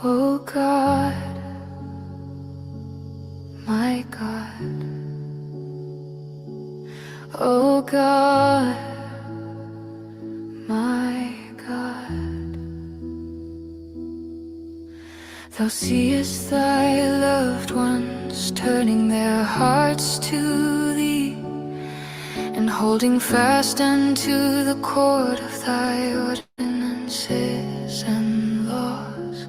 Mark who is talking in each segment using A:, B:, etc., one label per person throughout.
A: Oh God, my God. Oh God, my God. Thou seest thy loved ones turning their hearts to thee, and holding fast unto the cord of thy ordinances and laws.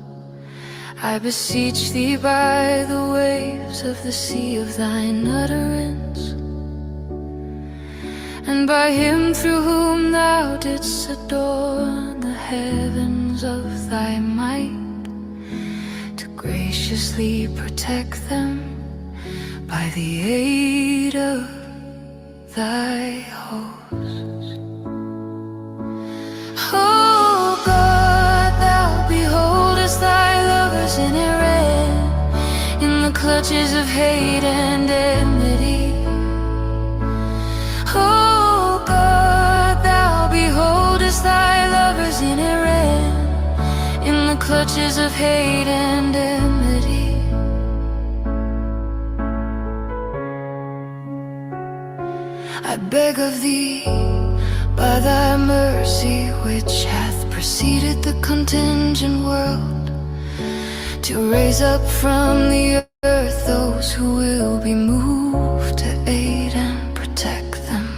A: I beseech thee by the waves of the sea of thine utterance, and by him through whom thou didst adorn the heavens of thy might, to graciously protect them by the aid of thy hosts. Oh God, thou beholdest thy lovers in error, in the clutches of hate and enmity. Oh God, thou beholdest thy lovers in error, in the clutches of hate and enmity. I beg of thee, by thy mercy, which hath preceded the contingent world, to raise up from the earth those who will be moved to aid and protect them,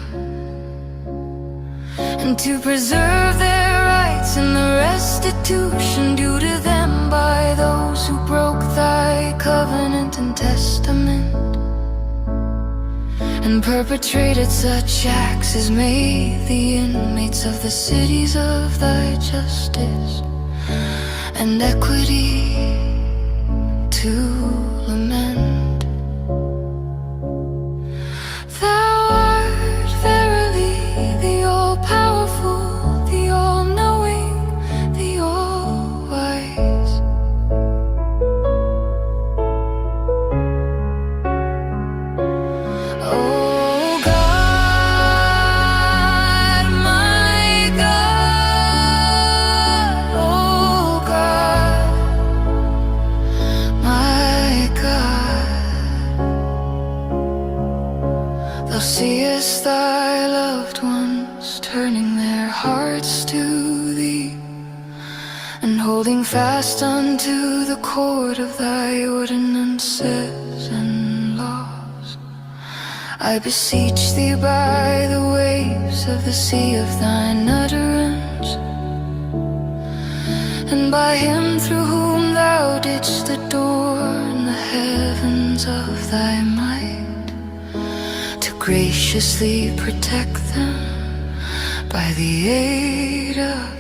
A: and to preserve their rights in the restitution due to them by those who broke thy covenant and testament, and perpetrated such acts as made the inmates of the cities of thy justice and equity to lament. Thou art verily the all-powerful, the all-knowing, the all-wise. Oh God, my God. Oh God, my God. Thou seest thy loved ones turning their hearts to thee, and holding fast unto the cord of thy ordinances and laws. I beseech thee by the waves of the sea of thine utterance, and by him through whom thou didst adorn the heavens of thy might, to graciously protect them by the aid of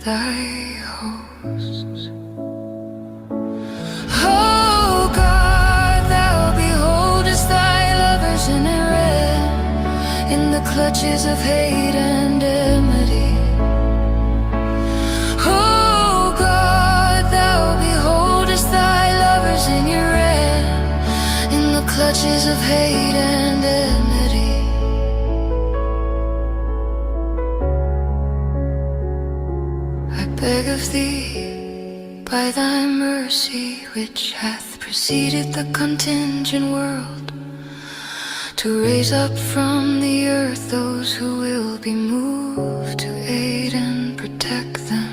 A: thy hosts. Oh God, thou beholdest thy lovers in error, in the clutches of hate and enmity. Oh God, thou beholdest thy lovers in error, in the clutches of hate and enmity. I beg of thee, by thy mercy, which hath preceded the contingent world, to raise up from the earth those who will be moved to aid and protect them,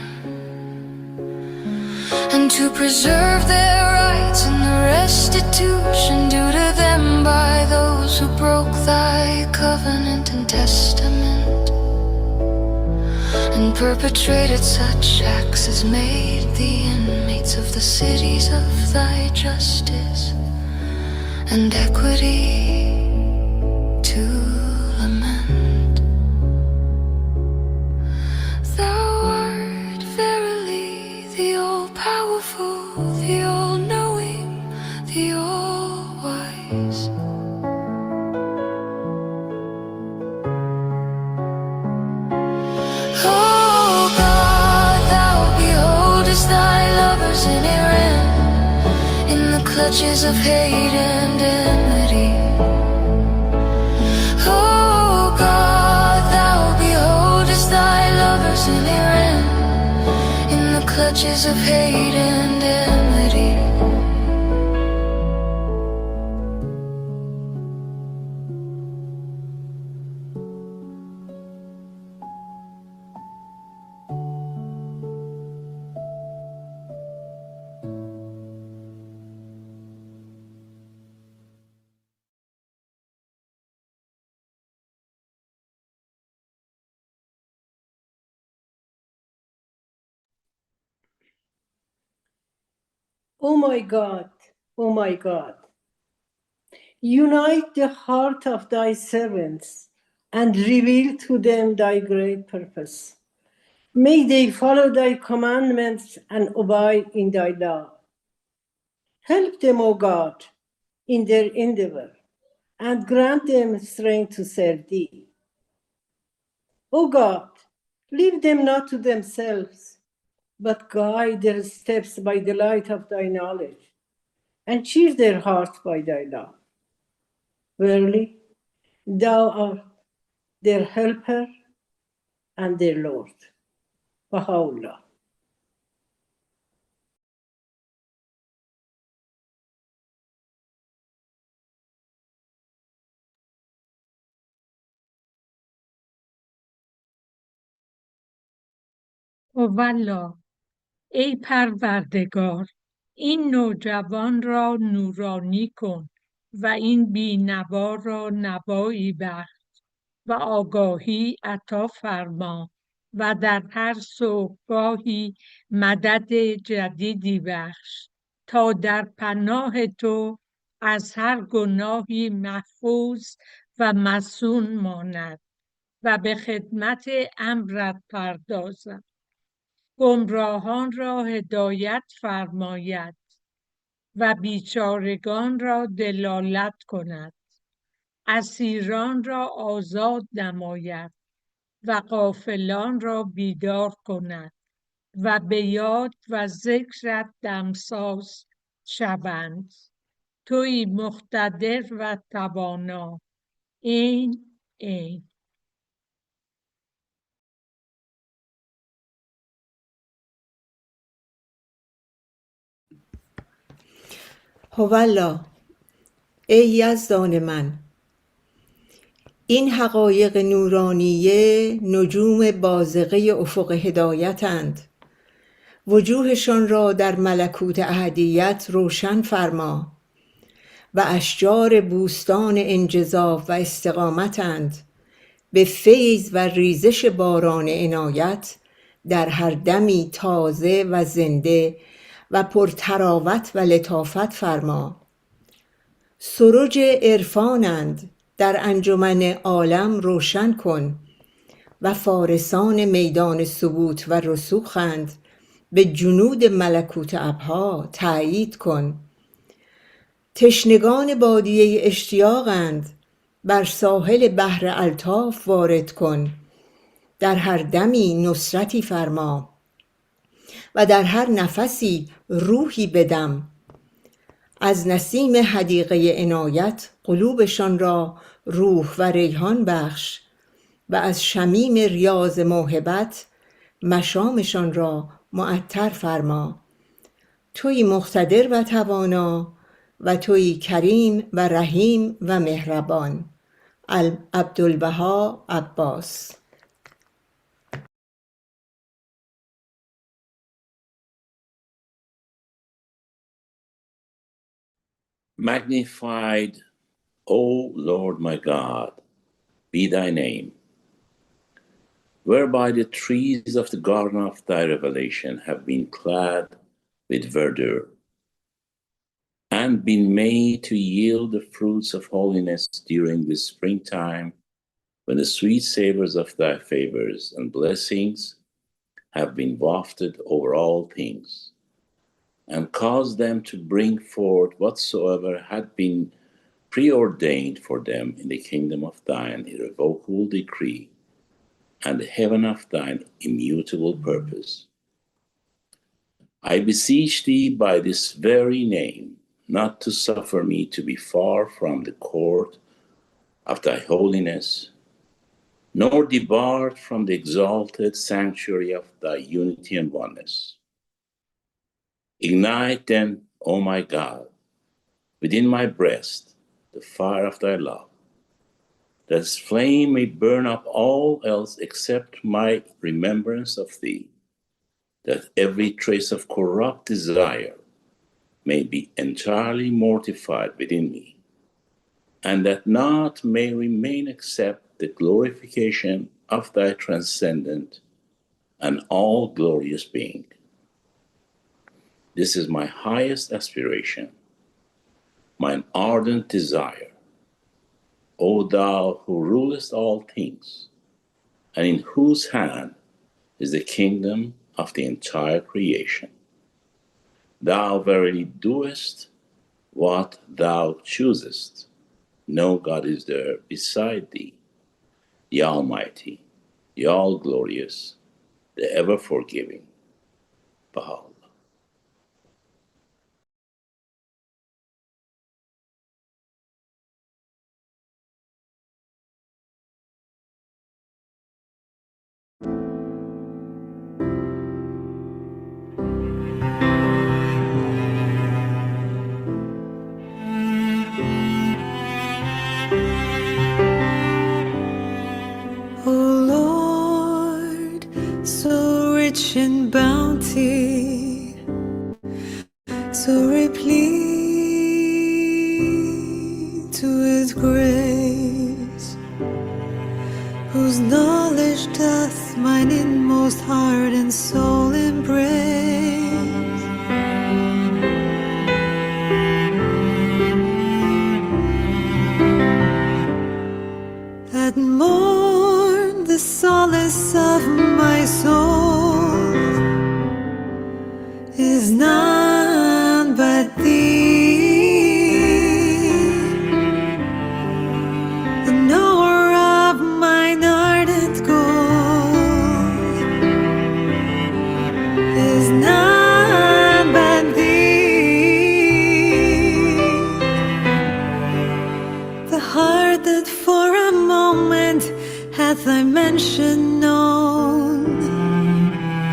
A: and to preserve their rights in the restitution due to them by those who broke thy covenant and testament, and perpetrated such acts as made the inmates of the cities of thy justice and equity to lament. Thou art verily the all-powerful, the all-knowing, the all-wise. Oh God, thou beholdest thy lovers in error, in the clutches of hate and enmity. Oh God, thou beholdest thy lovers in error, in the clutches of hate and enmity.
B: O my God, O my God, unite the heart of thy servants and reveal to them thy great purpose. May they follow thy commandments and abide in thy law. Help them, O God, in their endeavor, and grant them strength to serve thee. O God, leave them not to themselves, but guide their steps by the light of thy knowledge, and cheer their hearts by thy law. Verily, thou art their helper and their Lord. Baha'u'llah.
C: والله ای پروردگار این نوجوان را نورانی کن و این بینوا را نوایی بخش و آگاهی عطا فرما و در هر صبحگاهی مدد جدیدی بخش تا در پناه تو از هر گناهی محفوظ و مصون ماند و به خدمت امرت پردازد. گمراهان را هدایت فرماید و بیچارگان را دلالت کند، اسیران را آزاد نماید و غافلان را بیدار کند و به یاد و ذکرت دمساز شوند. تویی مقتدر و توانا. این
D: هوالله ای یزدان من، این حقایق نورانیه نجوم بازغه افق هدایتند. وجوهشان را در ملکوت احدیت روشن فرما و اشجار بوستان انجذاب و استقامتند، به فیض و ریزش باران عنایت در هر دمی تازه و زنده و پرتراوت و لطافت فرما. سرج عرفانند، در انجمن عالم روشن کن و فارسان میدان ثبوت و رسوخند، به جنود ملکوت ابها تأیید کن. تشنگان بادیه اشتیاقند، بر ساحل بحر الطاف وارد کن. در هر دمی نصرتی فرما و در هر نفسی روحی بدم. از نسیم حدیقه عنایت قلوبشان را روح و ریحان بخش و از شمیم ریاض موهبت مشامشان را معطر فرما. تویی مقتدر و توانا و تویی کریم و رحیم و مهربان. عبدالبها عباس.
E: Magnified, O Lord my God, be thy name, whereby the trees of the garden of thy revelation have been clad with verdure, and been made to yield the fruits of holiness during the springtime, when the sweet savors of thy favors and blessings have been wafted over all things, and caused them to bring forth whatsoever had been preordained for them in the kingdom of thine irrevocable decree, and the heaven of thine immutable purpose. I beseech thee by this very name, not to suffer me to be far from the court of thy holiness, nor depart from the exalted sanctuary of thy unity and oneness. Ignite then, O my God, within my breast the fire of thy love, that its flame may burn up all else except my remembrance of thee, that every trace of corrupt desire may be entirely mortified within me, and that naught may remain except the glorification of thy transcendent and all glorious being. This is my highest aspiration, mine ardent desire, O thou who rulest all things, and in whose hand is the kingdom of the entire creation. Thou verily doest what thou choosest. No God is there beside thee, the Almighty, the All-Glorious, the Ever-Forgiving, Baha'u'llah.
A: O Lord, so rich in bounty, so replete to His grace, whose knowledge doth mine inmost heart and soul embrace. That mourn the solace of my soul is none but Thee, the knower of mine ardent goal is none but Thee. The heart that for a moment hath Thy mention known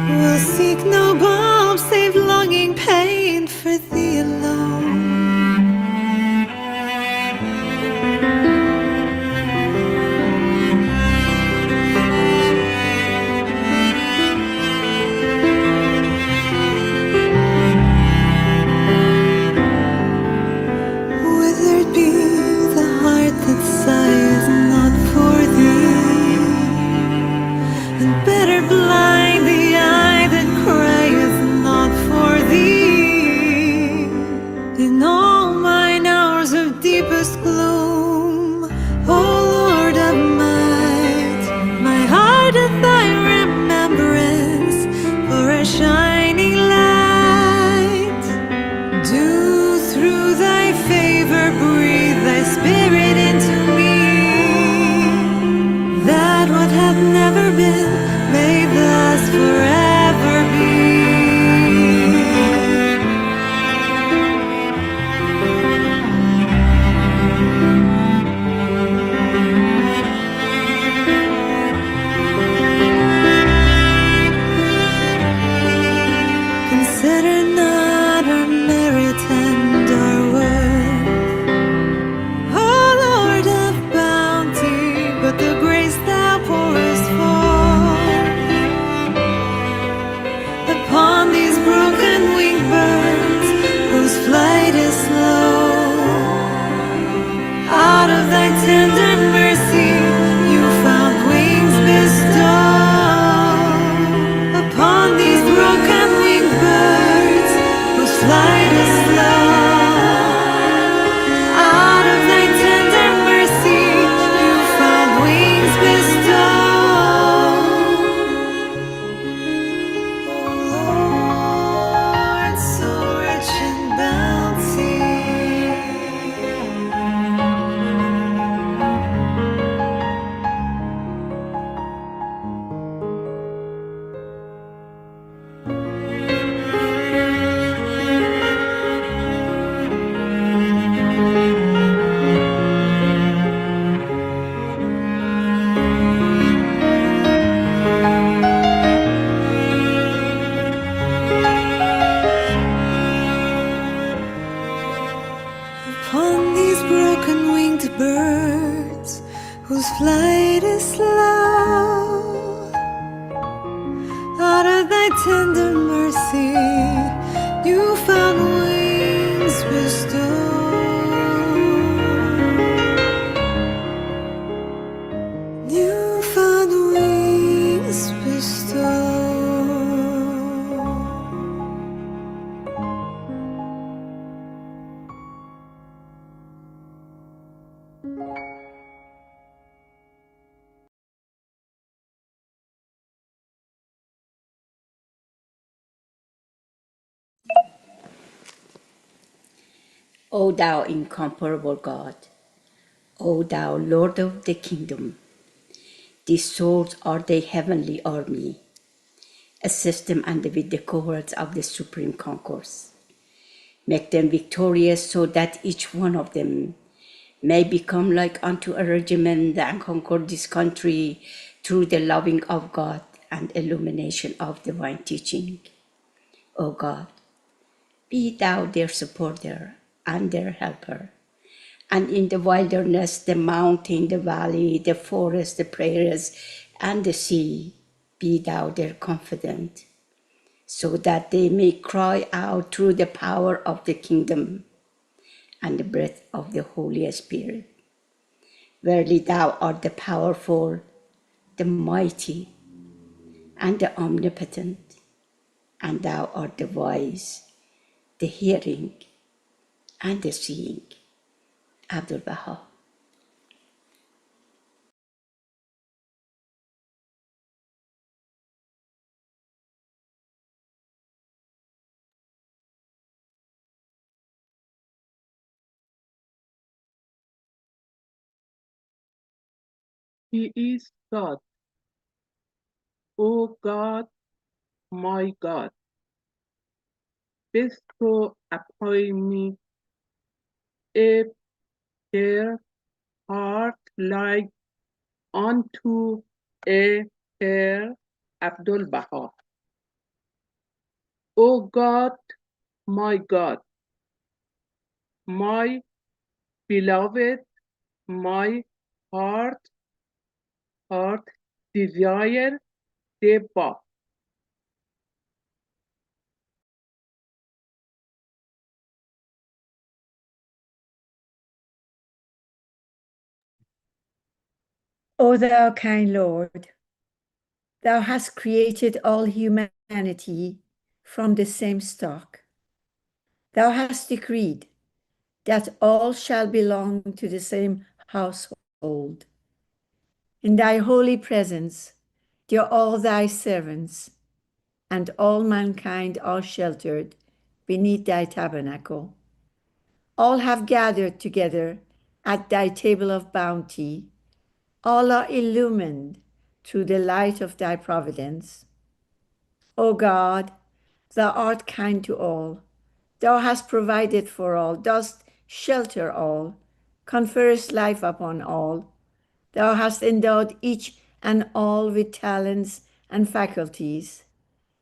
A: will seek no balm save longing pain for Thee alone. Withered be the heart that sighs not for Thee, and better blind the eye that crieth not for Thee. In all mine hours of deepest gloom, O Lord of might, my heart hath Thy remembrance for a shining light. Do through Thy favor breathe Thy Spirit into me, that what hath never been may thus forever be.
D: tender mercy, you found wings bestow. You found wings bestow.
F: O thou incomparable God, O thou Lord of the kingdom, these souls are the heavenly army. Assist them and with the cohorts of the supreme concourse. Make them victorious so that each one of them may become like unto a regiment and conquer this country through the loving of God and illumination of divine teaching. O God, be thou their supporter and their helper. And in the wilderness, the mountain, the valley, the forest, the prairies, and the sea, be thou their confidant, so that they may cry out through the power of the kingdom and the breath of the Holy Spirit. Verily, thou art the powerful, the mighty, and the omnipotent, and thou art the wise, the hearing, and the seeing. Abdul Baha.
G: He is God. O God, my God, bestow upon me a pure heart like unto a pearl, Abdul Baha. O God, my beloved, my heart, heart desire the Ba.
D: O thou kind Lord, thou hast created all humanity from the same stock. Thou hast decreed that all shall belong to the same household. In thy holy presence, dear all thy servants, and all mankind are sheltered beneath thy tabernacle. All have gathered together at thy table of bounty. All are illumined through the light of thy providence. O God, thou art kind to all. Thou hast provided for all, dost shelter all, conferest life upon all. Thou hast endowed each and all with talents and faculties,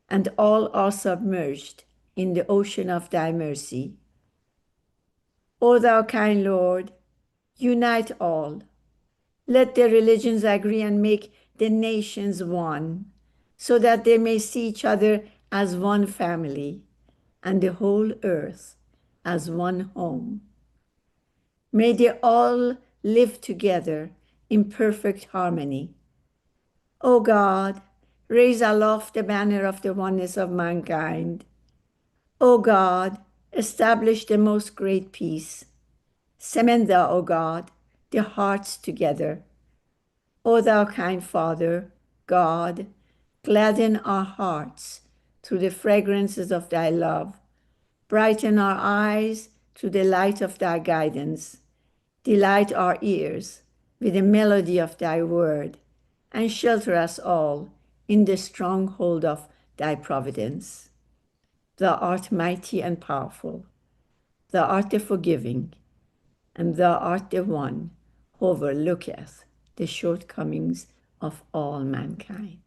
D: and all are submerged in the ocean of thy mercy. O thou kind Lord, unite all. Let the religions agree and make the nations one, so that they may see each other as one family, and the whole earth as one home. May they all live together in perfect harmony. O God, raise aloft the banner of the oneness of mankind. O God, establish the most great peace. Cement thou, O God, the hearts together. O thou kind Father, God, gladden our hearts through the fragrances of thy love. Brighten our eyes through the light of thy guidance. Delight our ears with the melody of thy word, and shelter us all in the stronghold of thy providence. Thou art mighty and powerful. Thou art the forgiving, and thou art the one who overlooketh the shortcomings of all mankind.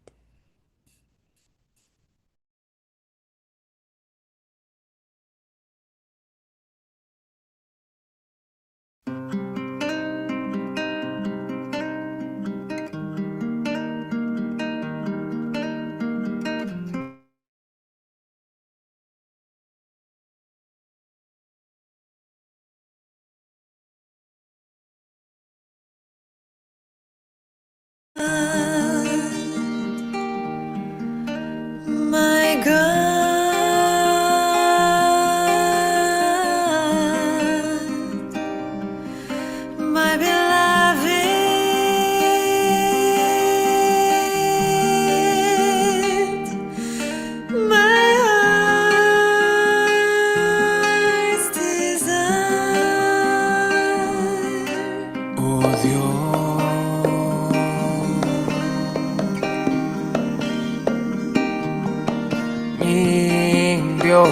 H: propio.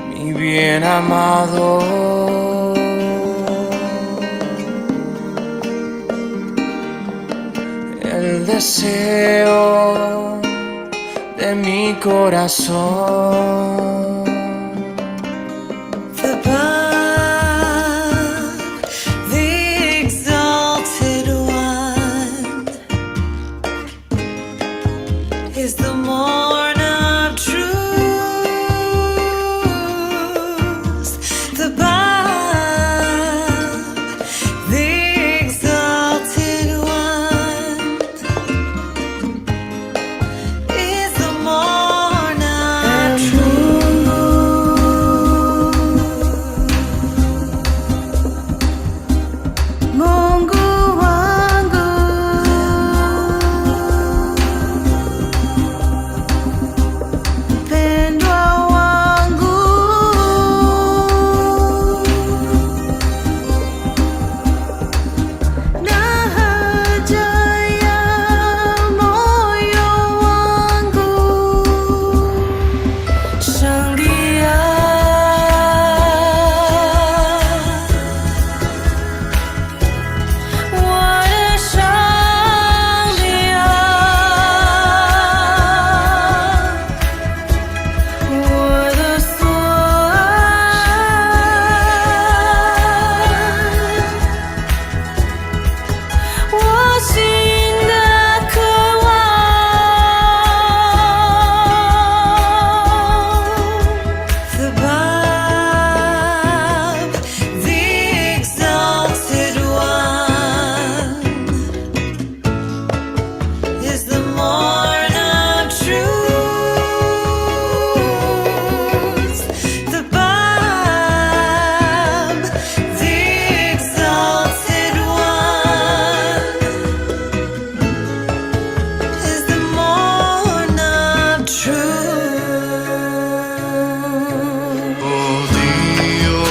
H: Mi bien amado, el deseo de mi corazón.
A: The Bar, the exalted one, is the morn of truth. The Bar, the exalted one, is the morn of truth. Mungu wangu, mpendwa wangu, na haja ya moyo wangu, shangilia. The Bab, the exalted one, is the morn of truth. The Bab, the exalted one, is the morn of truth.
H: Oh Dio,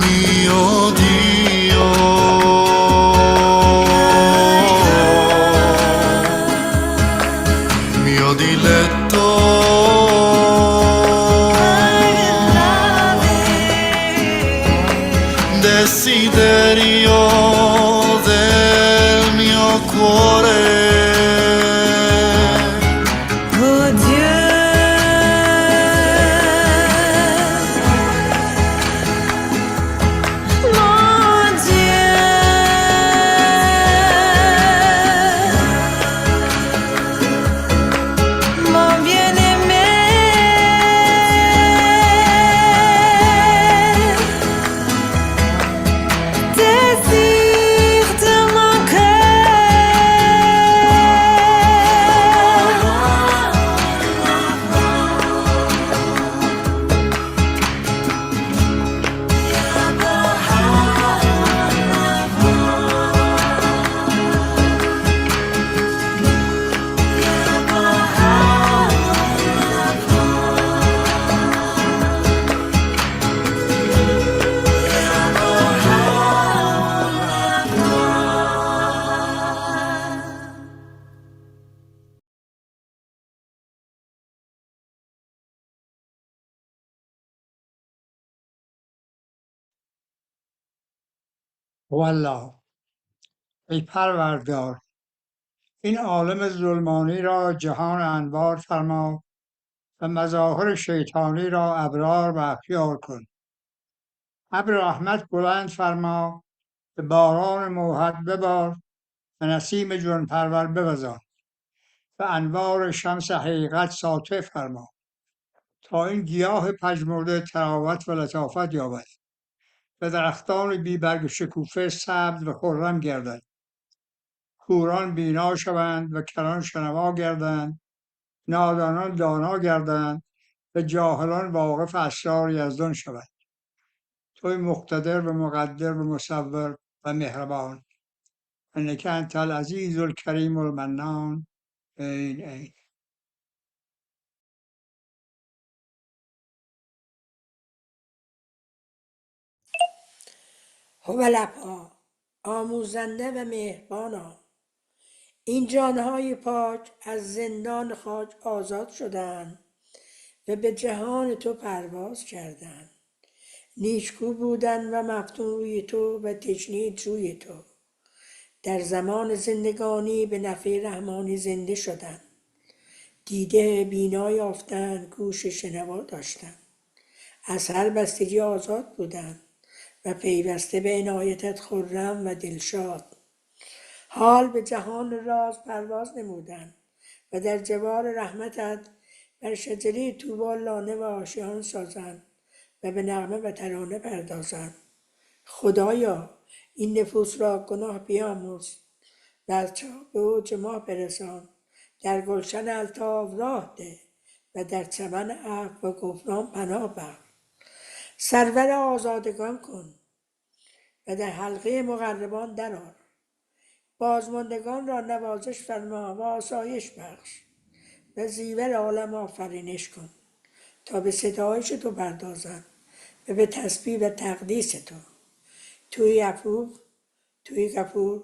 H: mio Dio, mio diletto, desiderio del mio cuore.
A: Oh Dieu, mon Dieu, mon bien-aimé, désir de mon
I: والله ای پروردگار، این عالم ظلمانی را جهان انوار فرما و مظاهر شیطانی را ابرار و اخیار کن. ابر رحمت بلند فرما، به باران موحد ببار و نسیم جان پرور بوزان و انوار شمس حقیقت ساطع فرما تا این گیاه پژمرده تراوت و لطافت یابد و درختان بی برگ و شکوفه سبز و خرم گردد. کوران بینا شوند و کران شنوا گردند، نادانان دانا گردند و جاهلان واقف اسرار یزدان شوند. توی مقتدر و مقدر و مصور و مهربان، انک انت العزیز الکریم المنان. این
B: هولپا آموزنده و مهربانا، این جانهای پاک از زندان خاک آزاد شدند و به جهان تو پرواز کردند. نیشگو بودن و مفتون روی تو و تشنید روی تو. در زمان زندگانی به نفع رحمانی زنده شدند. دیده بینا یافتند، گوش شنوا داشتند. از هر بستگی آزاد بودند و پیوسته به عنایتت خرم و دلشاد. حال به جهان راز پرواز نمودند و در جوار رحمتت بر شجره طوبی لانه و آشیان سازند و به نغمه و ترانه پردازند. خدایا این نفوس را گناه بیاموز و از چاه به اوج ماه برسان. در گلشن الطاف راه ده و در چمن عفو و غفران پناه بر. سرور آزادگان کن و در حلقه مقربان درآر. بازماندگان را نوازش فرما و آسایش بخش و زیور عالم آفرینش کن تا به ستایش تو پردازند و به تسبیح و تقدیس تو. توی عفو، توی غفور،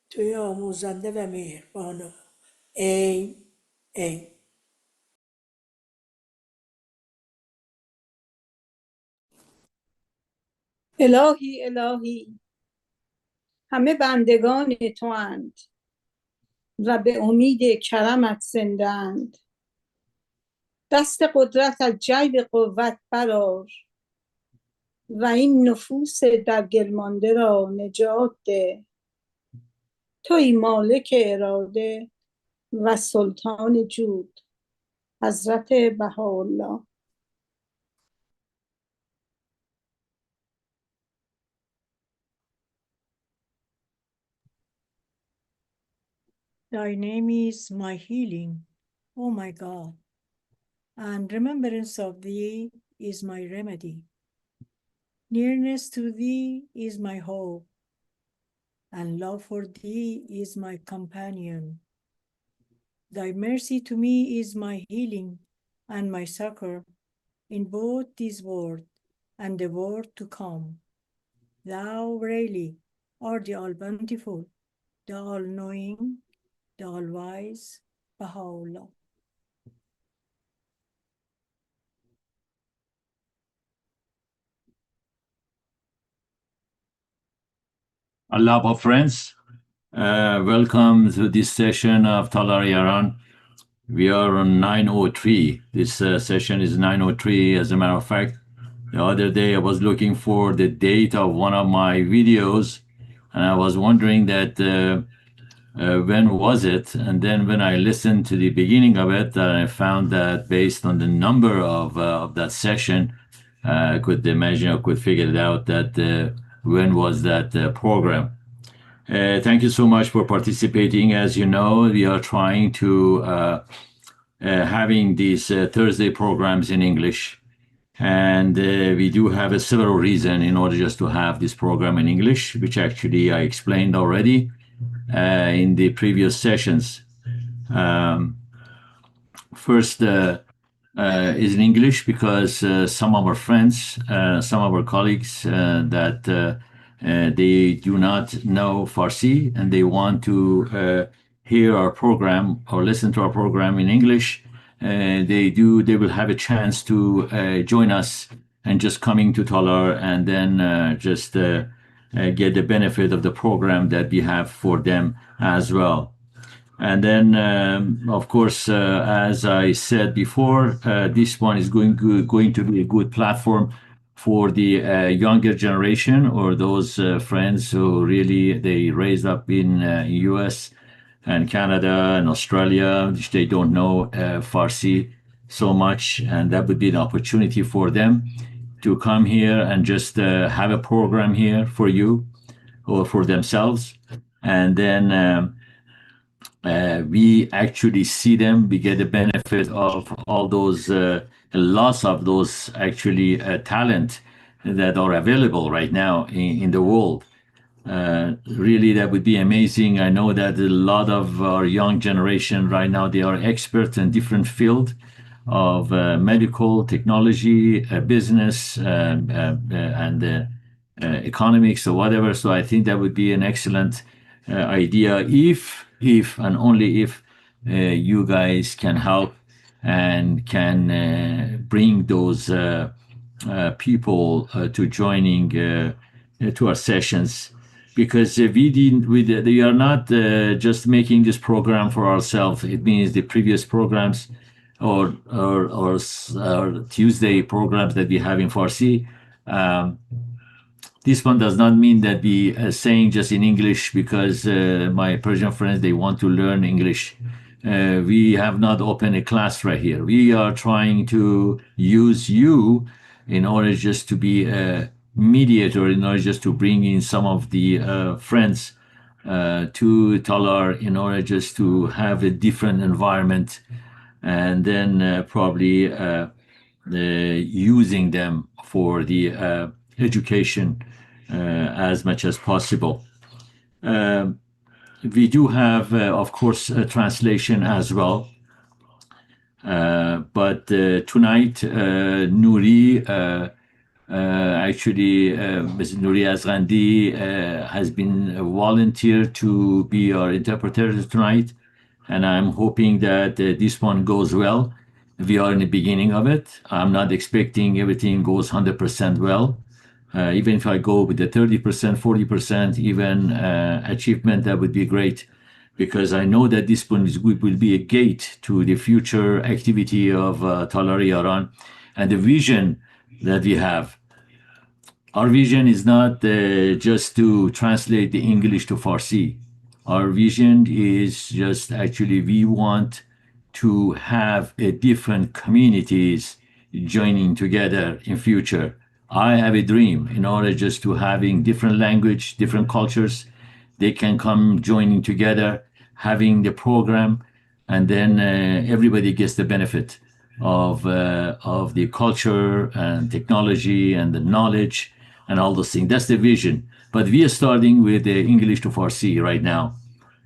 B: توی آموزنده و مهربان. ای
J: الهی الهی، همه بندگان تو اند و به امید کرمت زنده‌اند. دست قدرت از جیب قوت برآر و این نفوس در گل مانده را نجات ده. توی مالک اراده و سلطان جود. حضرت بهاءالله.
K: Thy name is my healing, O my God, and remembrance of thee is my remedy. Nearness to thee is my hope, and love for thee is my companion. Thy mercy to me is my healing and my succor in both this world and the world to come. Thou really art the all-bountiful, the all-knowing, the all-wise Baha'u'llah.
E: Allah friends, welcome to this session of Talar Yaran. We are on 903. This session is 903. As a matter of fact, the other day I was looking for the date of one of my videos, and I was wondering that when was it? And then when I listened to the beginning of it, I found that based on the number of that session, I could imagine, I could figure it out that when was that program. Thank you so much for participating. As you know, we are trying to having these Thursday programs in English. And we do have several reasons in order just to have this program in English, which actually I explained already in the previous sessions. First is in English because some of our friends, some of our colleagues that they do not know Farsi and they want to hear our program or listen to our program in English, they will have a chance to join us and just coming to Talar and then just get the benefit of the program that we have for them as well. And then, of course, as I said before, this one is going to be a good platform for the younger generation or those friends who really they raised up in U.S. and Canada and Australia, which they don't know Farsi so much, and that would be an opportunity for them to come here and just have a program here for you or for themselves, and then we actually see them, we get the benefit of all those lots of those actually talent that are available right now in the world. Really, that would be amazing. I know that a lot of our young generation right now, they are experts in different field of medical technology, business, and
L: economics or whatever. So I think that would be an excellent idea if and only if you guys can help and can bring those people to joining to our sessions, because we are not just making this program for ourselves. It means the previous programs or Tuesday programs that we have in Farsi. This one does not mean that we are saying just in English because my Persian friends, they want to learn English. We have not opened a class right here. We are trying to use you in order just to be a mediator, in order just to bring in some of the friends to Talar, in order just to have a different environment, and then probably using them for the education as much as possible. We do have, of course, a translation as well. But tonight, Nuri, Ms. Nuri Azgandi has been volunteered to be our interpreter tonight, and I'm hoping that this one goes well. We are in the beginning of it. I'm not expecting everything goes 100% well. Even if I go with the 30%, 40%, even achievement, that would be great, because I know that this one will be a gate to the future activity of Talari Aran and the vision that we have. Our vision is not just to translate the English to Farsi. Our vision is just actually we want to have a different communities joining together in future. I have a dream in order just to having different language, different cultures. They can come joining together, having the program, and then everybody gets the benefit of the culture and technology and the knowledge and all those things. That's the vision. But we are starting with the English to Farsi right now.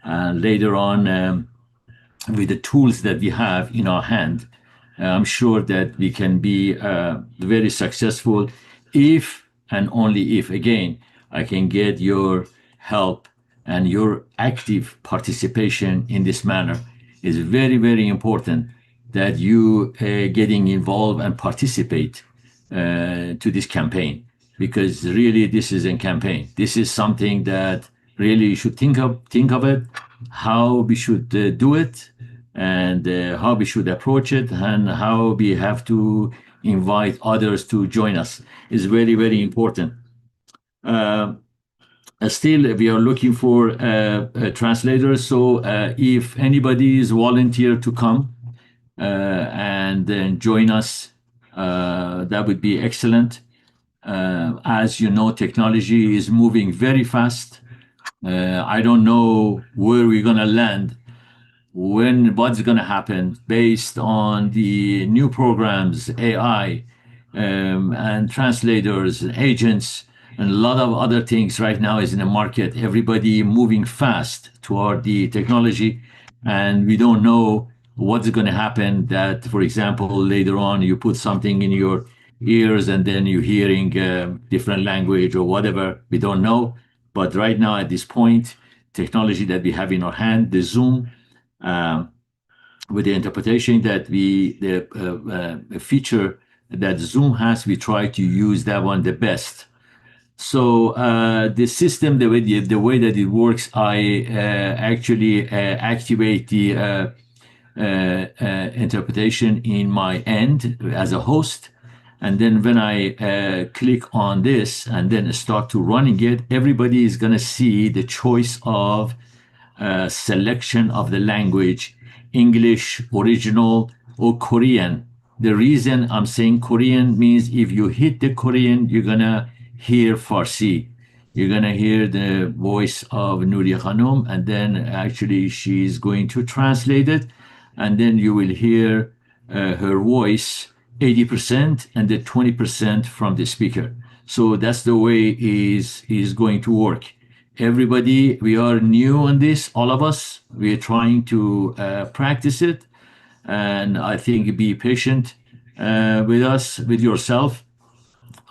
L: And later on, with the tools that we have in our hand, I'm sure that we can be very successful if and only if, again, I can get your help and your active participation in this manner. Is very, very important that you getting involved and participate to this campaign, because really this is a campaign. This is something that really you should think of it, how we should do it, and how we should approach it, and how we have to invite others to join us is very, very important. Still, we are looking for translators. So if anybody is volunteer to come and then join us, that would be excellent. As you know, technology is moving very fast. I don't know where we're going to land, what's going to happen based on the new programs, AI, and translators, and agents, and a lot of other things right now is in the market. Everybody moving fast toward the technology, and we don't know what's going to happen. That, for example, later on you put something in your ears and then you're hearing different language or whatever. We don't know. But right now, at this point, technology that we have in our hand, the Zoom, with the interpretation that the feature that Zoom has, we try to use that one the best. So the system, the way that it works, I actually activate the interpretation in my end as a host. And then when I click on this and then start to running it, everybody is going to see the choice of selection of the language, English, original, or Korean. The reason I'm saying Korean means if you hit the Korean, you're going to hear Farsi. You're going to hear the voice of Nuri Khanum, and then actually she's going to translate it. And then you will hear her voice 80% and the 20% from the speaker. So that's the way is going to work. Everybody, we are new on this, all of us. We are trying to practice it. And I think be patient with us, with yourself.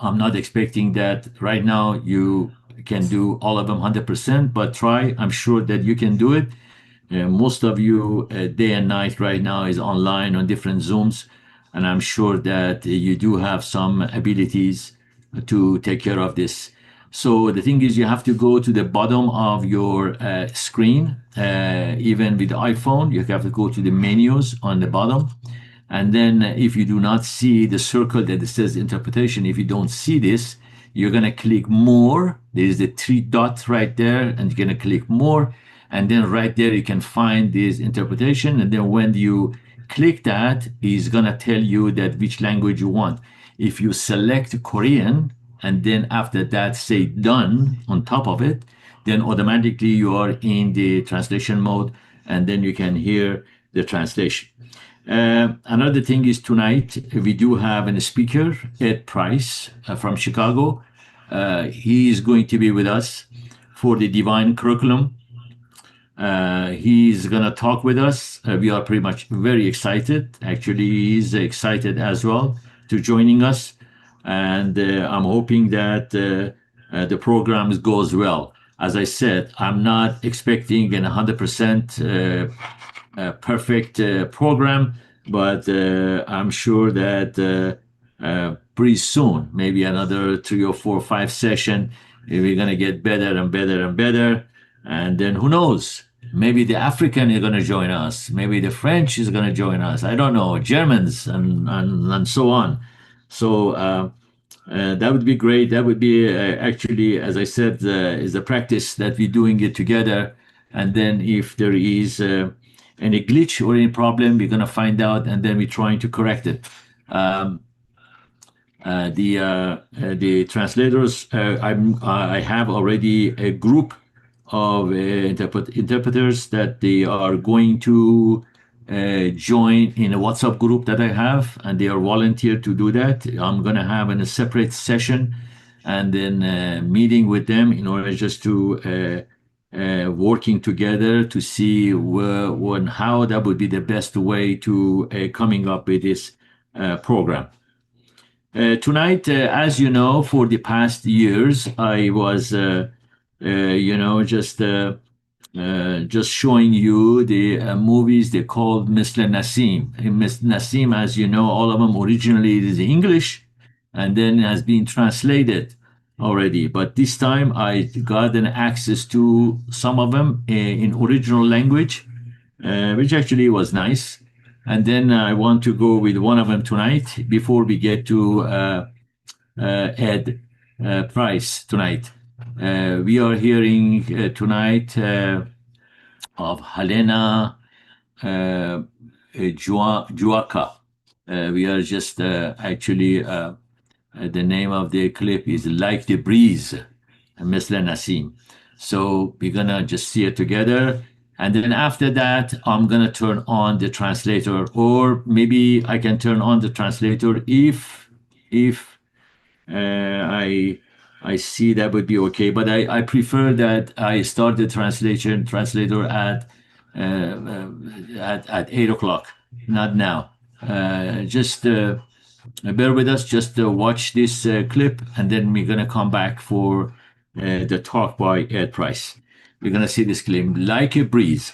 L: I'm not expecting that right now you can do all of them 100%, but try. I'm sure that you can do it. Most of you, day and night right now, is online on different Zooms, and I'm sure that you do have some abilities to take care of this. So the thing is, you have to go to the bottom of your screen. Even with the iPhone, you have to go to the menus on the bottom. And then if you do not see the circle that says interpretation, if you don't see this, you're going to click more. There is the three dots right there, and you're going to click more. And then right there, you can find this interpretation. And then when you click that, it's going to tell you that which language you want. If you select Korean, and then after that say done on top of it, then automatically you are in the translation mode, and then you can hear the translation. Another thing is tonight we do have a speaker, Ed Price from Chicago. He is going to be with us for the Divine Curriculum. He's going to talk with us. We are pretty much very excited. Actually, he's excited as well to joining us. And I'm hoping that the program goes well. As I said, I'm not expecting a 100% perfect program, but I'm sure that pretty soon, maybe another 3 or 4 or 5 sessions, we're going to get better and better and better. And then who knows? Maybe the African is going to join us. Maybe the French is going to join us. I don't know, Germans and so on. So that would be great. That would be actually, as I said, is a practice that we're doing it together. And then if there is any glitch or any problem, we're going to find out, and then we're trying to correct it. The translators, I have already a group of interpreters that they are going to join in a WhatsApp group that I have, and they are volunteer to do that. I'm going to have in a separate session and then meeting with them in order just to working together to see how that would be the best way to coming up with this program. Tonight, as you know, for the past years, I was, just showing you the movies they called Mr. Nassim. Mr. Nassim, as you know, all of them originally is English, and then has been translated already. But this time, I got an access to some of them in original language, which actually was nice. And then I want to go with one of them tonight before we get to Ed Price tonight. We are hearing tonight of Helena Juaka. We are just actually, the name of the clip is Like the Breeze, Mr. Nassim. So we're going to just see it together. And then after that, I'm going to turn on the translator, or maybe I can turn on the translator if I see that would be okay. But I prefer that I start the translator at 8 o'clock, not now. Just bear with us, just watch this clip, and then we're going to come back for the talk by Ed Price. We're going to see this clip, Like a Breeze.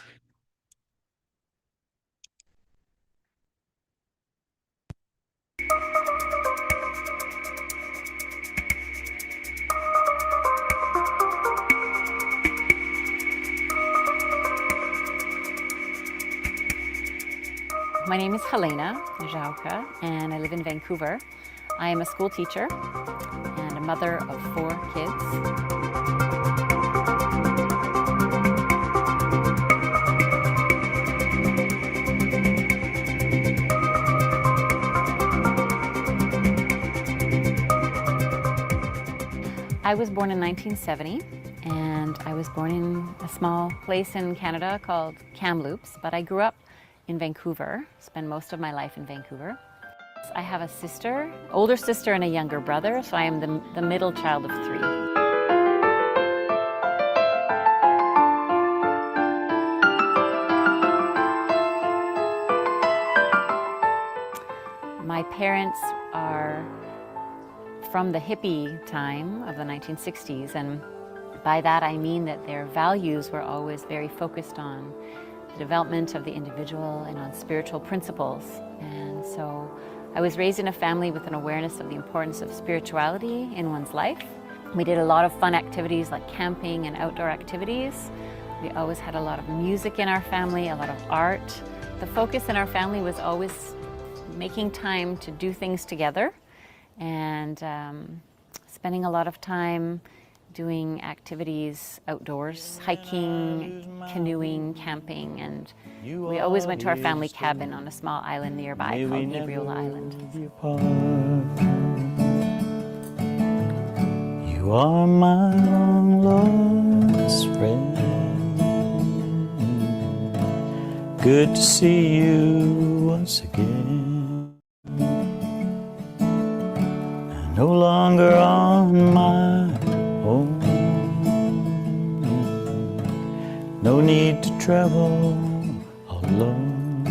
M: My name is Helena Jauka, and I live in Vancouver. I am a school teacher and a mother of 4 kids. I was born in 1970, and I was born in a small place in Canada called Kamloops, but I grew up in Vancouver, spent most of my life in Vancouver. I have a sister, older sister and a younger brother, so I am the middle child of 3. My parents are from the hippie time of the 1960s, and by that I mean that their values were always very focused on the development of the individual and on spiritual principles. And so I was raised in a family with an awareness of the importance of spirituality in one's life. We did a lot of fun activities like camping and outdoor activities. We always had a lot of music in our family, a lot of art. The focus in our family was always making time to do things together and spending a lot of time doing activities outdoors, hiking, canoeing, camping, and we always went to our family cabin on a small island nearby called Gabriola Island.
N: You are my long lost friend. Good to see you once again. I'm no longer on my own. No need to travel alone.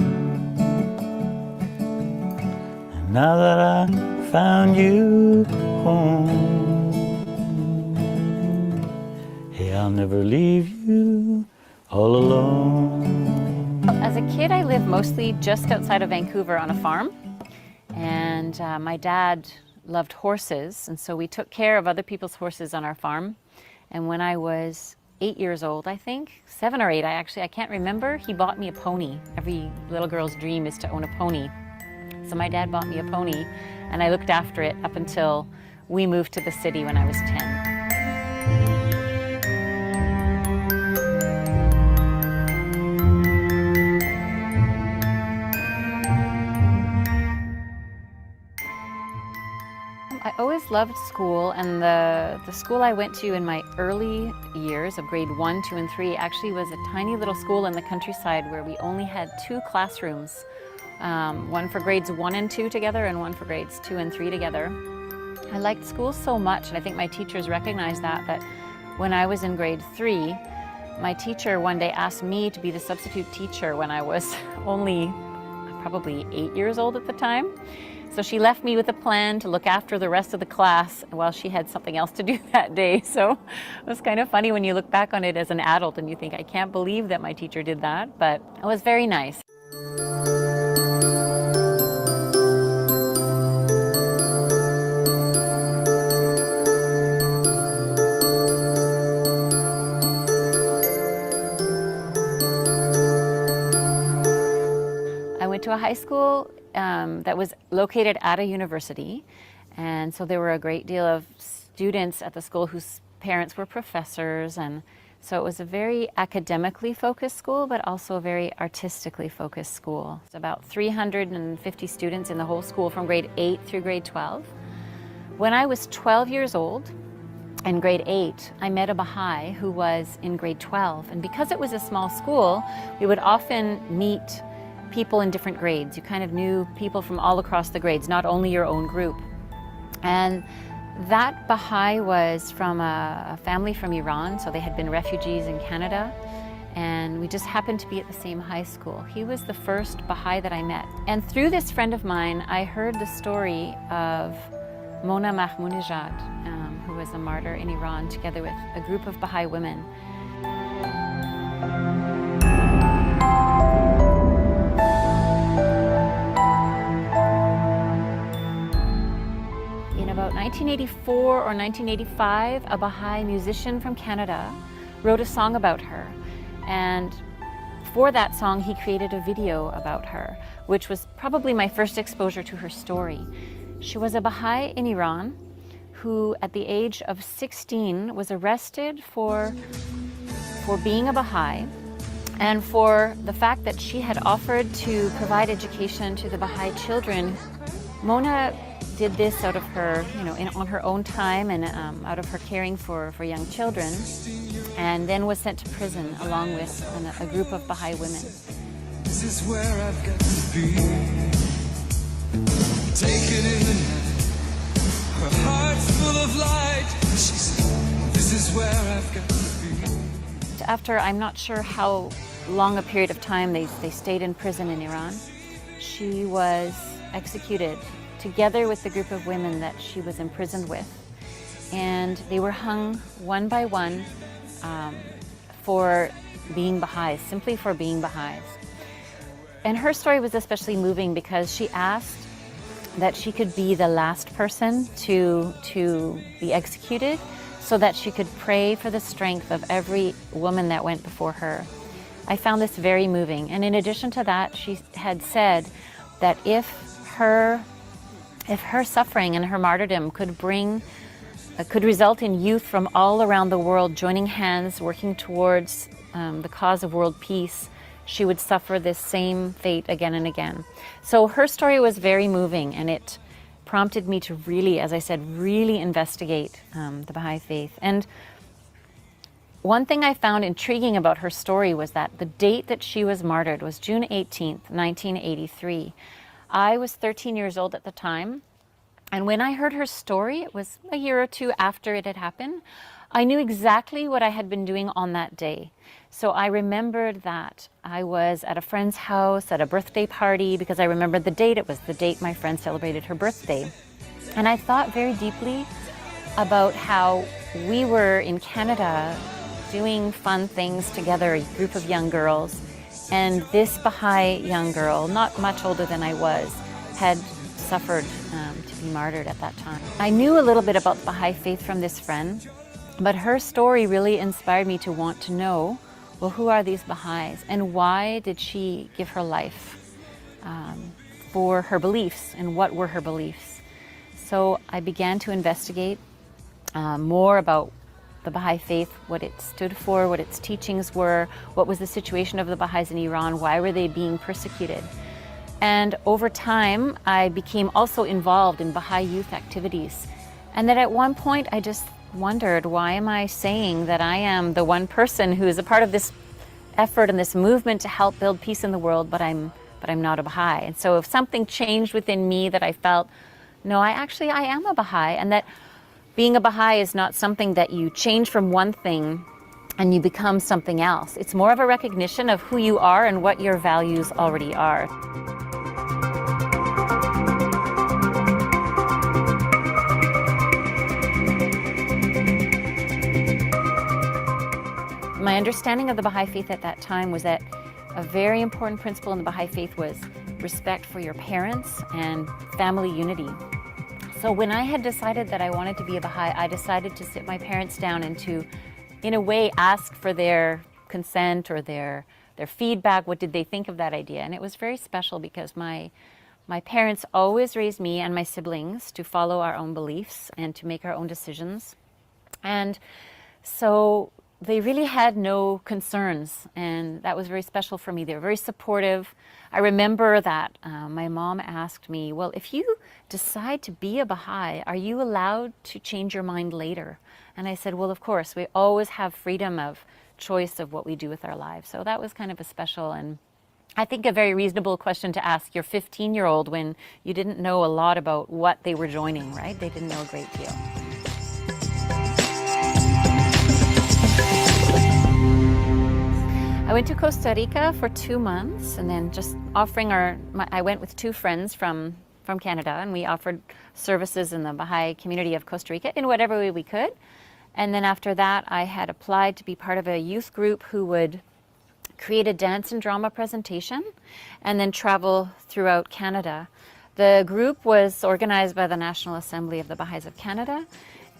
N: And now that I found you home, hey, I'll never leave you all alone.
M: As a kid, I lived mostly just outside of Vancouver on a farm, and my dad loved horses, and so we took care of other people's horses on our farm. And when I was 8 years old, I think, 7 or 8, I can't remember, he bought me a pony. Every little girl's dream is to own a pony. So my dad bought me a pony, and I looked after it up until we moved to the city when I was 10. I always loved school, and the school I went to in my early years of grade 1, 2, and 3 actually was a tiny little school in the countryside where we only had 2 classrooms, one for grades 1 and 2 together and one for grades 2 and 3 together. I liked school so much, and I think my teachers recognized that when I was in grade 3, my teacher one day asked me to be the substitute teacher when I was only probably 8 years old at the time. So she left me with a plan to look after the rest of the class while she had something else to do that day. So it was kind of funny when you look back on it as an adult and you think, I can't believe that my teacher did that, but it was very nice. I went to a high school that was located at a university, and so there were a great deal of students at the school whose parents were professors, and so it was a very academically focused school, but also a very artistically focused school. It's about 350 students in the whole school from grade 8 through grade 12. When I was 12 years old, in grade 8, I met a Baha'i who was in grade 12, and because it was a small school, we would often meet people in different grades. You kind of knew people from all across the grades, not only your own group. And that Baha'i was from a family from Iran, so they had been refugees in Canada, and we just happened to be at the same high school. He was the first Baha'i that I met. And through this friend of mine, I heard the story of Mona Mahmoudnejad, who was a martyr in Iran, together with a group of Baha'i women. In about 1984 or 1985, a Baha'i musician from Canada wrote a song about her. And for that song, he created a video about her, which was probably my first exposure to her story. She was a Baha'i in Iran who, at the age of 16, was arrested for being a Baha'i and for the fact that she had offered to provide education to the Baha'i children. Mona did this out of her, on her own time and out of her caring for young children, and then was sent to prison along with a group of Baha'i women.
O: This is where I've got to be. Taken in the night, her heart's full of light. She said, this is where I've got to be.
M: After I'm not sure how long a period of time they stayed in prison in Iran, she was executed together with the group of women that she was imprisoned with. And they were hung one by one for being Baha'is, simply for being Baha'is. And her story was especially moving because she asked that she could be the last person to be executed, so that she could pray for the strength of every woman that went before her. I found this very moving. And in addition to that, she had said that if her suffering and her martyrdom could result in youth from all around the world joining hands, working towards the cause of world peace, she would suffer this same fate again and again. So her story was very moving, and it prompted me to really, as I said, really investigate the Baha'i faith. And one thing I found intriguing about her story was that the date that she was martyred was June 18th, 1983. I was 13 years old at the time, and when I heard her story, it was a year or two after it had happened, I knew exactly what I had been doing on that day. So I remembered that I was at a friend's house at a birthday party, because I remembered the date. It was the date my friend celebrated her birthday. And I thought very deeply about how we were in Canada doing fun things together, a group of young girls. And this Baha'i young girl, not much older than I was, had suffered to be martyred at that time. I knew a little bit about the Baha'i faith from this friend, but her story really inspired me to want to know, well, who are these Baha'is, and why did she give her life for her beliefs, and what were her beliefs? So I began to investigate more about the Baha'i faith, what it stood for, what its teachings were, what was the situation of the Baha'is in Iran, why were they being persecuted? And over time, I became also involved in Baha'i youth activities. And then at one point, I just wondered, why am I saying that I am the one person who is a part of this effort and this movement to help build peace in the world, but I'm not a Baha'i? And so if something changed within me that I felt, no, I am a Baha'i, and that being a Baha'i is not something that you change from one thing and you become something else. It's more of a recognition of who you are and what your values already are. My understanding of the Baha'i faith at that time was that a very important principle in the Baha'i faith was respect for your parents and family unity. So when I had decided that I wanted to be a Baha'i, I decided to sit my parents down and to, in a way, ask for their consent or their feedback. What did they think of that idea? And it was very special because my parents always raised me and my siblings to follow our own beliefs and to make our own decisions. And so they really had no concerns, and that was very special for me. They were very supportive. I remember that my mom asked me, well, if you decide to be a Baha'i, are you allowed to change your mind later? And I said, well, of course. We always have freedom of choice of what we do with our lives. So that was kind of a special and I think a very reasonable question to ask your 15-year-old when you didn't know a lot about what they were joining, right? They didn't know a great deal. I went to Costa Rica for 2 months, and then just offering I went with two friends from Canada, and we offered services in the Baha'i community of Costa Rica in whatever way we could. And then after that, I had applied to be part of a youth group who would create a dance and drama presentation and then travel throughout Canada. The group was organized by the National Assembly of the Baha'is of Canada,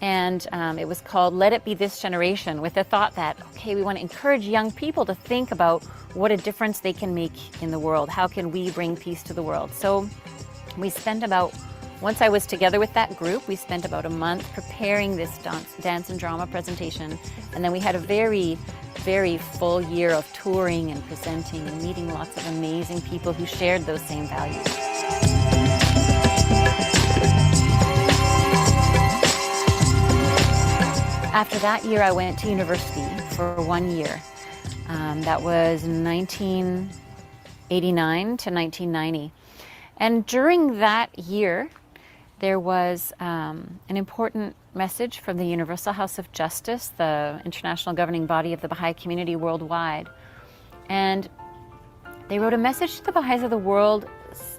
M: and it was called Let It Be This Generation, with the thought that, okay, we want to encourage young people to think about what a difference they can make in the world. How can we bring peace to the world? So we spent once I was together with that group, we spent about a month preparing this dance and drama presentation, and then we had a very, very full year of touring and presenting and meeting lots of amazing people who shared those same values. After that year, I went to university for 1 year. That was 1989 to 1990. And during that year, there was an important message from the Universal House of Justice, the international governing body of the Baha'i community worldwide. And they wrote a message to the Baha'is of the world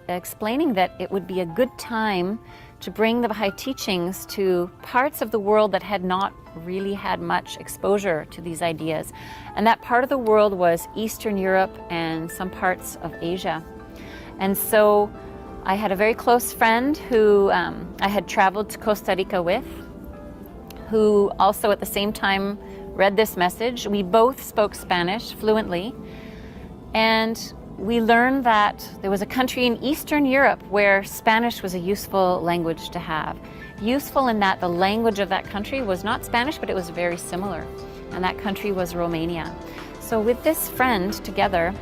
M: explaining that it would be a good time to bring the Baha'i teachings to parts of the world that had not really had much exposure to these ideas. And that part of the world was Eastern Europe and some parts of Asia. And so I had a very close friend who I had traveled to Costa Rica with, who also at the same time read this message. We both spoke Spanish fluently, and we learned that there was a country in Eastern Europe where Spanish was a useful language to have. Useful in that the language of that country was not Spanish, but it was very similar, and that country was Romania. So with this friend together,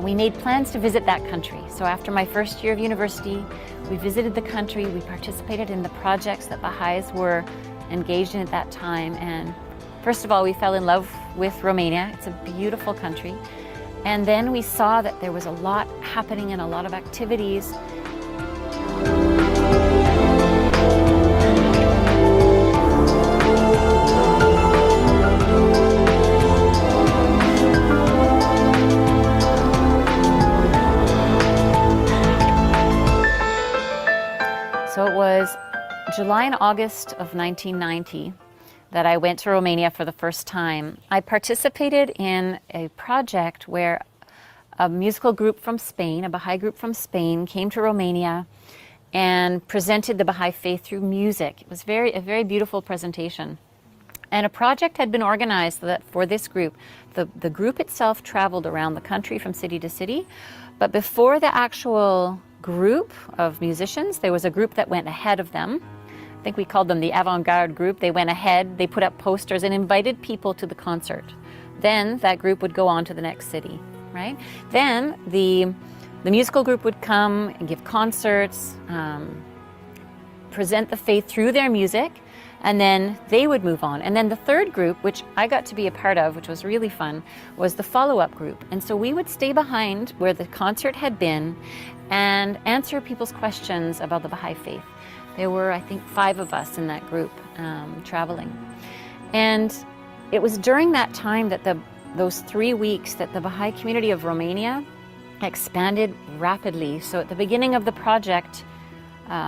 M: we made plans to visit that country. So after my first year of university, we visited the country, we participated in the projects that Baha'is were engaged in at that time, and first of all, we fell in love with Romania. It's a beautiful country. And then we saw that there was a lot happening and a lot of activities. So it was July and August of 1990 that I went to Romania for the first time. I participated in a project where a musical group from Spain, a Baha'i group from Spain, came to Romania and presented the Baha'i faith through music. It was a very beautiful presentation. And a project had been organized that for this group. The group itself traveled around the country from city to city, but before the actual group of musicians, there was a group that went ahead of them. I think we called them the avant-garde group. They went ahead, they put up posters and invited people to the concert. Then that group would go on to the next city, right? Then the musical group would come and give concerts, present the faith through their music, and then they would move on. And then the third group, which I got to be a part of, which was really fun, was the follow-up group. And so we would stay behind where the concert had been and answer people's questions about the Baha'i faith. There were, I think, 5 of us in that group traveling. And it was during that time that those 3 weeks that the Baha'i community of Romania expanded rapidly. So at the beginning of the project,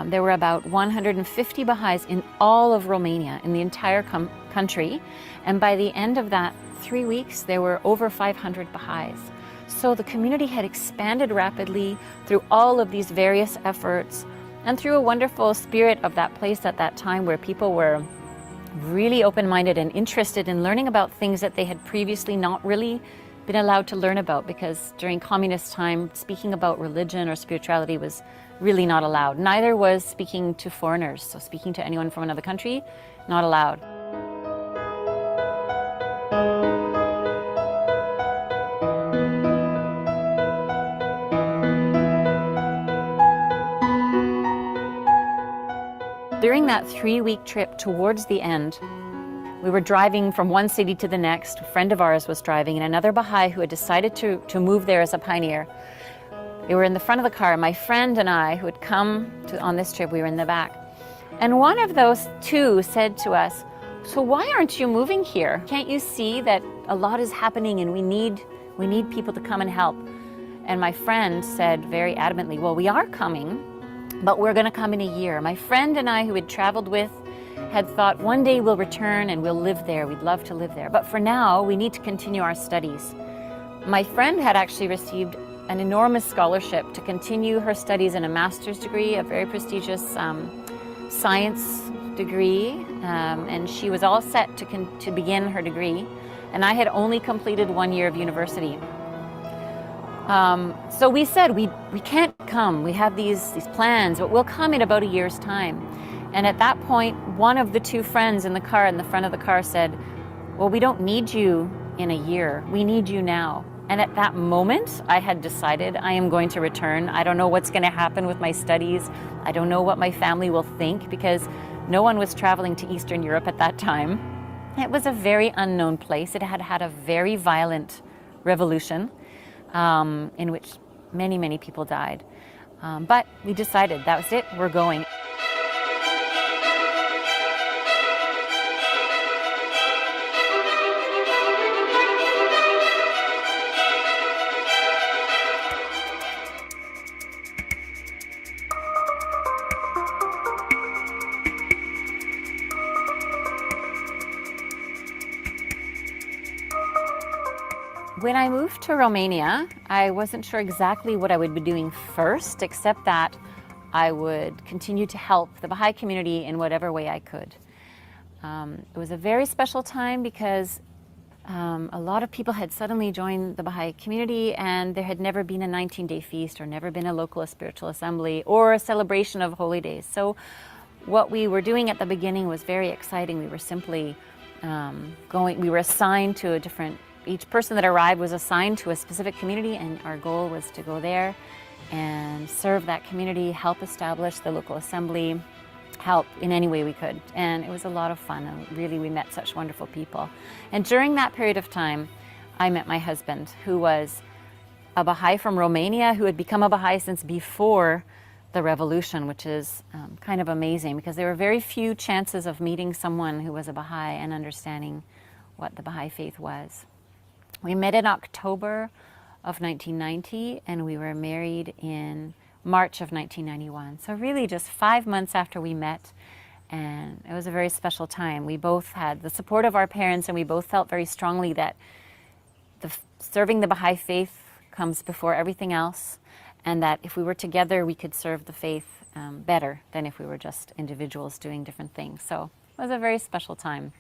M: there were about 150 Baha'is in all of Romania, in the entire country. And by the end of that 3 weeks, there were over 500 Baha'is. So the community had expanded rapidly through all of these various efforts, and through a wonderful spirit of that place at that time where people were really open-minded and interested in learning about things that they had previously not really been allowed to learn about, because during communist time, speaking about religion or spirituality was really not allowed. Neither was speaking to foreigners. So speaking to anyone from another country, not allowed. During that 3-week trip towards the end, we were driving from one city to the next. A friend of ours was driving, and another Baha'i who had decided to move there as a pioneer. They were in the front of the car. My friend and I, who had come on this trip, we were in the back. And one of those two said to us, "So why aren't you moving here? Can't you see that a lot is happening and we need people to come and help?" And my friend said very adamantly, "Well, we are coming, but we're going to come in a year." My friend and I, who had traveled with, had thought one day we'll return and we'll live there. We'd love to live there. But for now, we need to continue our studies. My friend had actually received an enormous scholarship to continue her studies in a master's degree, a very prestigious science degree, and she was all set to begin her degree. And I had only completed 1 year of university. So we said, we can't come. We have these plans, but we'll come in about a year's time. And at that point, one of the 2 friends in the car, in the front of the car, said, "Well, we don't need you in a year. We need you now." And at that moment, I had decided I am going to return. I don't know what's going to happen with my studies. I don't know what my family will think, because no one was traveling to Eastern Europe at that time. It was a very unknown place. It had had a very violent revolution in which many, many people died. But we decided that was it. We're going. When I moved to Romania, I wasn't sure exactly what I would be doing first, except that I would continue to help the Baha'i community in whatever way I could. It was a very special time because a lot of people had suddenly joined the Baha'i community, and there had never been a 19-day feast or never been a local spiritual assembly or a celebration of holy days. So what we were doing at the beginning was very exciting. We were simply we were assigned to a different, each person that arrived was assigned to a specific community, and our goal was to go there and serve that community, help establish the local assembly, help in any way we could. And it was a lot of fun, and really we met such wonderful people. And during that period of time, I met my husband, who was a Baha'i from Romania, who had become a Baha'i since before the revolution, which is kind of amazing because there were very few chances of meeting someone who was a Baha'i and understanding what the Baha'i faith was. We met in October of 1990, and we were married in March of 1991. So really just 5 months after we met, and it was a very special time. We both had the support of our parents, and we both felt very strongly that serving the Baha'i faith comes before everything else, and that if we were together, we could serve the faith better than if we were just individuals doing different things. So it was a very special time.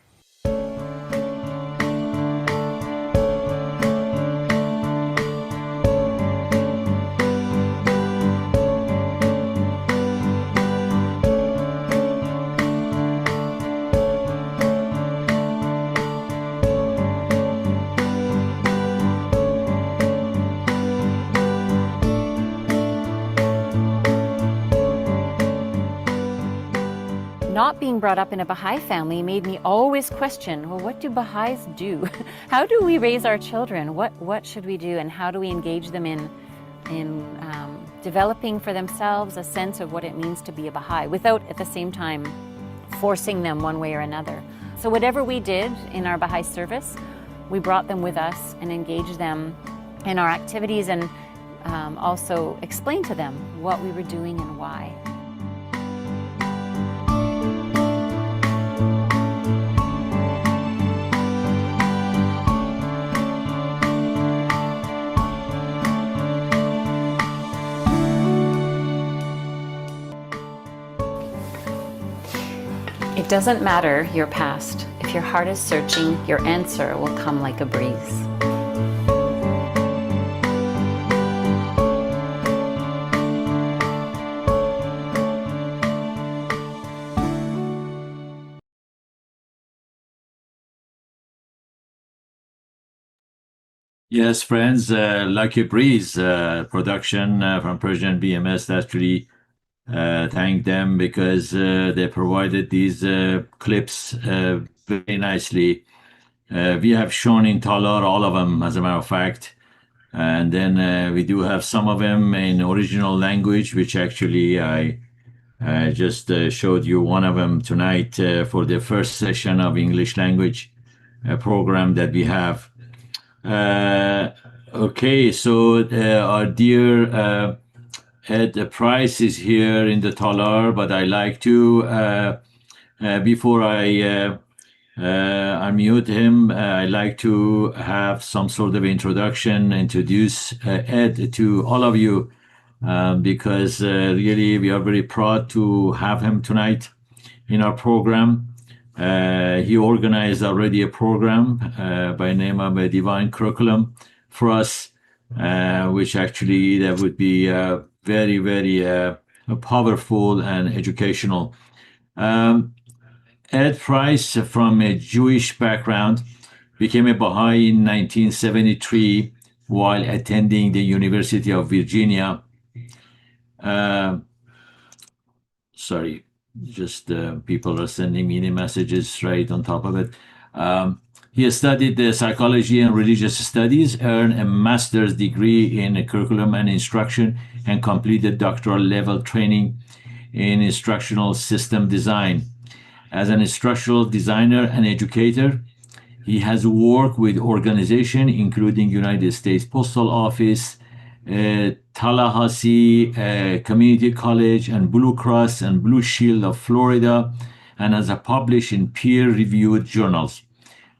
M: Not being brought up in a Baha'i family made me always question, well, what do Baha'is do? How do we raise our children? What should we do, and how do we engage them in developing for themselves a sense of what it means to be a Baha'i without at the same time forcing them one way or another? So whatever we did in our Baha'i service, we brought them with us and engaged them in our activities, and also explained to them what we were doing and why. It doesn't matter your past. If your heart is searching, your answer will come like a breeze.
L: Yes, friends, like a breeze production from Persian BMS. That's really thank them because they provided these clips very nicely. We have shown in Talar all of them, as a matter of fact, and then we do have some of them in original language, which actually I just showed you one of them tonight for the first session of English language program that we have. Okay, so our dear Ed Price is here in the Talar, but I like to, before I unmute him, I like to have some sort of introduction, introduce Ed to all of you, because really we are very proud to have him tonight in our program. He organized already a program by name of a Divine Curriculum for us, which actually that would be very, very powerful and educational. Ed Price, from a Jewish background, became a Baha'i in 1973 while attending the University of Virginia. Sorry, just people are sending me the messages right on top of it. He studied psychology and religious studies, earned a master's degree in curriculum and instruction, and completed doctoral level training in instructional system design. As an instructional designer and educator, he has worked with organizations including United States Postal Office, Tallahassee Community College, and Blue Cross and Blue Shield of Florida, and has published in peer-reviewed journals.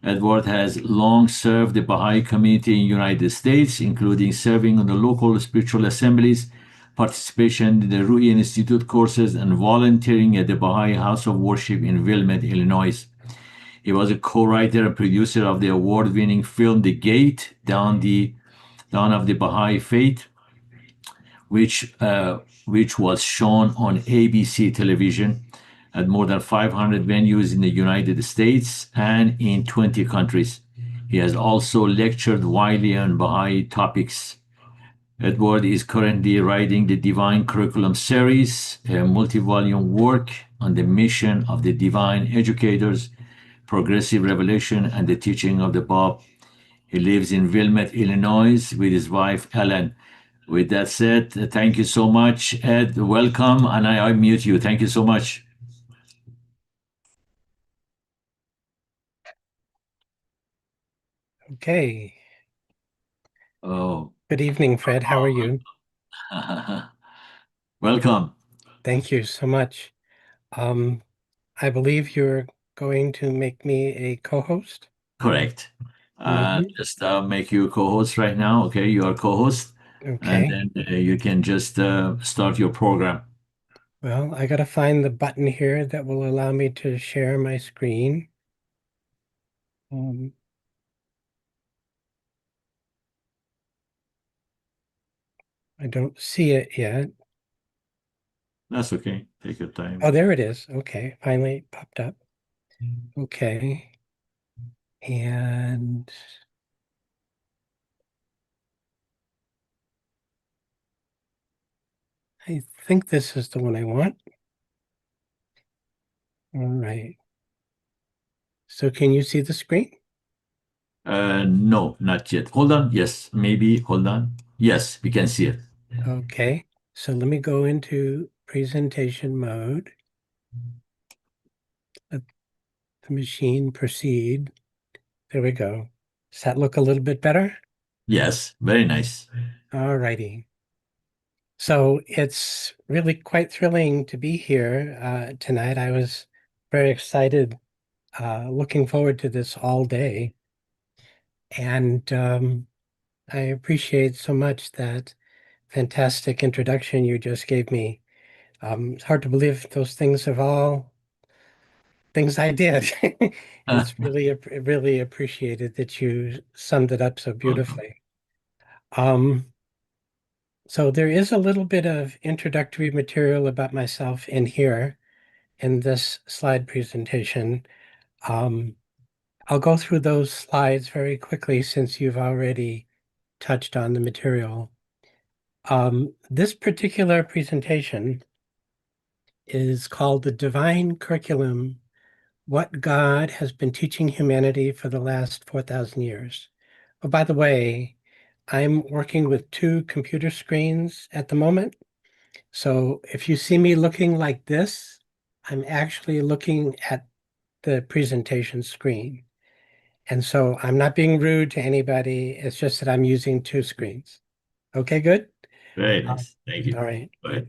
L: Edward has long served the Baha'i community in the United States, including serving on the local spiritual assemblies, participation in the Ru'i Institute courses, and volunteering at the Baha'i House of Worship in Wilmette, Illinois. He was a co-writer and producer of the award-winning film The Gate, Dawn of the Baha'i Faith, which was shown on ABC television at more than 500 venues in the United States and in 20 countries. He has also lectured widely on Baha'i topics. Edward is currently writing the Divine Curriculum series, a multi-volume work on the mission of the divine educators, progressive revelation, and the teaching of the Bab. He lives in Wilmette, Illinois, with his wife, Ellen. With that said, thank you so much, Ed. Welcome, and I mute you. Thank you so much.
P: Okay.
L: Oh,
P: Good evening, Fred. How are you?
L: welcome.
P: Thank you so much. I believe you're going to make me a co-host.
L: Correct.
P: Mhm.
L: Just make you co-host right now. Okay, you are co-host, and
P: Okay.
L: then you can just start your program.
P: Well, I gotta find the button here that will allow me to share my screen. I don't see it yet.
L: That's okay. Take your time.
P: Oh, there it is. Okay, finally it popped up. Okay. And I think this is the one I want. All right. So can you see the screen?
L: No, not yet. Hold on. Yes, maybe. Hold on. Yes, we can see it.
P: Okay. So let me go into presentation mode. Let the machine proceed. There we go. Does that look a little bit better?
L: Yes, very nice.
P: All righty. So it's really quite thrilling to be here tonight. I was very excited, looking forward to this all day. And I appreciate so much that fantastic introduction you just gave me. It's hard to believe those things of all things I did. It's really appreciated that you summed it up so beautifully. So there is a little bit of introductory material about myself in here in this slide presentation. I'll go through those slides very quickly since you've already touched on the material. This particular presentation is called The Divine Curriculum, What God Has Been Teaching Humanity for the Last 4,000 Years. Oh, by the way, I'm working with two computer screens at the moment. So if you see me looking like this, I'm actually looking at the presentation screen. And so I'm not being rude to anybody. It's just that I'm using two screens. Okay, good?
L: Very nice. Thank you.
P: All right.
L: Go ahead.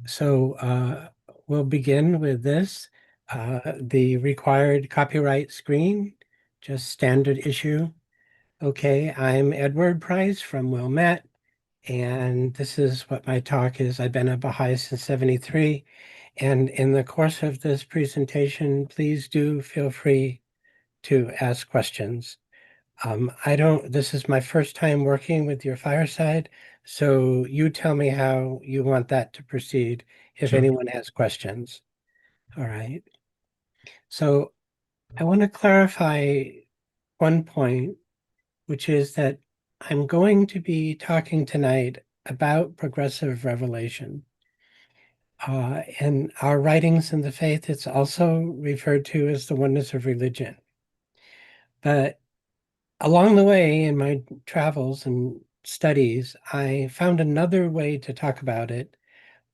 P: So we'll begin with this. The required copyright screen, just standard issue. Okay, I'm Edward Price from Wilmette, and this is what my talk is. I've been a Baha'i since 73, and in the course of this presentation, please do feel free to ask questions. This is my first time working with your fireside, so you tell me how you want that to proceed if
L: Sure.
P: anyone has questions. All right. So I want to clarify one point, which is that I'm going to be talking tonight about progressive revelation. In our writings in the faith, it's also referred to as the oneness of religion. But along the way in my travels and studies, I found another way to talk about it,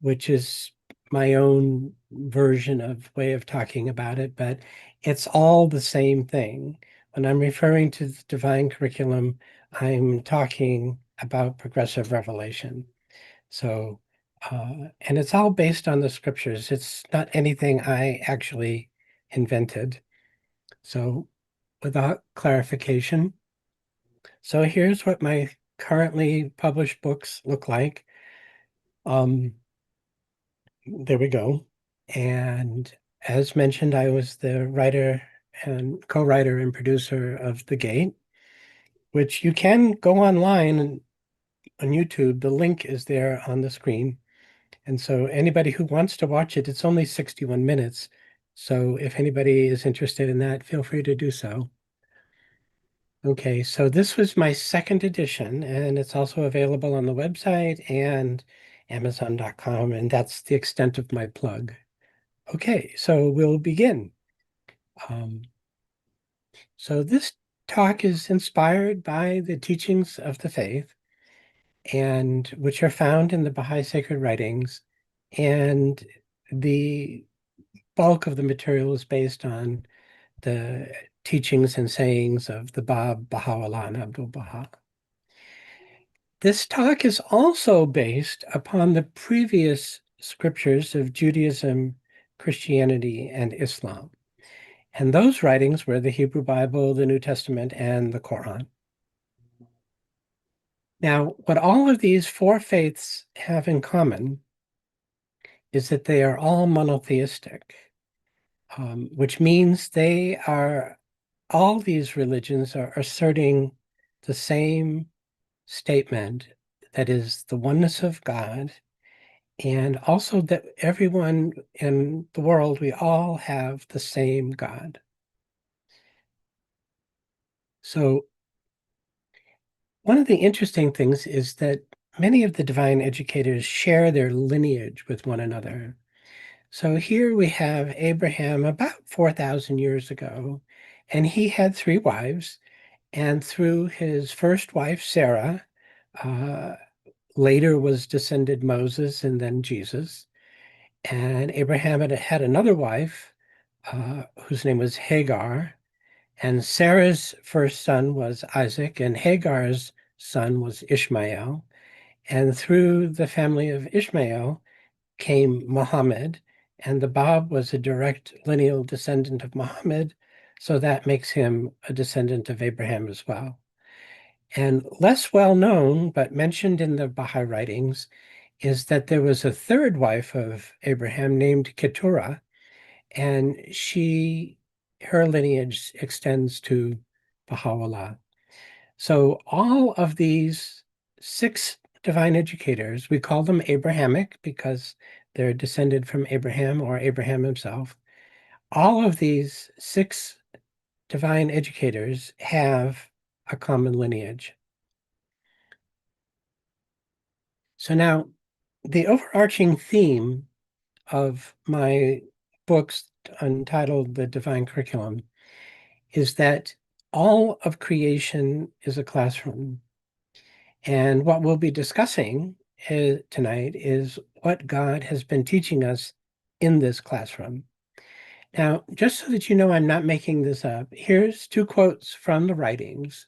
P: which is my own version of way of talking about it, but it's all the same thing. When I'm referring to the divine curriculum, I'm talking about progressive revelation. So, and it's all based on the scriptures. It's not anything I actually invented. So without clarification. So here's what my currently published books look like. There we go. And as mentioned, I was the writer and co-writer and producer of The Gate, which you can go online and on YouTube. The link is there on the screen. And so anybody who wants to watch it, it's only 61 minutes. So if anybody is interested in that, feel free to do so. Okay, so this was my second edition, and it's also available on the website and Amazon.com, and that's the extent of my plug. Okay, so we'll begin. So this talk is inspired by the teachings of the faith, and which are found in the Baha'i sacred writings, and the bulk of the material is based on the teachings and sayings of the Bab, Baha'u'llah, and Abdul-Baha. This talk is also based upon the previous scriptures of Judaism, Christianity, and Islam. And those writings were the Hebrew Bible, the New Testament, and the Quran. Now, what all of these four faiths have in common is that they are all monotheistic, which means all these religions are asserting the same statement, that is the oneness of God, and also that everyone in the world, we all have the same God. So one of the interesting things is that many of the divine educators share their lineage with one another. So here we have Abraham about 4,000 years ago, and he had 3 wives, and through his first wife, Sarah, later was descended Moses and then Jesus. And Abraham had another wife whose name was Hagar, and Sarah's first son was Isaac, and Hagar's son was Ishmael. And through the family of Ishmael came Muhammad, and the Bab was a direct lineal descendant of Muhammad, so that makes him a descendant of Abraham as well. And less well known, but mentioned in the Baha'i writings, is that there was a third wife of Abraham named Keturah, and her lineage extends to Baha'u'llah. So all of these 6 divine educators, we call them Abrahamic because they're descended from Abraham or Abraham himself. All of these 6 divine educators have a common lineage. So now, the overarching theme of my books entitled The Divine Curriculum is that all of creation is a classroom. And what we'll be discussing tonight is what God has been teaching us in this classroom. Now, just so that you know I'm not making this up, here's 2 quotes from the writings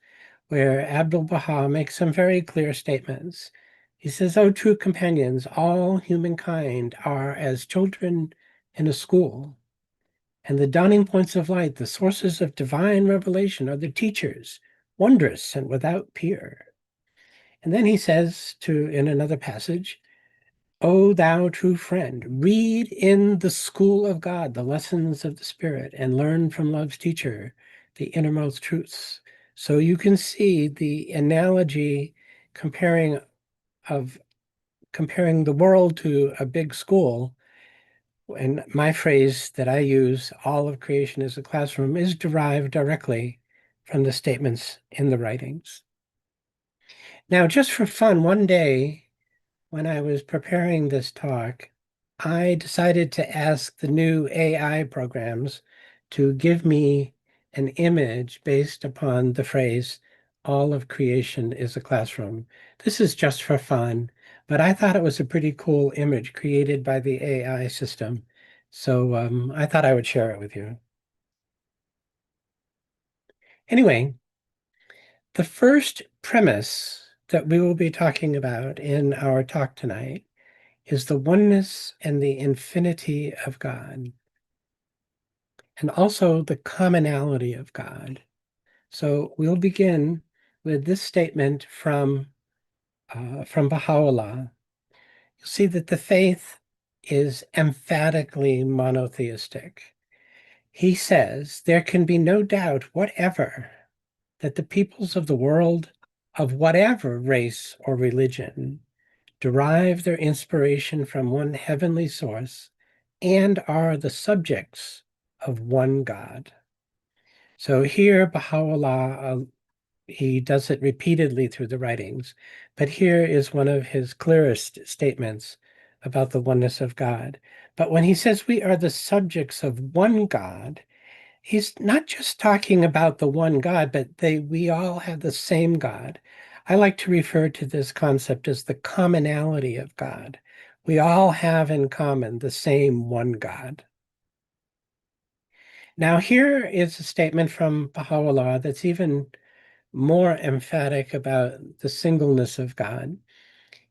P: where Abdul-Baha makes some very clear statements. He says, "O true companions, all humankind are as children in a school, and the dawning points of light, the sources of divine revelation, are the teachers, wondrous and without peer." And then he says in another passage, "O thou true friend, read in the school of God the lessons of the Spirit and learn from love's teacher the innermost truths." So you can see the analogy comparing the world to a big school. And my phrase that I use, all of creation is a classroom, is derived directly from the statements in the writings. Now, just for fun, one day when I was preparing this talk, I decided to ask the new AI programs to give me an image based upon the phrase, all of creation is a classroom. This is just for fun, but I thought it was a pretty cool image created by the AI system. So I thought I would share it with you. Anyway, the first premise that we will be talking about in our talk tonight is the oneness and the infinity of God, and also the commonality of God. So we'll begin with this statement from Baha'u'llah. You'll see that the faith is emphatically monotheistic. He says, there can be no doubt whatever that the peoples of the world, of whatever race or religion, derive their inspiration from one heavenly source and are the subjects of one God. So here, Baha'u'llah, he does it repeatedly through the writings, but here is one of his clearest statements about the oneness of God. But when he says we are the subjects of one God, he's not just talking about the one God, but we all have the same God. I like to refer to this concept as the commonality of God. We all have in common the same one God. Now, here is a statement from Baha'u'llah that's even more emphatic about the singleness of God.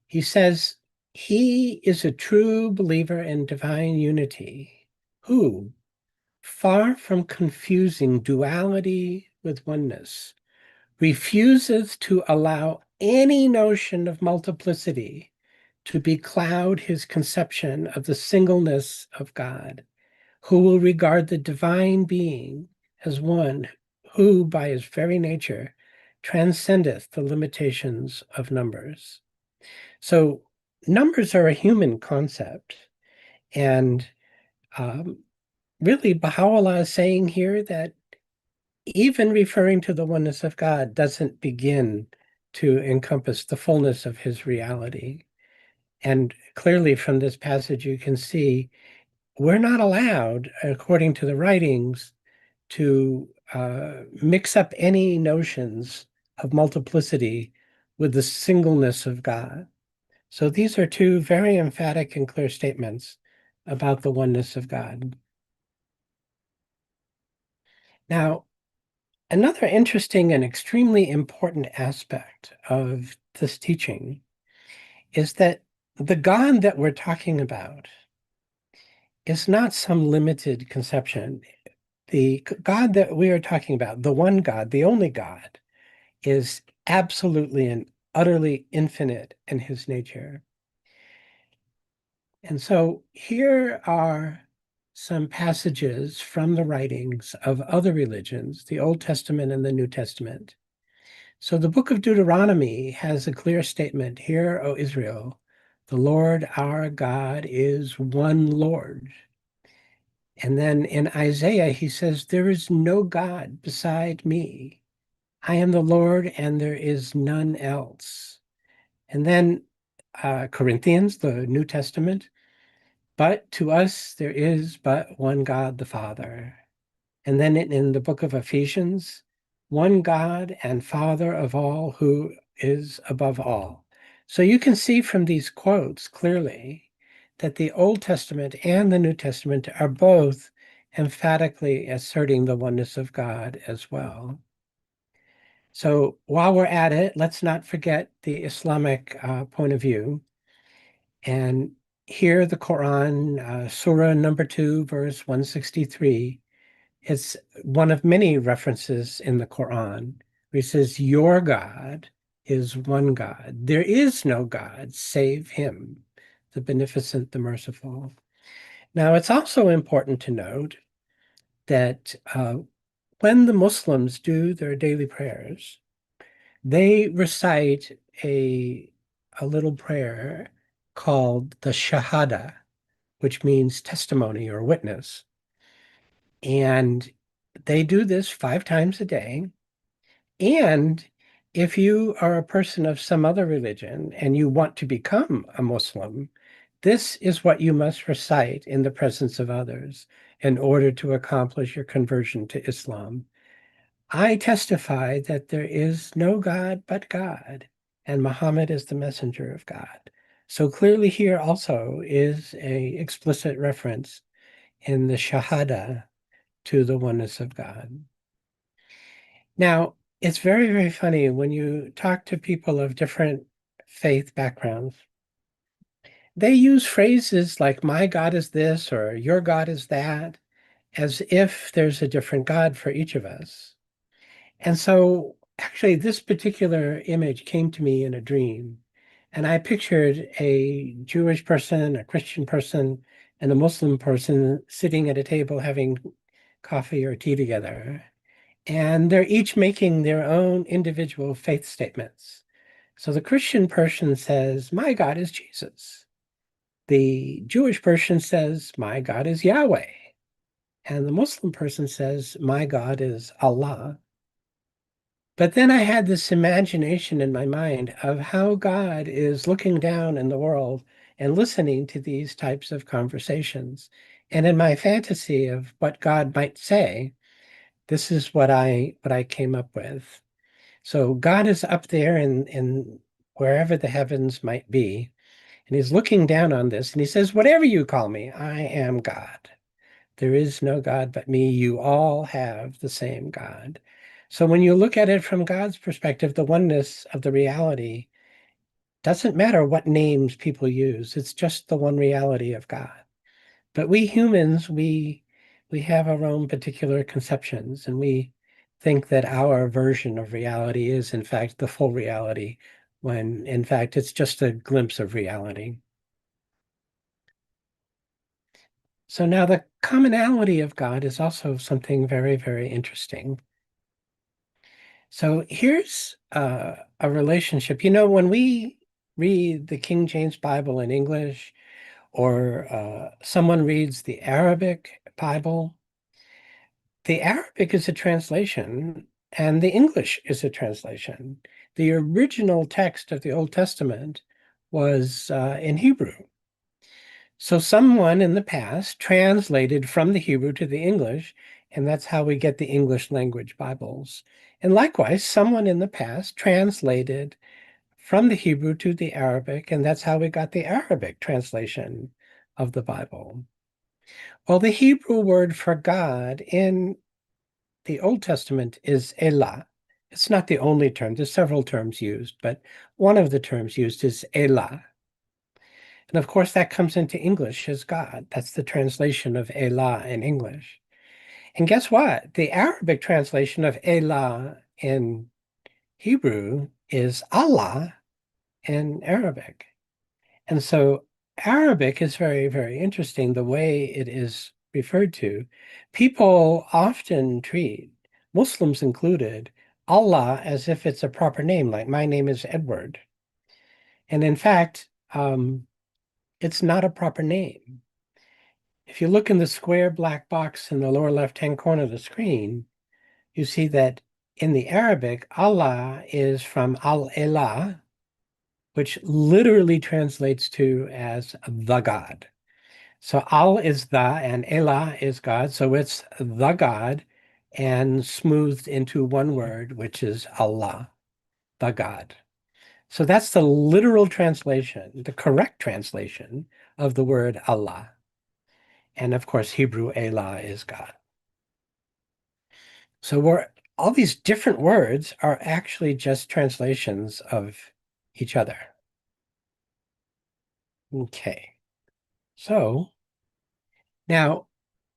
P: He says, he is a true believer in divine unity, who, far from confusing duality with oneness, refuses to allow any notion of multiplicity to becloud his conception of the singleness of God, who will regard the divine being as one who, by his very nature, transcendeth the limitations of numbers. So numbers are a human concept, and really Baha'u'llah is saying here that even referring to the oneness of God doesn't begin to encompass the fullness of his reality. And clearly from this passage, you can see we're not allowed, according to the writings, to mix up any notions of multiplicity with the singleness of God. So these are two very emphatic and clear statements about the oneness of God. Now, another interesting and extremely important aspect of this teaching is that the God that we're talking about is not some limited conception. The God that we are talking about, the one God, the only God, is absolutely and utterly infinite in his nature. And so here are some passages from the writings of other religions, the Old Testament and the New Testament. So the book of Deuteronomy has a clear statement, "Hear, O Israel, the Lord our God is one Lord." And then in Isaiah, he says, "There is no God beside me. I am the Lord and there is none else." And then Corinthians, the New Testament, "But to us there is but one God, the Father." And then in the book of Ephesians, "One God and Father of all, who is above all." So you can see from these quotes clearly that the Old Testament and the New Testament are both emphatically asserting the oneness of God as well. So while we're at it, let's not forget the Islamic point of view. And here the Quran, Surah number 2, verse 163, it's one of many references in the Quran where he says, "Your God is one God. There is no God save him, the beneficent, the merciful." Now, it's also important to note that when the Muslims do their daily prayers, they recite a little prayer called the Shahada, which means testimony or witness. And they do this 5 times a day. And if you are a person of some other religion and you want to become a Muslim, this is what you must recite in the presence of others in order to accomplish your conversion to Islam. "I testify that there is no God but God, and Muhammad is the messenger of God." So clearly here also is a explicit reference in the Shahada to the oneness of God. Now, it's very, very funny when you talk to people of different faith backgrounds. They use phrases like "my God is this" or "your God is that," as if there's a different God for each of us. And so actually this particular image came to me in a dream. And I pictured a Jewish person, a Christian person, and a Muslim person sitting at a table having coffee or tea together. And they're each making their own individual faith statements. So the Christian person says, "My God is Jesus." The Jewish person says, "My God is Yahweh." And the Muslim person says, "My God is Allah." But then I had this imagination in my mind of how God is looking down in the world and listening to these types of conversations. And in my fantasy of what God might say, this is what I came up with. So God is up there in wherever the heavens might be, and he's looking down on this, and he says, "Whatever you call me, I am God. There is no God but me. You all have the same God." So when you look at it from God's perspective, the oneness of the reality doesn't matter what names people use. It's just the one reality of God. But we humans, we have our own particular conceptions, and we think that our version of reality is in fact the full reality, when in fact it's just a glimpse of reality. So now the commonality of God is also something very, very interesting. So here's a relationship. You know, when we read the King James Bible in English, or someone reads the Arabic Bible, the Arabic is a translation and the English is a translation. The original text of the Old Testament was in Hebrew. So someone in the past translated from the Hebrew to the English, and that's how we get the English language Bibles. And likewise, someone in the past translated from the Hebrew to the Arabic, and that's how we got the Arabic translation of the Bible. Well, the Hebrew word for God in the Old Testament is Elah. It's not the only term. There's several terms used, but one of the terms used is Elah. And of course, that comes into English as God. That's the translation of Elah in English. And guess what? The Arabic translation of Elah in Hebrew is Allah in Arabic. And so Arabic is very, very interesting, the way it is referred to. People often treat, Muslims included, Allah as if it's a proper name, like my name is Edward. And in fact, it's not a proper name. If you look in the square black box in the lower left-hand corner of the screen, you see that in the Arabic, Allah is from al-Ilah, which literally translates to as the God. So Al is the and Elah is God. So it's the God and smoothed into one word, which is Allah, the God. So that's the literal translation, the correct translation of the word Allah. And of course, Hebrew Elah is God. So all these different words are actually just translations of each other. Okay. So now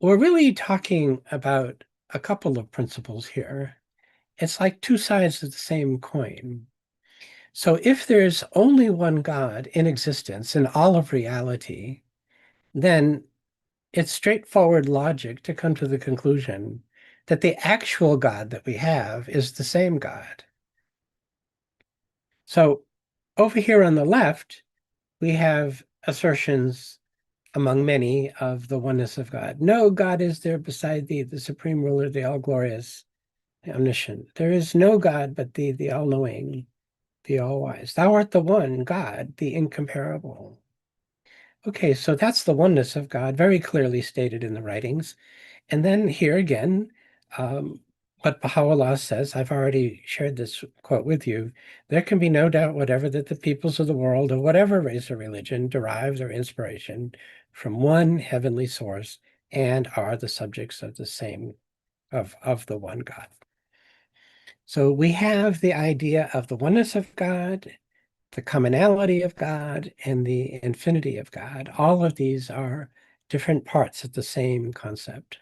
P: we're really talking about a couple of principles here. It's like two sides of the same coin. So if there's only one God in existence in all of reality, then it's straightforward logic to come to the conclusion that the actual God that we have is the same God. So over here on the left, we have assertions among many of the oneness of God. No God is there beside thee, the supreme ruler, the all-glorious, the omniscient. There is no God but thee, the all-knowing, the all-wise. Thou art the one God, the incomparable. Okay, so that's the oneness of God, very clearly stated in the writings. And then here again, what Baha'u'llah says, I've already shared this quote with you, there can be no doubt whatever that the peoples of the world, of whatever race or religion, derive their inspiration from one heavenly source and are the subjects of the same, of the one God. So we have the idea of the oneness of God, the commonality of God, and the infinity of God. All of these are different parts of the same concept.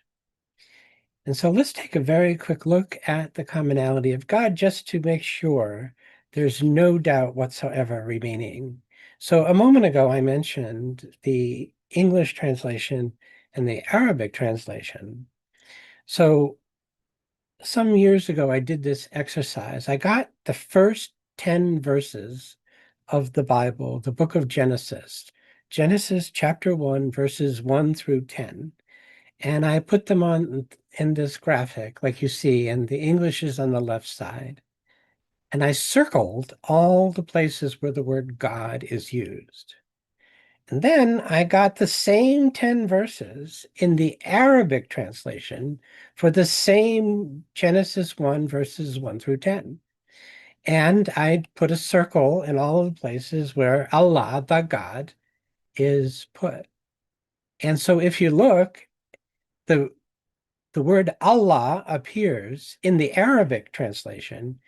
P: And so let's take a very quick look at the commonality of God just to make sure there's no doubt whatsoever remaining. So a moment ago, I mentioned the English translation and the Arabic translation. So some years ago, I did this exercise. I got the first 10 verses of the Bible, the book of Genesis, Genesis chapter 1, verses 1 through 10. And I put them on in this graphic, like you see, and the English is on the left side. And I circled all the places where the word God is used. And then I got the same 10 verses in the Arabic translation for the same Genesis 1, verses 1 through 10. And I put a circle in all of the places where Allah, the God, is put. And so if you look, the word Allah appears in the Arabic translation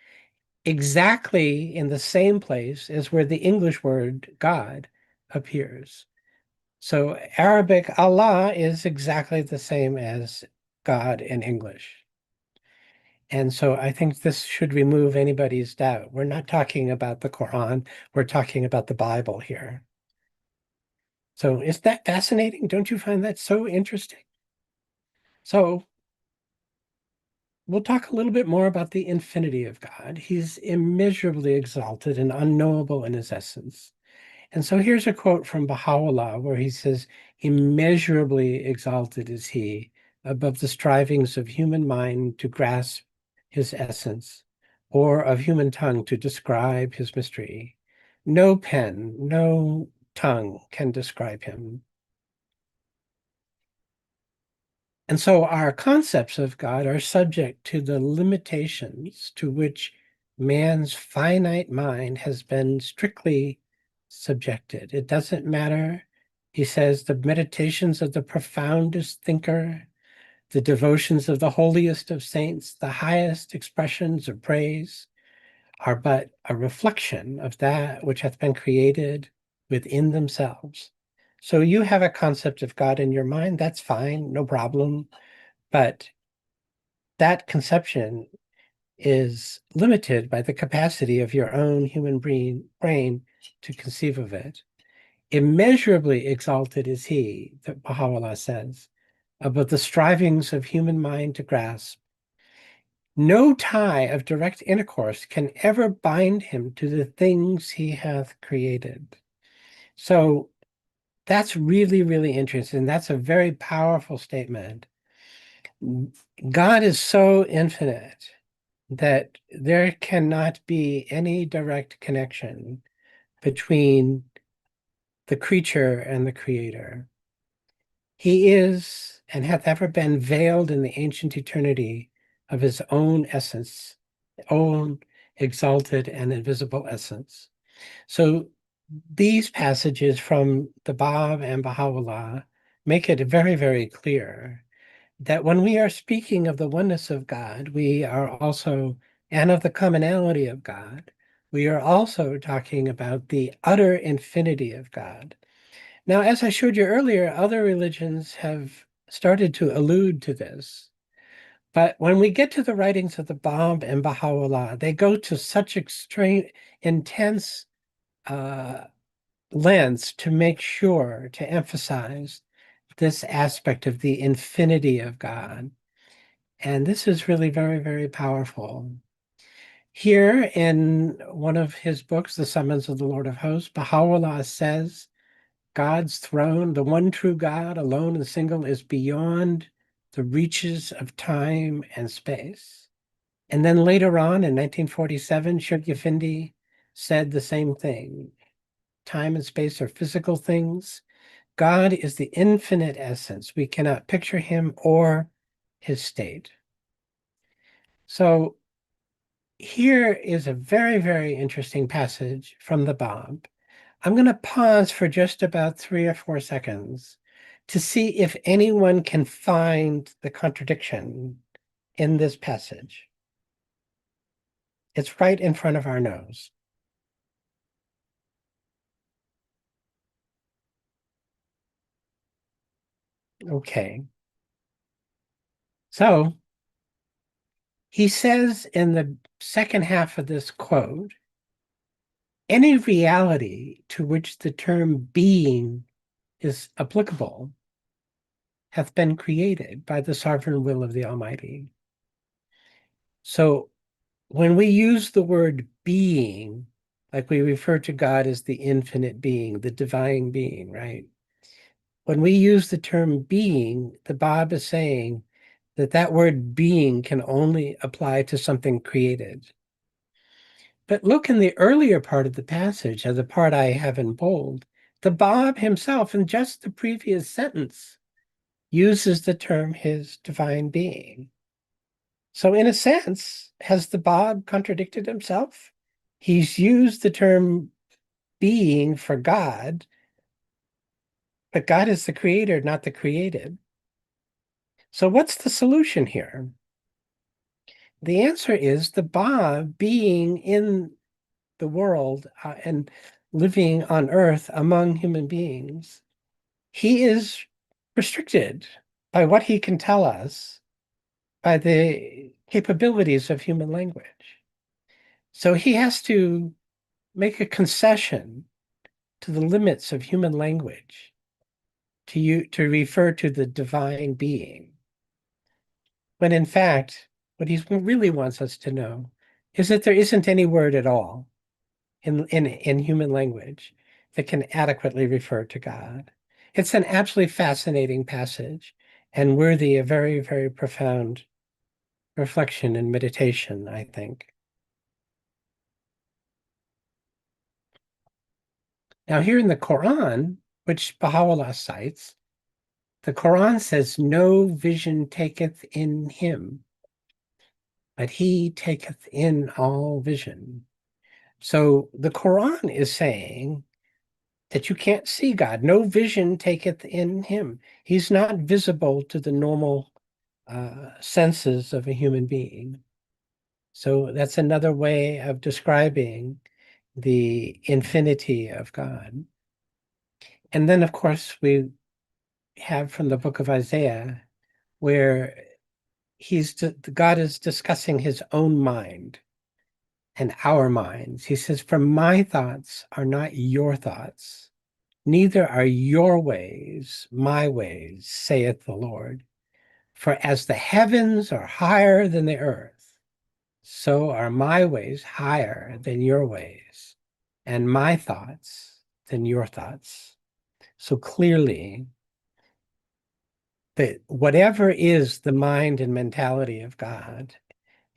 P: exactly in the same place as where the English word God appears. So Arabic Allah is exactly the same as God in English. And so I think this should remove anybody's doubt. We're not talking about the Quran, we're talking about the Bible here. So is that fascinating? Don't you find that so interesting? So we'll talk a little bit more about the infinity of God. He's immeasurably exalted and unknowable in his essence. And so here's a quote from Baha'u'llah where he says, immeasurably exalted is he above the strivings of human mind to grasp his essence, or of human tongue to describe his mystery. No pen, no tongue can describe him. And so our concepts of God are subject to the limitations to which man's finite mind has been strictly subjected. It doesn't matter, he says, the meditations of the profoundest thinker, the devotions of the holiest of saints, the highest expressions of praise are but a reflection of that which hath been created within themselves. So you have a concept of God in your mind, that's fine, no problem. But that conception is limited by the capacity of your own human brain to conceive of it. Immeasurably exalted is he, that Baha'u'llah says, above the strivings of human mind to grasp. No tie of direct intercourse can ever bind him to the things he hath created. So that's really, really interesting. That's a very powerful statement. God is so infinite that there cannot be any direct connection between the creature and the creator. He is and hath ever been veiled in the ancient eternity of his own essence, own exalted and invisible essence. So these passages from the Bab and Baha'u'llah make it very, very clear that when we are speaking of the oneness of God, we are also, and of the commonality of God, we are also talking about the utter infinity of God. Now, as I showed you earlier, other religions have started to allude to this. But when we get to the writings of the Bab and Baha'u'llah, they go to such extreme, intense lengths to make sure to emphasize this aspect of the infinity of God. And this is really very, very powerful. Here in one of his books, The Summons of the Lord of Hosts, Baha'u'llah says, God's throne, the one true God, alone and single, is beyond the reaches of time and space. And then later on in 1947, Sheikh Effendi said the same thing. Time and space are physical things. God is the infinite essence. We cannot picture him or his state. So here is a very, very interesting passage from the Bab. I'm going to pause for just about 3 or 4 seconds to see if anyone can find the contradiction in this passage. It's right in front of our nose. Okay. So He says in the second half of this quote, any reality to which the term being is applicable hath been created by the sovereign will of the Almighty. So when we use the word being, like we refer to God as the infinite being, the divine being, right? When we use the term being, the Bob is saying that that word being can only apply to something created. But look in the earlier part of the passage, the part I have in bold, the Bob himself, in just the previous sentence, uses the term his divine being. So in a sense, has the Bob contradicted himself? He's used the term being for God, but God is the creator, not the created. So what's the solution here? The answer is the Bob being in the world and living on earth among human beings. He is restricted by what he can tell us, by the capabilities of human language. So he has to make a concession to the limits of human language to refer to the divine being. When in fact, what he really wants us to know is that there isn't any word at all in human language that can adequately refer to God. It's an absolutely fascinating passage and worthy of very, very profound reflection and meditation, I think. Now, here in the Quran, which Baha'u'llah cites, the Quran says, no vision taketh in him, but he taketh in all vision. So the Quran is saying that you can't see God. No vision taketh in him. He's not visible to the normal senses of a human being. So that's another way of describing the infinity of God. And then, of course, we have from the book of Isaiah, where God is discussing his own mind and our minds. He says, for my thoughts are not your thoughts, neither are your ways my ways, saith the Lord. For as the heavens are higher than the earth, so are my ways higher than your ways, and my thoughts than your thoughts. So clearly, that whatever is the mind and mentality of God,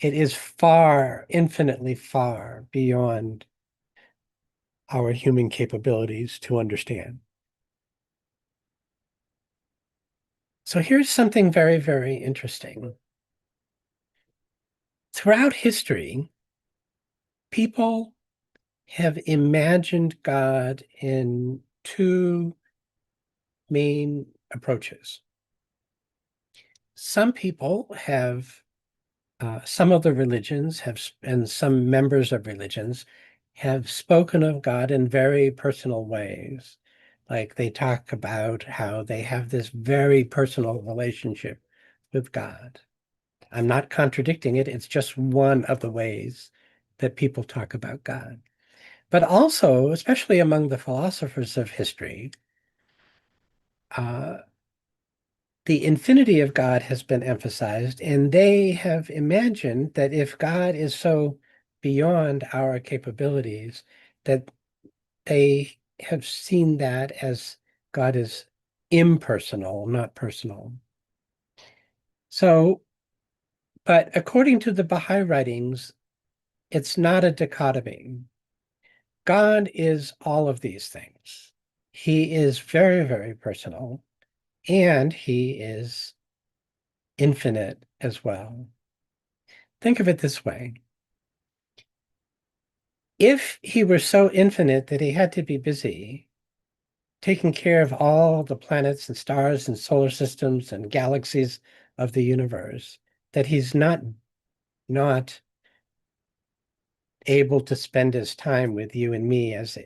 P: it is far, infinitely far beyond our human capabilities to understand. So here's something very, very interesting. Throughout history, people have imagined God in two main approaches. Some people have, some of the religions have, and some members of religions have spoken of God in very personal ways. Like they talk about how they have this very personal relationship with God. I'm not contradicting it. It's just one of the ways that people talk about God. But also, especially among the philosophers of history, the infinity of God has been emphasized, and they have imagined that if God is so beyond our capabilities, that they have seen that as God is impersonal, not personal. So, but according to the Baha'i writings, it's not a dichotomy. God is all of these things. He is very, very personal, and he is infinite as well. Think of it this way. If he were so infinite that he had to be busy taking care of all the planets and stars and solar systems and galaxies of the universe, that he's not able to spend his time with you and me as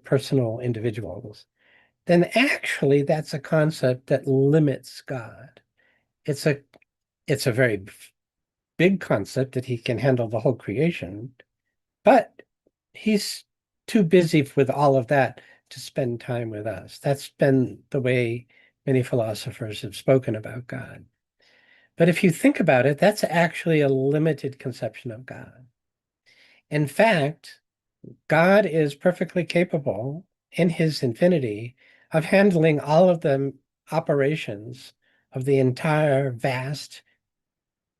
P: personal individuals, then actually that's a concept that limits God. It's a very big concept that he can handle the whole creation, but he's too busy with all of that to spend time with us. That's been the way many philosophers have spoken about God. But if you think about it, that's actually a limited conception of God. In fact, God is perfectly capable in his infinity of handling all of the operations of the entire vast,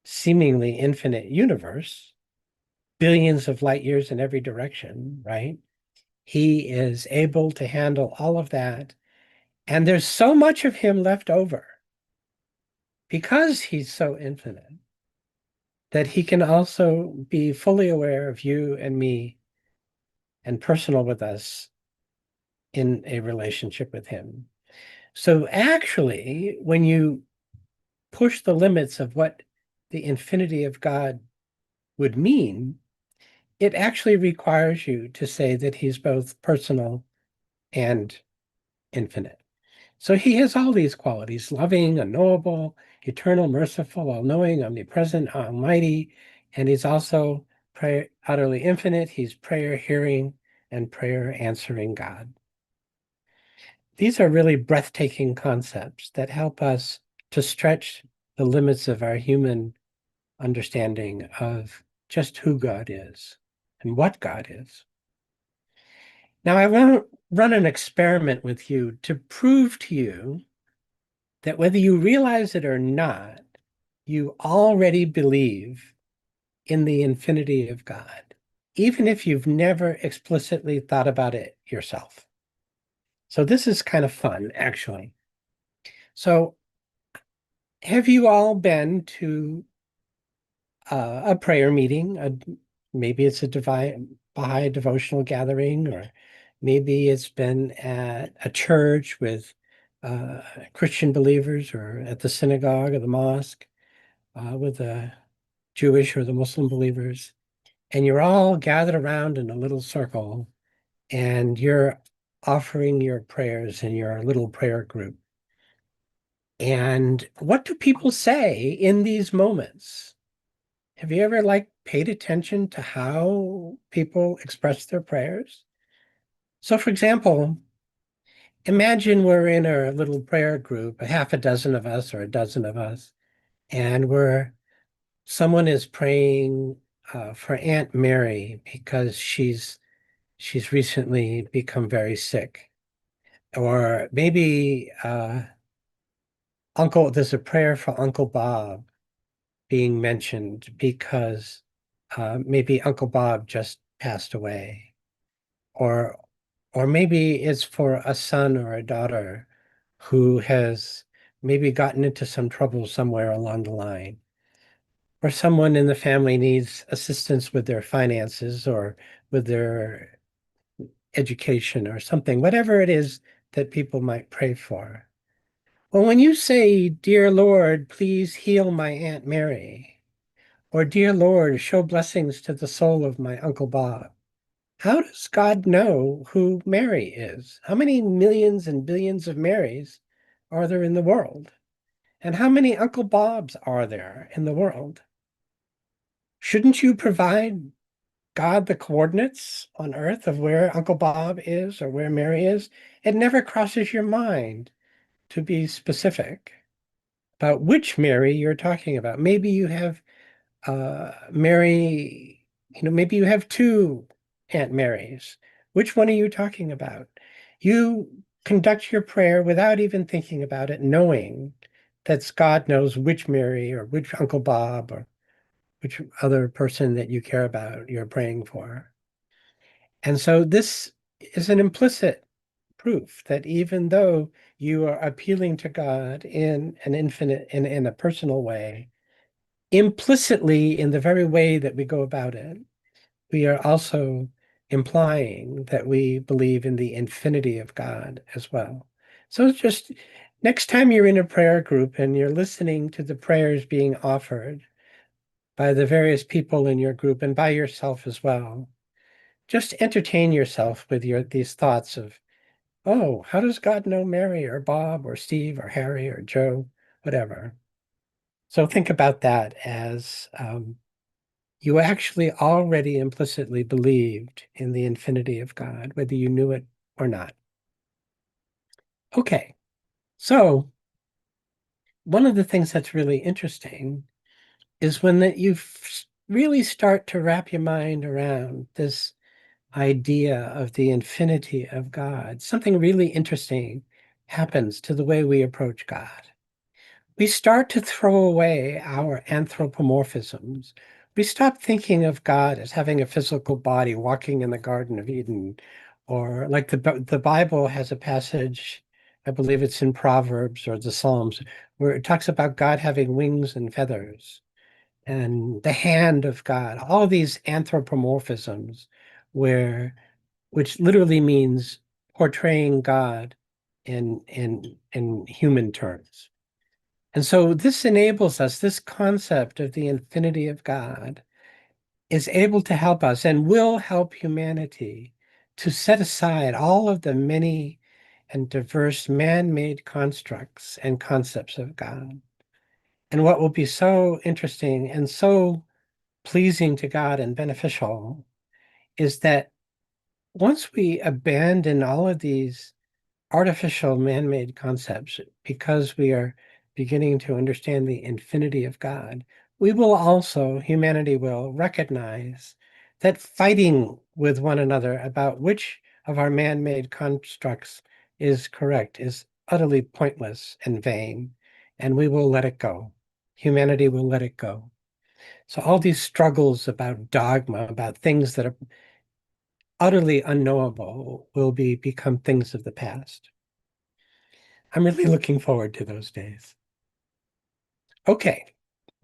P: seemingly infinite universe, billions of light years in every direction, right? He is able to handle all of that. And there's so much of him left over because he's so infinite that he can also be fully aware of you and me and personal with us in a relationship with him. So actually, when you push the limits of what the infinity of God would mean, it actually requires you to say that he's both personal and infinite. So he has all these qualities: loving, unknowable, eternal, merciful, all-knowing, omnipresent, almighty, and he's also utterly infinite. He's prayer hearing and prayer answering God. These are really breathtaking concepts that help us to stretch the limits of our human understanding of just who God is and what God is. Now, I want to run an experiment with you to prove to you that whether you realize it or not, you already believe in the infinity of God, even if you've never explicitly thought about it yourself. So this is kind of fun, actually. So have you all been to a prayer meeting? Maybe it's a Baha'i devotional gathering, or maybe it's been at a church with Christian believers, or at the synagogue or the mosque with the Jewish or the Muslim believers. And you're all gathered around in a little circle, and you're offering your prayers in your little prayer group. And what do people say in these moments? Have you ever paid attention to how people express their prayers? So for example, imagine we're in a little prayer group, a half a dozen of us or a dozen of us, and someone is praying for Aunt Mary because she's recently become very sick. Or maybe there's a prayer for Uncle Bob being mentioned because maybe Uncle Bob just passed away. Or maybe it's for a son or a daughter who has maybe gotten into some trouble somewhere along the line. Or someone in the family needs assistance with their finances or with their education or something, whatever it is that people might pray for. Well, when you say, "Dear Lord, please heal my Aunt Mary," or "Dear Lord, show blessings to the soul of my Uncle Bob," how does God know who Mary is? How many millions and billions of Marys are there in the world? And how many Uncle Bobs are there in the world? Shouldn't you provide God the coordinates on Earth of where Uncle Bob is or where Mary is? It never crosses your mind to be specific about which Mary you're talking about. Maybe you have Mary, maybe you have two Aunt Marys. Which one are you talking about? You conduct your prayer without even thinking about it, knowing that God knows which Mary or which Uncle Bob or which other person that you care about you're praying for. And so this is an implicit proof that even though you are appealing to God in an infinite, in a personal way, implicitly in the very way that we go about it, we are also implying that we believe in the infinity of God as well. So it's just next time you're in a prayer group and you're listening to the prayers being offered by the various people in your group and by yourself as well, just entertain yourself with these thoughts of, oh, how does God know Mary or Bob or Steve or Harry or Joe, whatever? So think about that as you actually already implicitly believed in the infinity of God, whether you knew it or not. Okay, so one of the things that's really interesting is when you really start to wrap your mind around this idea of the infinity of God, something really interesting happens to the way we approach God. We start to throw away our anthropomorphisms. We stop thinking of God as having a physical body walking in the Garden of Eden, or like the Bible has a passage, I believe it's in Proverbs or the Psalms, where it talks about God having wings and feathers and the hand of God, all these anthropomorphisms which literally means portraying God in human terms. And so this enables us, this concept of the infinity of God is able to help us and will help humanity to set aside all of the many and diverse man-made constructs and concepts of God. And what will be so interesting and so pleasing to God and beneficial is that once we abandon all of these artificial man-made concepts because we are beginning to understand the infinity of God, we will also, humanity will recognize that fighting with one another about which of our man-made constructs is correct is utterly pointless and vain, and we will let it go. Humanity will let it go. So all these struggles about dogma, about things that are utterly unknowable, will become things of the past. I'm really looking forward to those days. Okay,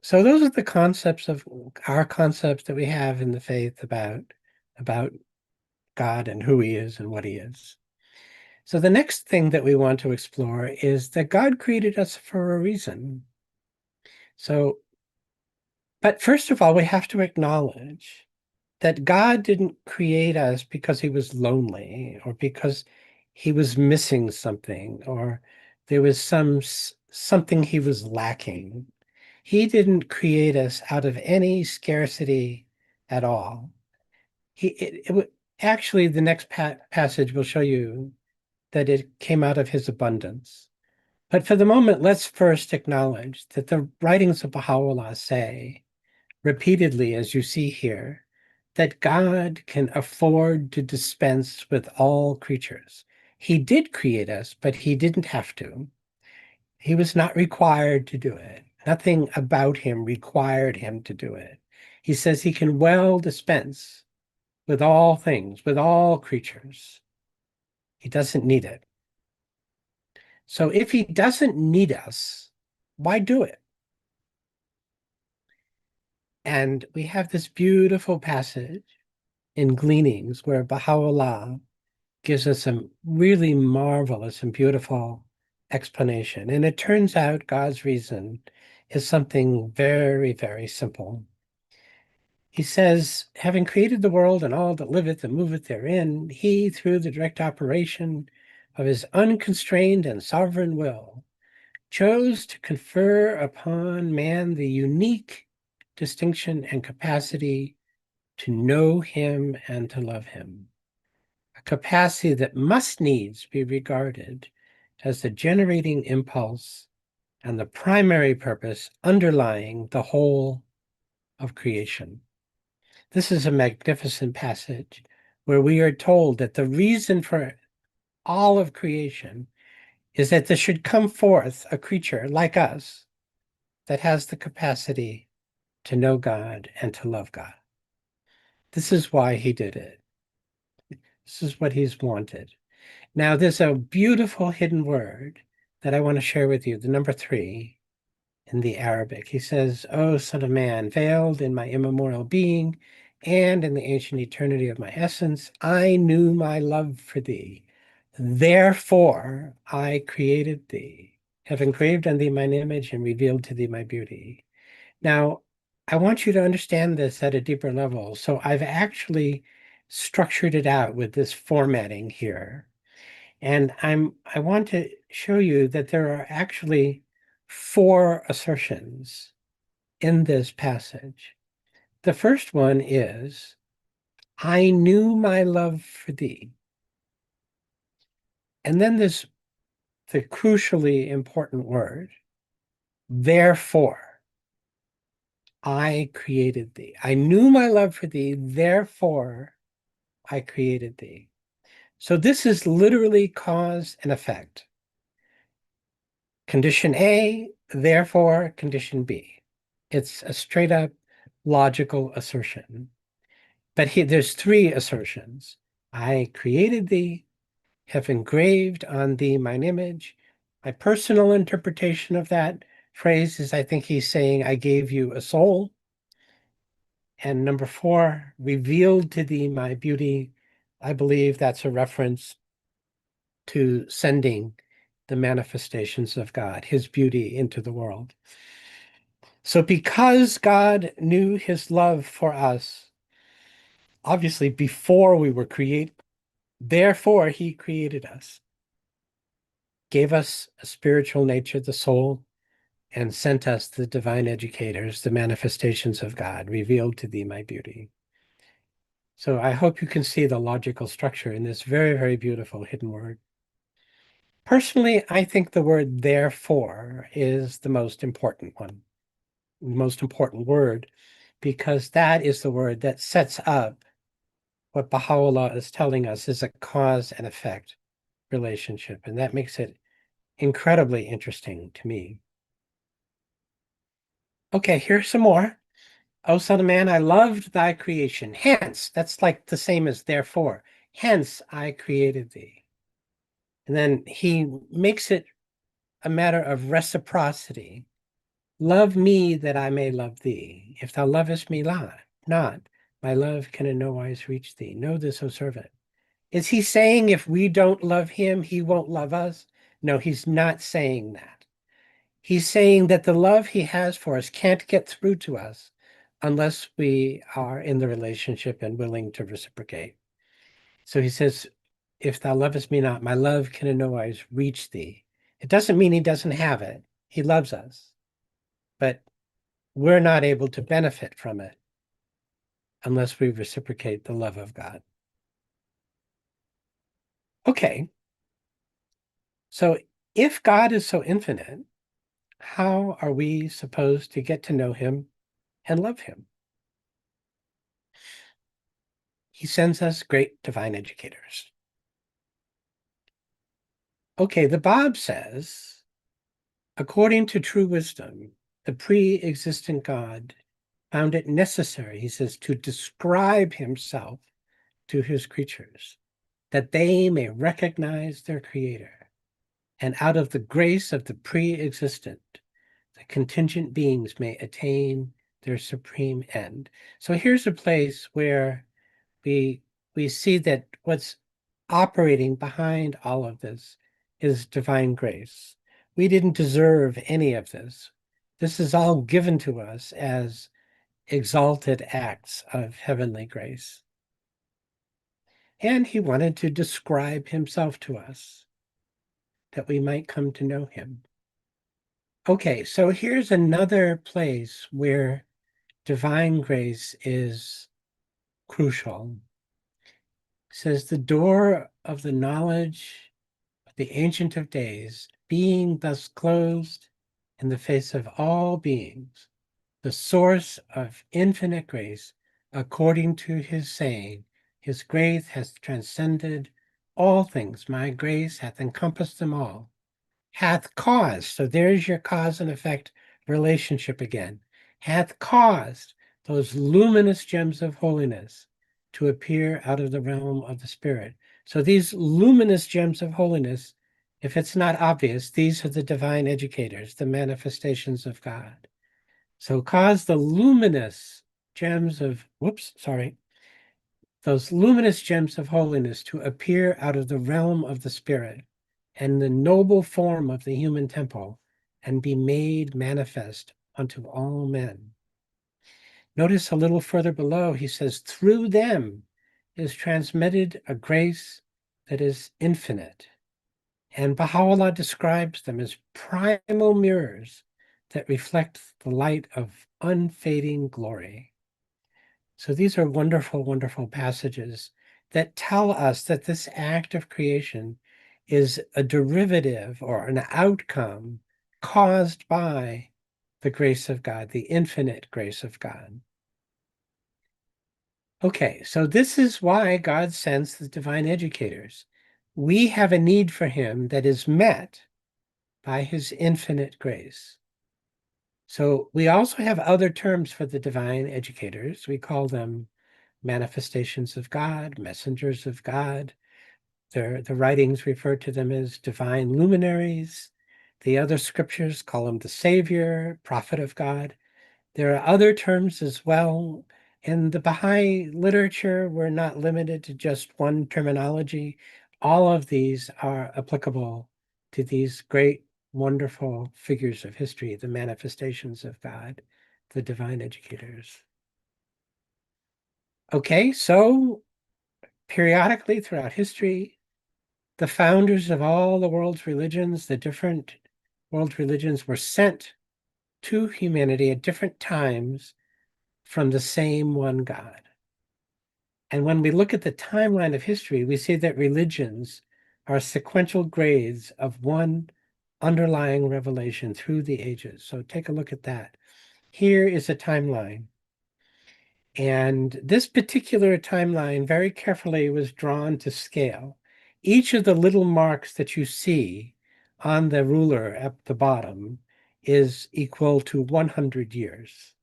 P: so those are the concepts of our concepts that we have in the faith about God and who he is and what he is. So the next thing that we want to explore is that God created us for a reason. So, but first of all, we have to acknowledge that God didn't create us because he was lonely or because he was missing something or there was something he was lacking. He didn't create us out of any scarcity at all. Actually, the next passage will show you that it came out of his abundance. But for the moment, let's first acknowledge that the writings of Baha'u'llah say repeatedly, as you see here, that God can afford to dispense with all creatures. He did create us, but he didn't have to. He was not required to do it. Nothing about him required him to do it. He says he can well dispense with all things, with all creatures. He doesn't need it. So if he doesn't need us, why do it? And we have this beautiful passage in Gleanings where Baha'u'llah gives us some really marvelous and beautiful explanation. And it turns out God's reason is something very, very simple. He says, having created the world and all that liveth and moveth therein, he, through the direct operation of his unconstrained and sovereign will, chose to confer upon man the unique distinction and capacity to know him and to love him, a capacity that must needs be regarded as the generating impulse and the primary purpose underlying the whole of creation. This is a magnificent passage where we are told that the reason for all of creation is that there should come forth a creature like us that has the capacity to know God and to love God. This is why he did it. This is what he's wanted. Now, there's a beautiful hidden word that I want to share with you, the number 3 in the Arabic. He says, "O Son of Man, veiled in my immemorial being and in the ancient eternity of my essence, I knew my love for thee. Therefore, I created thee, have engraved on thee mine image and revealed to thee my beauty." Now, I want you to understand this at a deeper level. So I've actually structured it out with this formatting here. And I want to show you that there are actually 4 assertions in this passage. The first one is, I knew my love for thee. And then there's the crucially important word, therefore, I created thee. I knew my love for thee, therefore, I created thee. So this is literally cause and effect. Condition A, therefore, condition B. It's a straight up logical assertion. But there's three assertions. I created thee, have engraved on thee mine image. My personal interpretation of that phrase is I think he's saying, I gave you a soul. And number 4, revealed to thee my beauty. I believe that's a reference to sending the manifestations of God, his beauty into the world. So because God knew his love for us, obviously before we were created, therefore he created us, gave us a spiritual nature, the soul, and sent us the divine educators, the manifestations of God, revealed to thee my beauty. So I hope you can see the logical structure in this very, very beautiful hidden word. Personally, I think the word therefore is the most important one, the most important word, because that is the word that sets up what Baha'u'llah is telling us is a cause and effect relationship. And that makes it incredibly interesting to me. Okay, here's some more. O Son of Man, I loved thy creation. Hence, that's like the same as therefore. Hence, I created thee. And then he makes it a matter of reciprocity. Love me that I may love thee. If thou lovest me not, my love can in no wise reach thee. Know this, O servant. Is he saying if we don't love him, he won't love us? No, he's not saying that. He's saying that the love he has for us can't get through to us unless we are in the relationship and willing to reciprocate. So he says, if thou lovest me not, my love can in no wise reach thee. It doesn't mean he doesn't have it. He loves us, but we're not able to benefit from it unless we reciprocate the love of God. Okay, so if God is so infinite, how are we supposed to get to know him and love him? He sends us great divine educators. Okay, the Bab says, according to true wisdom, the pre-existent God found it necessary, he says, to describe himself to his creatures, that they may recognize their creator. And out of the grace of the pre-existent, the contingent beings may attain their supreme end. So here's a place where we see that what's operating behind all of this is divine grace. We didn't deserve any of this. This is all given to us as exalted acts of heavenly grace. And he wanted to describe himself to us, that we might come to know him. Okay, so here's another place where divine grace is crucial. It says, the door of the knowledge of the Ancient of Days, being thus closed in the face of all beings, the source of infinite grace, according to his saying, his grace hath transcended all things, my grace hath encompassed them all, hath caused, so there's your cause and effect relationship again, hath caused those luminous gems of holiness to appear out of the realm of the spirit. So these luminous gems of holiness, if it's not obvious, these are the divine educators, the manifestations of God. So cause the luminous gems of, those luminous gems of holiness to appear out of the realm of the spirit and the noble form of the human temple and be made manifest unto all men. Notice a little further below, he says, through them is transmitted a grace that is infinite. And Baha'u'llah describes them as primal mirrors that reflect the light of unfading glory. So these are wonderful, wonderful passages that tell us that this act of creation is a derivative or an outcome caused by the grace of God, the infinite grace of God. Okay, so this is why God sends the divine educators. We have a need for him that is met by his infinite grace. So we also have other terms for the divine educators. We call them manifestations of God, messengers of God. The writings refer to them as divine luminaries. The other scriptures call him the Savior, prophet of God. There are other terms as well. In the Baha'i literature, we're not limited to just one terminology. All of these are applicable to these great, wonderful figures of history, the manifestations of God, the divine educators. Okay, so periodically throughout history, the founders of all the world's religions, the different world religions, were sent to humanity at different times from the same one God. And when we look at the timeline of history, we see that religions are sequential grades of one underlying revelation through the ages. So take a look at that. Here is a timeline. And this particular timeline very carefully was drawn to scale. Each of the little marks that you see on the ruler at the bottom is equal to 100 years.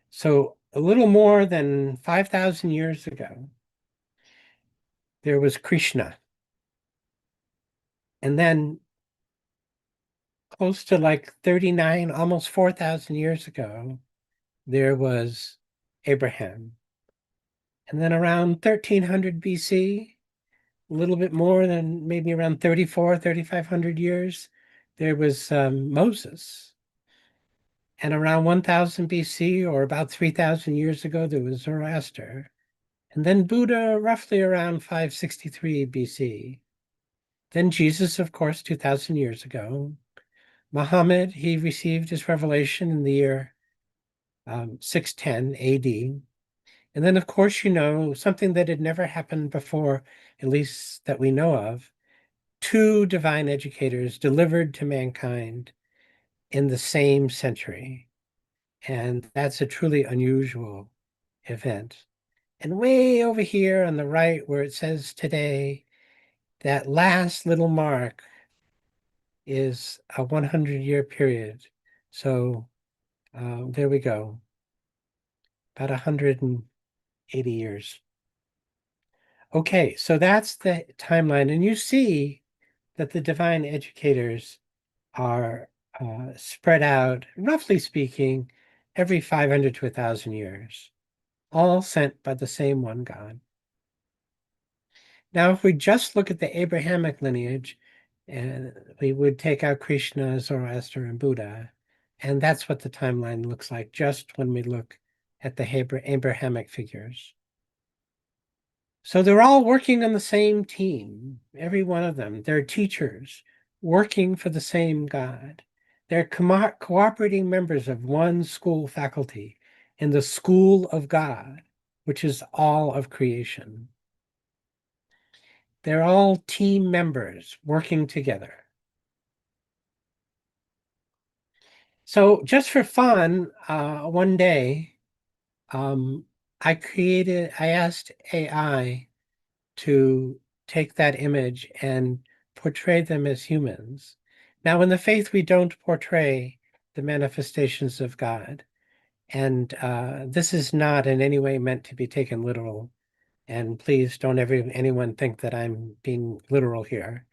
P: So a little more than 5,000 years ago, there was Krishna. And then close to like 39, almost 4,000 years ago, there was Abraham. And then around 1300 BC, a little bit more than maybe around 3,500 years, there was Moses. And around 1000 BC, or about 3,000 years ago, there was Zoroaster. And then Buddha, roughly around 563 BC. Then Jesus, of course, 2,000 years ago. Muhammad, he received his revelation in the year 610 AD. And then, of course, you know, something that had never happened before, at least that we know of, two divine educators delivered to mankind in the same century. And that's a truly unusual event. And way over here on the right, where it says today, that last little mark is a 100-year period. So there we go, about 180 years. Okay, so that's the timeline. And you see that the divine educators are spread out, roughly speaking, every 500 to 1,000 years, all sent by the same one God. Now, if we just look at the Abrahamic lineage, we would take out Krishna, Zoroaster, and Buddha, and that's what the timeline looks like just when we look at the Abrahamic figures. So they're all working on the same team, every one of them. They're teachers working for the same God. They're cooperating members of one school faculty in the school of God, which is all of creation. They're all team members working together. So just for fun, one day, I asked AI to take that image and portray them as humans. Now, in the faith, we don't portray the manifestations of God. And this is not in any way meant to be taken literal. And please don't anyone think that I'm being literal here.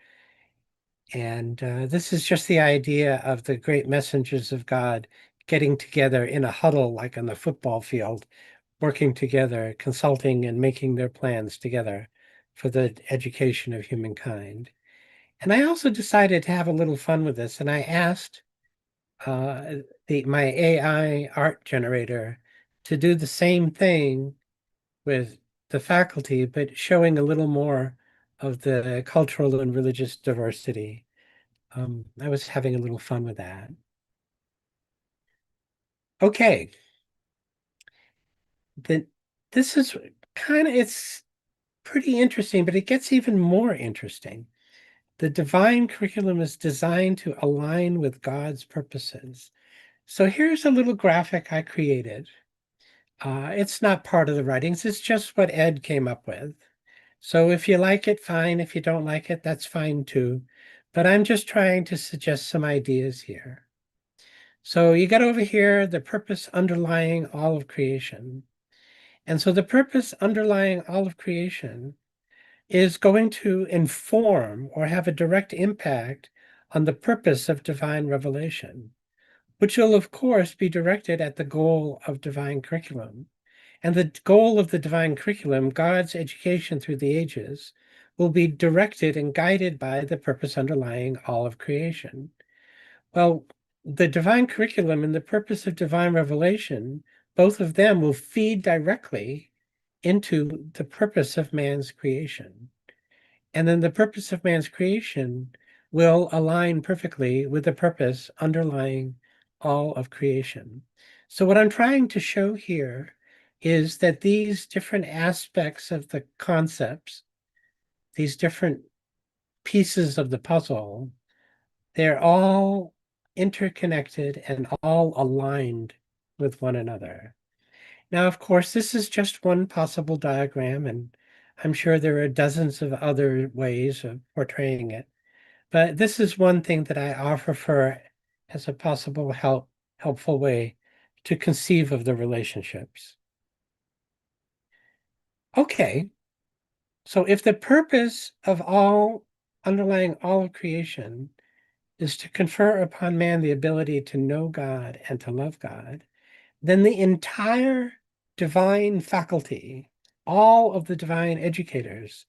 P: And this is just the idea of the great messengers of God getting together in a huddle, like on the football field, working together, consulting and making their plans together for the education of humankind. And I also decided to have a little fun with this, and I asked my AI art generator to do the same thing with the faculty, but showing a little more of the cultural and religious diversity. I was having a little fun with that. Okay. This is it's pretty interesting, but it gets even more interesting. The divine curriculum is designed to align with God's purposes. So here's a little graphic I created. It's not part of the writings, it's just what Ed came up with. So if you like it, fine. If you don't like it, that's fine too. But I'm just trying to suggest some ideas here. So you got over here the purpose underlying all of creation. And so the purpose underlying all of creation is going to inform or have a direct impact on the purpose of divine revelation, which will, of course, be directed at the goal of divine curriculum. And the goal of the divine curriculum, God's education through the ages, will be directed and guided by the purpose underlying all of creation. Well, the divine curriculum and the purpose of divine revelation, both of them will feed directly into the purpose of man's creation. And then the purpose of man's creation will align perfectly with the purpose underlying all of creation. So what I'm trying to show here is that these different aspects of the concepts, these different pieces of the puzzle, they're all interconnected and all aligned with one another. Now, of course, this is just one possible diagram, and I'm sure there are dozens of other ways of portraying it. But this is one thing that I offer for as a possible helpful way to conceive of the relationships. Okay, so if the purpose of underlying all of creation is to confer upon man the ability to know God and to love God, then the entire divine faculty, all of the divine educators,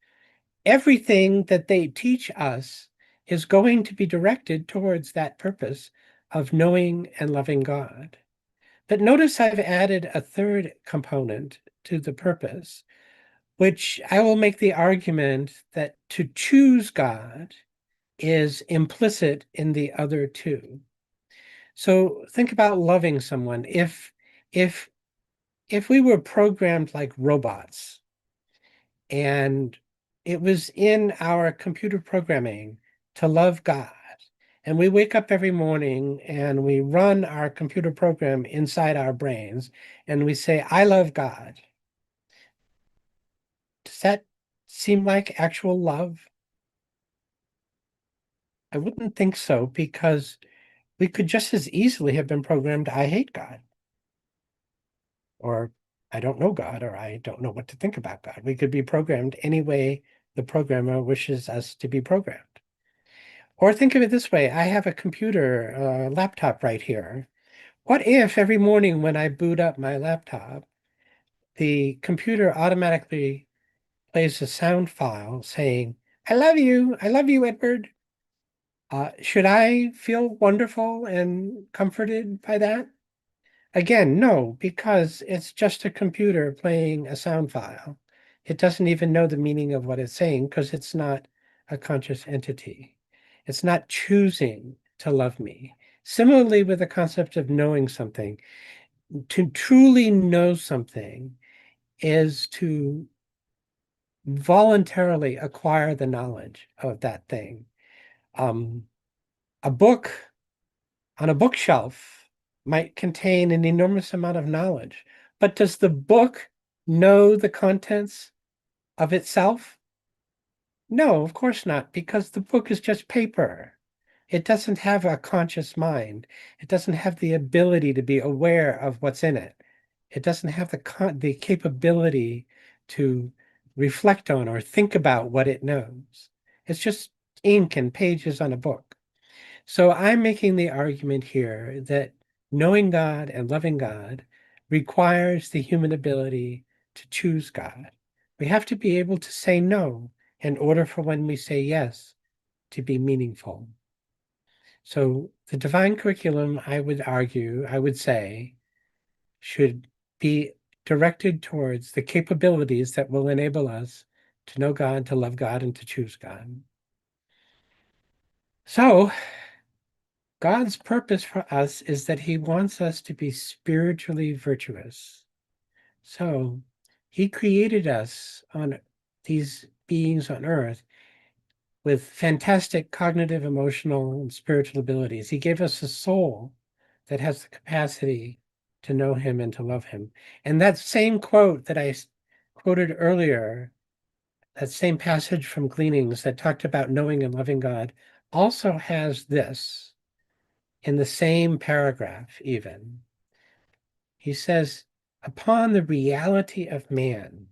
P: everything that they teach us is going to be directed towards that purpose of knowing and loving God. But notice I've added a third component to the purpose, which I will make the argument that to choose God is implicit in the other two. So think about loving someone. If we were programmed like robots and it was in our computer programming to love God, and we wake up every morning and we run our computer program inside our brains and we say, I love God. Does that seem like actual love? I wouldn't think so, because we could just as easily have been programmed, I hate God, or I don't know God, or I don't know what to think about God. We could be programmed any way the programmer wishes us to be programmed. Or think of it this way, I have a computer, laptop right here. What if every morning when I boot up my laptop, the computer automatically plays a sound file saying, I love you, Edward. Should I feel wonderful and comforted by that? Again, no, because it's just a computer playing a sound file. It doesn't even know the meaning of what it's saying because it's not a conscious entity. It's not choosing to love me. Similarly, with the concept of knowing something, to truly know something is to voluntarily acquire the knowledge of that thing. A book on a bookshelf might contain an enormous amount of knowledge, but does the book know the contents of itself? No, of course not, because the book is just paper. It doesn't have a conscious mind. It doesn't have the ability to be aware of what's in it. It doesn't have the capability to reflect on or think about what it knows. It's just ink and pages on a book. So I'm making the argument here that knowing God and loving God requires the human ability to choose God. We have to be able to say no in order for when we say yes to be meaningful. So the divine curriculum, I would say, should be directed towards the capabilities that will enable us to know God, to love God, and to choose God. So God's purpose for us is that he wants us to be spiritually virtuous. So he created us on these beings on earth with fantastic cognitive, emotional, and spiritual abilities. He gave us a soul that has the capacity to know him and to love him. And that same quote that I quoted earlier, that same passage from Gleanings that talked about knowing and loving God, also has this in the same paragraph even. He says, upon the reality of man,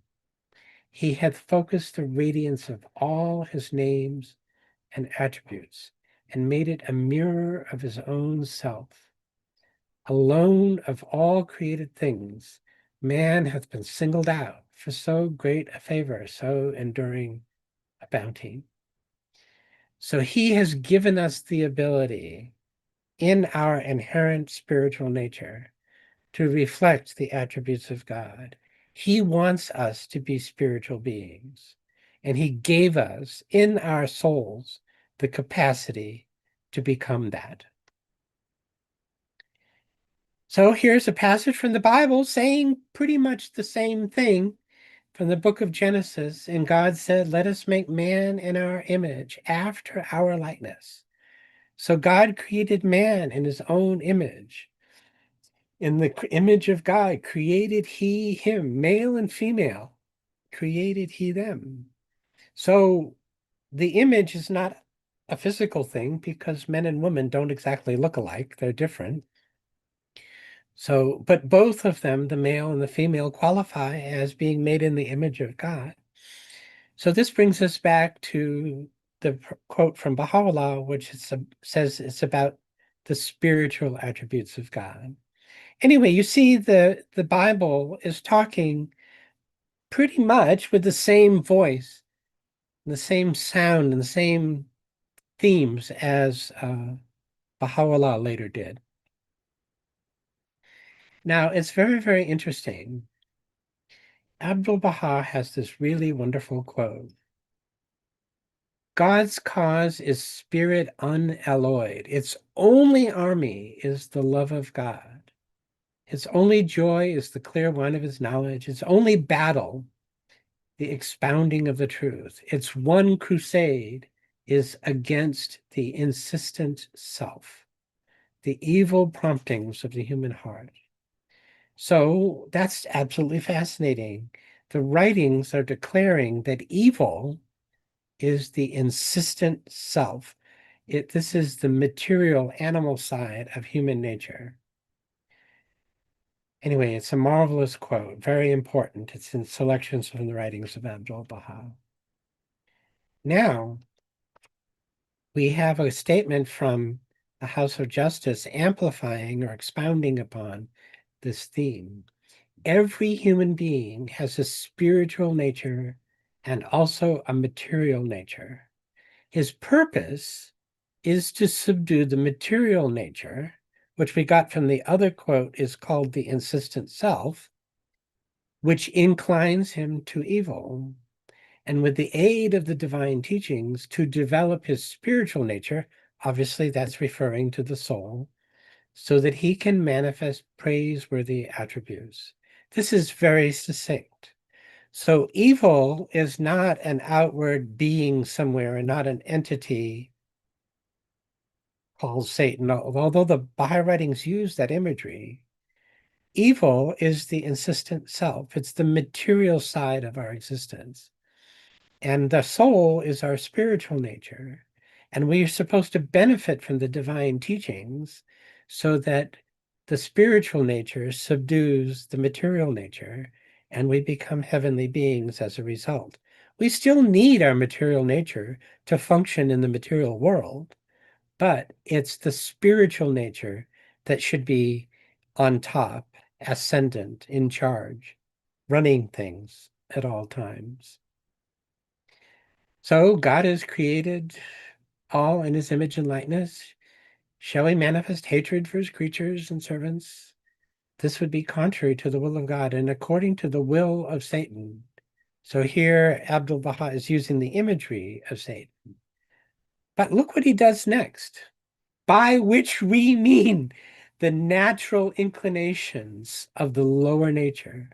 P: he hath focused the radiance of all his names and attributes, and made it a mirror of his own self. Alone of all created things, man hath been singled out for so great a favor, so enduring a bounty. So he has given us the ability in our inherent spiritual nature to reflect the attributes of God. He wants us to be spiritual beings, and he gave us in our souls the capacity to become that. So here's a passage from the Bible saying pretty much the same thing from the book of Genesis. And God said, let us make man in our image, after our likeness. So God created man in his own image. In the image of God created he him, male and female, created he them. So the image is not a physical thing because men and women don't exactly look alike. They're different. So, but both of them, the male and the female, qualify as being made in the image of God. So this brings us back to the quote from Baha'u'llah, which says it's about the spiritual attributes of God. Anyway, you see the Bible is talking pretty much with the same voice, the same sound, and the same themes as Baha'u'llah later did. Now, it's very, very interesting. Abdul-Baha has this really wonderful quote. God's cause is spirit unalloyed. Its only army is the love of God. Its only joy is the clear wine of his knowledge. Its only battle, the expounding of the truth. Its one crusade is against the insistent self, the evil promptings of the human heart. So that's absolutely fascinating. The writings are declaring that evil is the insistent self. This is the material animal side of human nature. Anyway, it's a marvelous quote, very important. It's in selections from the writings of Abdul-Baha. Now, we have a statement from the House of Justice amplifying or expounding upon this theme. Every human being has a spiritual nature and also a material nature. His purpose is to subdue the material nature, which we got from the other quote is called the insistent self, which inclines him to evil. And with the aid of the divine teachings to develop his spiritual nature, obviously that's referring to the soul, so that he can manifest praiseworthy attributes. This is very succinct. So evil is not an outward being somewhere and not an entity called Satan, although the Baha'i writings use that imagery. Evil is the insistent self. It's the material side of our existence. And the soul is our spiritual nature. And we are supposed to benefit from the divine teachings so that the spiritual nature subdues the material nature and we become heavenly beings as a result. We still need our material nature to function in the material world, but it's the spiritual nature that should be on top, ascendant, in charge, running things at all times. So God has created all in his image and likeness. Shall he manifest hatred for his creatures and servants? This would be contrary to the will of God and according to the will of Satan. So here Abdul-Baha is using the imagery of Satan. But look what he does next. by which we mean the natural inclinations of the lower nature.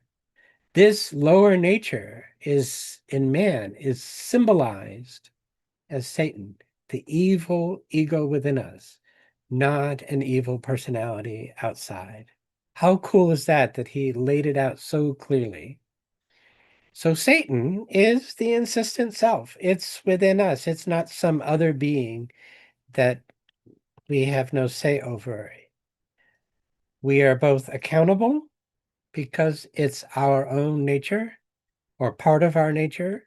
P: This lower nature is in man is symbolized as Satan, the evil ego within us, not an evil personality outside. How cool is that he laid it out so clearly? So Satan is the insistent self. It's within us. It's not some other being that we have no say over. We are both accountable because it's our own nature or part of our nature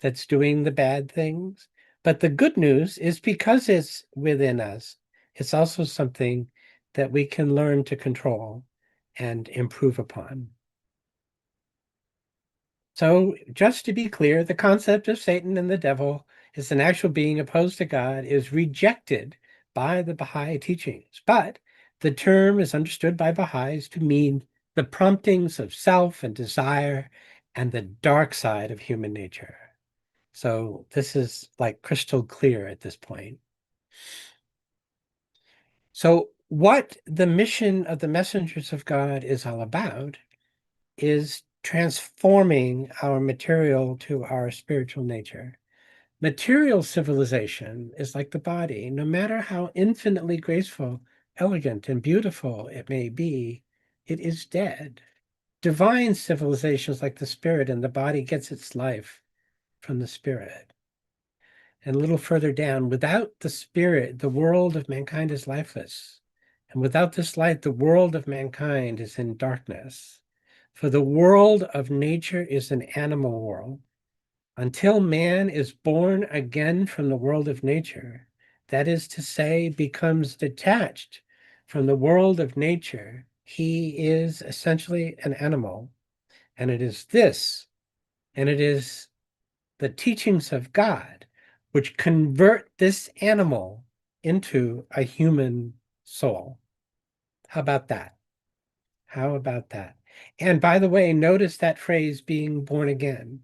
P: that's doing the bad things. But the good news is because it's within us, it's also something that we can learn to control and improve upon. So just to be clear, the concept of Satan and the devil as an actual being opposed to God is rejected by the Baha'i teachings. But the term is understood by Baha'is to mean the promptings of self and desire and the dark side of human nature. So this is like crystal clear at this point. So what the mission of the messengers of God is all about is transforming our material to our spiritual nature. Material civilization is like the body. No matter how infinitely graceful, elegant, and beautiful it may be, it is dead. Divine civilization is like the spirit, and the body gets its life from the spirit. And a little further down, without the spirit, the world of mankind is lifeless. And without this light, the world of mankind is in darkness. For the world of nature is an animal world. Until man is born again from the world of nature, that is to say, becomes detached from the world of nature, he is essentially an animal. And it is this, and it is the teachings of God which convert this animal into a human soul. How about that? How about that? And by the way, notice that phrase, being born again.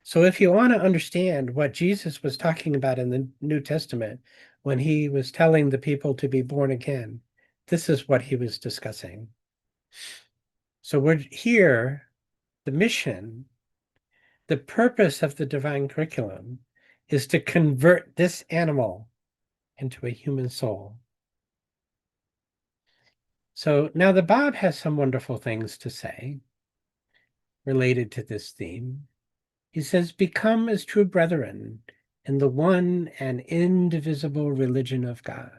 P: So if you want to understand what Jesus was talking about in the New Testament, when he was telling the people to be born again, this is what he was discussing. So we're here, the mission, the purpose of the divine curriculum is to convert this animal into a human soul. So now the Bab has some wonderful things to say related to this theme. He says, become as true brethren in the one and indivisible religion of God,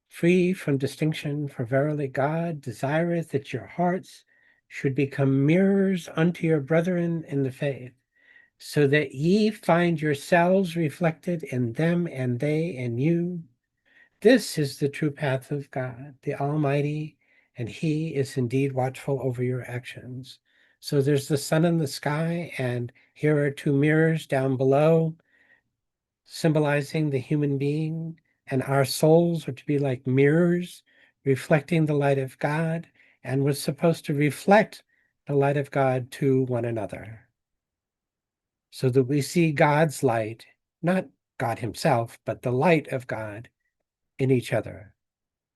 P: free from distinction, for verily God desireth that your hearts should become mirrors unto your brethren in the faith, so that ye find yourselves reflected in them and they in you. This is the true path of God, the Almighty, and he is indeed watchful over your actions. So there's the sun in the sky, and here are two mirrors down below, symbolizing the human being, and our souls are to be like mirrors, reflecting the light of God, and we're supposed to reflect the light of God to one another, so that we see God's light, not God himself, but the light of God in each other.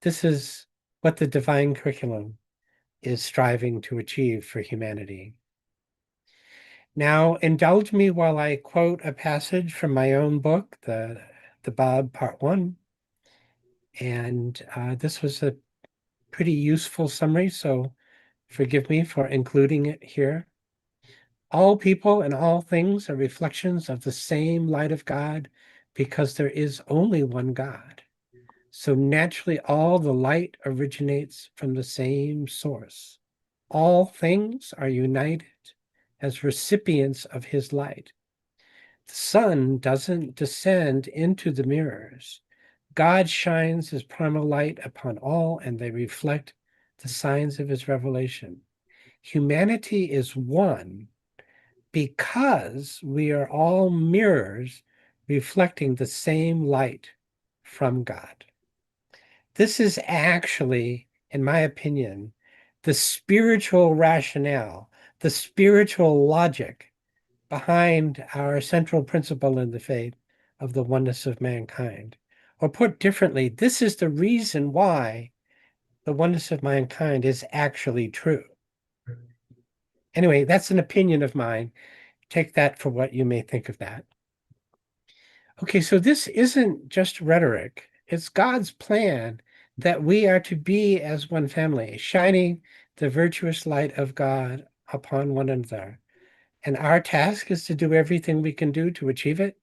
P: This is what the divine curriculum is striving to achieve for humanity. Now, indulge me while I quote a passage from my own book, the Bab Part 1. And this was a pretty useful summary, so forgive me for including it here. All people and all things are reflections of the same light of God, because there is only one God. So naturally, all the light originates from the same source. All things are united as recipients of his light. The sun doesn't descend into the mirrors. God shines his primal light upon all, and they reflect the signs of his revelation. Humanity is one because we are all mirrors reflecting the same light from God. This is actually, in my opinion, the spiritual rationale, the spiritual logic behind our central principle in the faith of the oneness of mankind. Or put differently, this is the reason why the oneness of mankind is actually true. Anyway, that's an opinion of mine. Take that for what you may think of that. Okay, so this isn't just rhetoric. It's God's plan that we are to be as one family, shining the virtuous light of God upon one another. And our task is to do everything we can do to achieve it,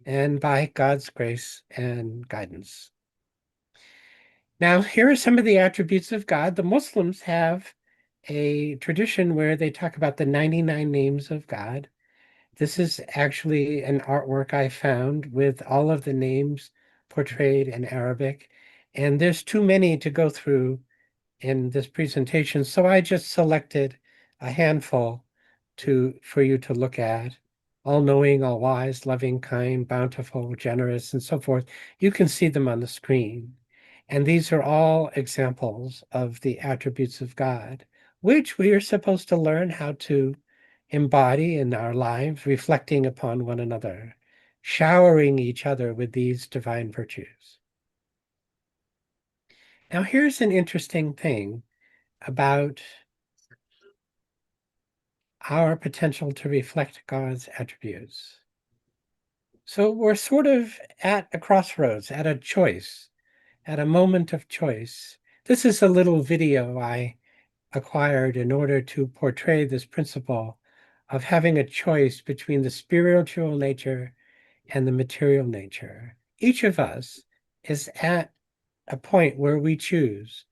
P: and by God's grace and guidance. Now, here are some of the attributes of God. The Muslims have a tradition where they talk about the 99 names of God. This is actually an artwork I found with all of the names portrayed in Arabic, and there's too many to go through in this presentation, so I just selected a handful for you to look at. All-knowing, all-wise, loving, kind, bountiful, generous, and so forth. You can see them on the screen. And these are all examples of the attributes of God, which we are supposed to learn how to embody in our lives, reflecting upon one another, showering each other with these divine virtues. Now, here's an interesting thing about our potential to reflect God's attributes. So we're sort of at a crossroads, at a choice, at a moment of choice. This is a little video I acquired in order to portray this principle of having a choice between the spiritual nature and the material nature. Each of us is at a point where we choose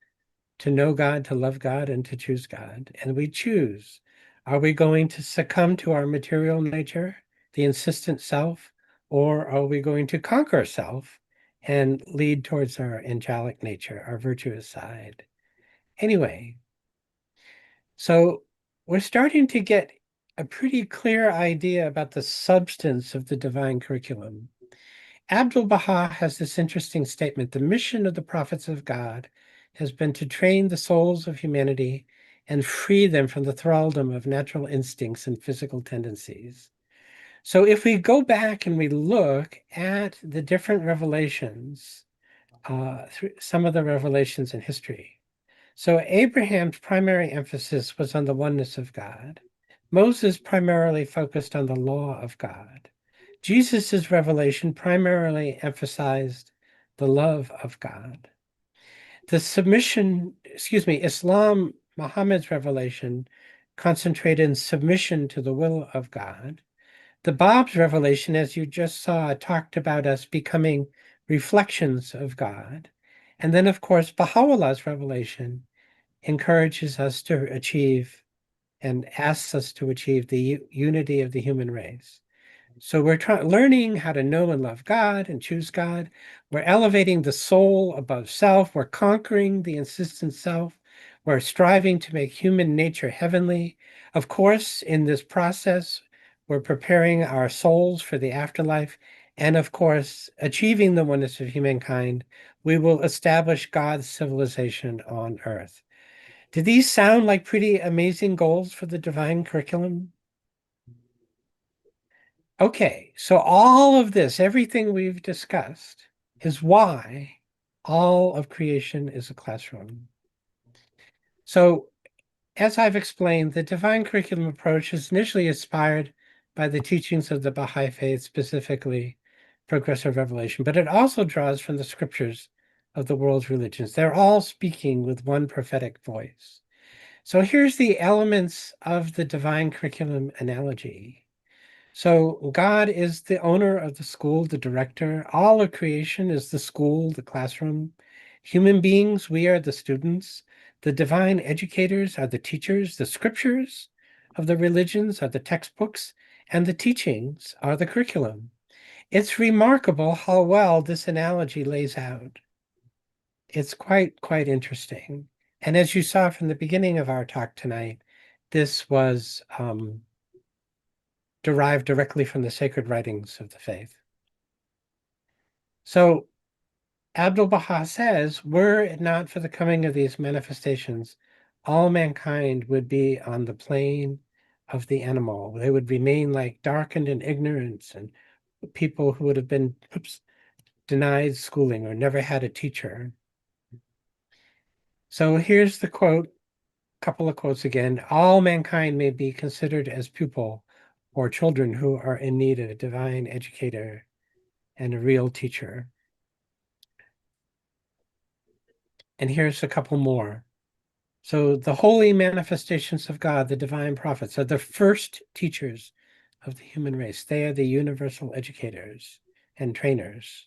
P: to know God, to love God, and to choose God. And we choose, are we going to succumb to our material nature, the insistent self, or are we going to conquer self and lead towards our angelic nature, our virtuous side? Anyway, so we're starting to get a pretty clear idea about the substance of the divine curriculum. Abdu'l-Baha has this interesting statement: the mission of the prophets of God has been to train the souls of humanity and free them from the thraldom of natural instincts and physical tendencies. So if we go back and we look at the different revelations, some of the revelations in history. So Abraham's primary emphasis was on the oneness of God. Moses primarily focused on the law of God. Jesus's revelation primarily emphasized the love of God. Islam, Muhammad's revelation concentrated in submission to the will of God. The Bab's revelation, as you just saw, talked about us becoming reflections of God. And then, of course, Baha'u'llah's revelation encourages us to achieve and asks us to achieve the unity of the human race. So we're learning how to know and love God and choose God. We're elevating the soul above self. We're conquering the insistent self. We're striving to make human nature heavenly. Of course, in this process, we're preparing our souls for the afterlife. And of course, achieving the oneness of humankind, we will establish God's civilization on earth. Do these sound like pretty amazing goals for the divine curriculum? Okay, so all of this, everything we've discussed, is why all of creation is a classroom. So, as I've explained, the divine curriculum approach is initially inspired by the teachings of the Baha'i Faith, specifically progressive revelation, but it also draws from the scriptures of the world's religions. They're all speaking with one prophetic voice. So here's the elements of the divine curriculum analogy. So God is the owner of the school, the director. All of creation is the school, the classroom. Human beings, we are the students. The divine educators are the teachers. The scriptures of the religions are the textbooks, and the teachings are the curriculum. It's remarkable how well this analogy lays out. It's quite interesting. And as you saw from the beginning of our talk tonight, this was derived directly from the sacred writings of the faith. So Abdu'l-Baha says, were it not for the coming of these manifestations, all mankind would be on the plane of the animal. They would remain like darkened in ignorance, and people who would have been denied schooling or never had a teacher. So here's the quote, couple of quotes again. All mankind may be considered as pupil or children who are in need of a divine educator and a real teacher. And here's a couple more. So the holy manifestations of God, the divine prophets, are the first teachers of the human race. They are the universal educators and trainers.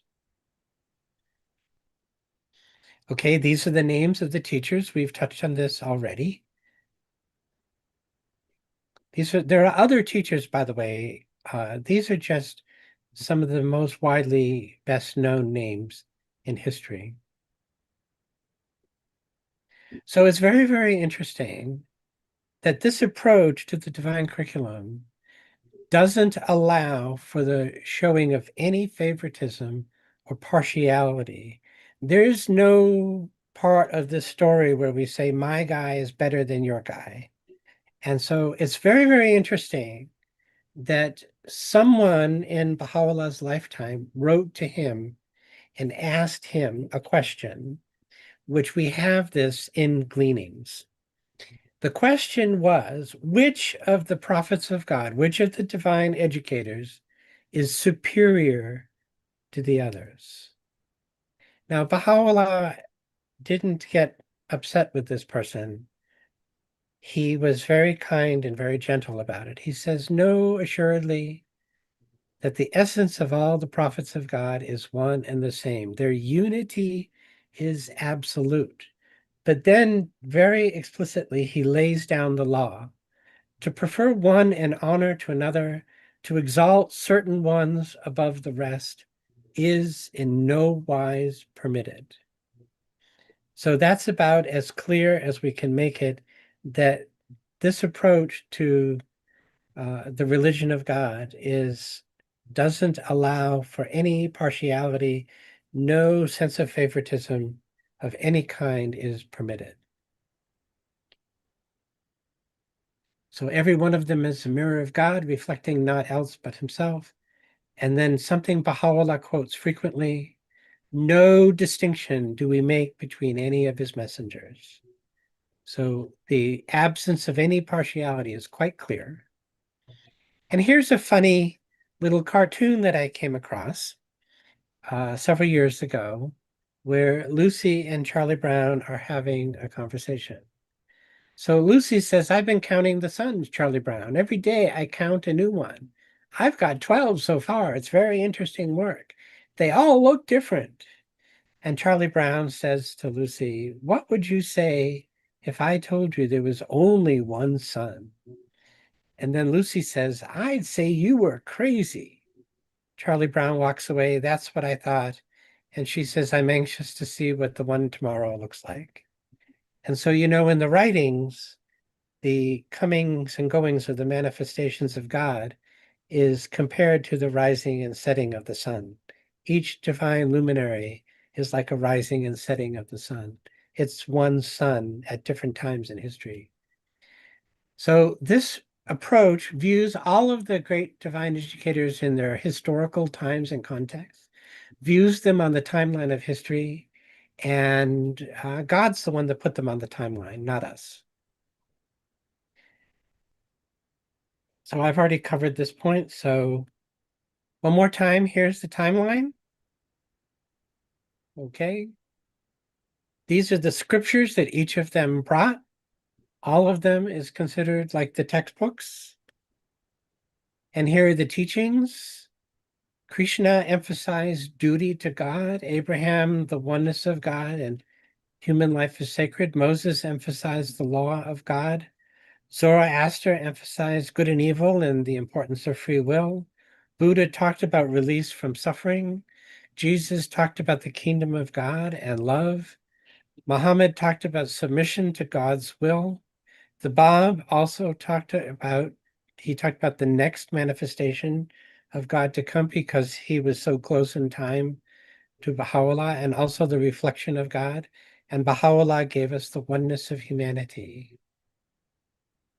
P: Okay, these are the names of the teachers. We've touched on this already. There are other teachers, by the way. These are just some of the most widely best known names in history. So it's very, very interesting that this approach to the divine curriculum doesn't allow for the showing of any favoritism or partiality. There's no part of this story where we say, my guy is better than your guy. And so it's very, very interesting that someone in Baha'u'llah's lifetime wrote to him and asked him a question, which we have this in Gleanings. The question was, which of the prophets of God, which of the divine educators is superior to the others? Now, Baha'u'llah didn't get upset with this person. He was very kind and very gentle about it. He says, no, assuredly, that the essence of all the prophets of God is one and the same. Their unity is absolute. But then very explicitly, he lays down the law. To prefer one in honor to another, to exalt certain ones above the rest, is in no wise permitted. So that's about as clear as we can make it, that this approach to the religion of God doesn't allow for any partiality. No sense of favoritism of any kind is permitted. So every one of them is a mirror of God, reflecting not else but himself. And then something Baha'u'llah quotes frequently, no distinction do we make between any of his messengers. So the absence of any partiality is quite clear. And here's a funny little cartoon that I came across several years ago, where Lucy and Charlie Brown are having a conversation. So Lucy says, I've been counting the suns, Charlie Brown. Every day I count a new one. I've got 12 so far. It's very interesting work. They all look different. And Charlie Brown says to Lucy, what would you say if I told you there was only one sun? And then Lucy says, I'd say you were crazy. Charlie Brown walks away. That's what I thought. And she says, I'm anxious to see what the one tomorrow looks like. And so, in the writings, the comings and goings of the manifestations of God is compared to the rising and setting of the sun. Each divine luminary is like a rising and setting of the sun. It's one sun at different times in history. So this approach views all of the great divine educators in their historical times and contexts, views them on the timeline of history, and God's the one that put them on the timeline, not us. So I've already covered this point. So one more time, here's the timeline. Okay. These are the scriptures that each of them brought. All of them is considered like the textbooks. And here are the teachings. Krishna emphasized duty to God. Abraham, the oneness of God and human life is sacred. Moses emphasized the law of God. Zoroaster emphasized good and evil and the importance of free will. Buddha talked about release from suffering. Jesus talked about the kingdom of God and love. Muhammad talked about submission to God's will. The Bab also talked about the next manifestation of God to come because he was so close in time to Baha'u'llah, and also the reflection of God. And Baha'u'llah gave us the oneness of humanity.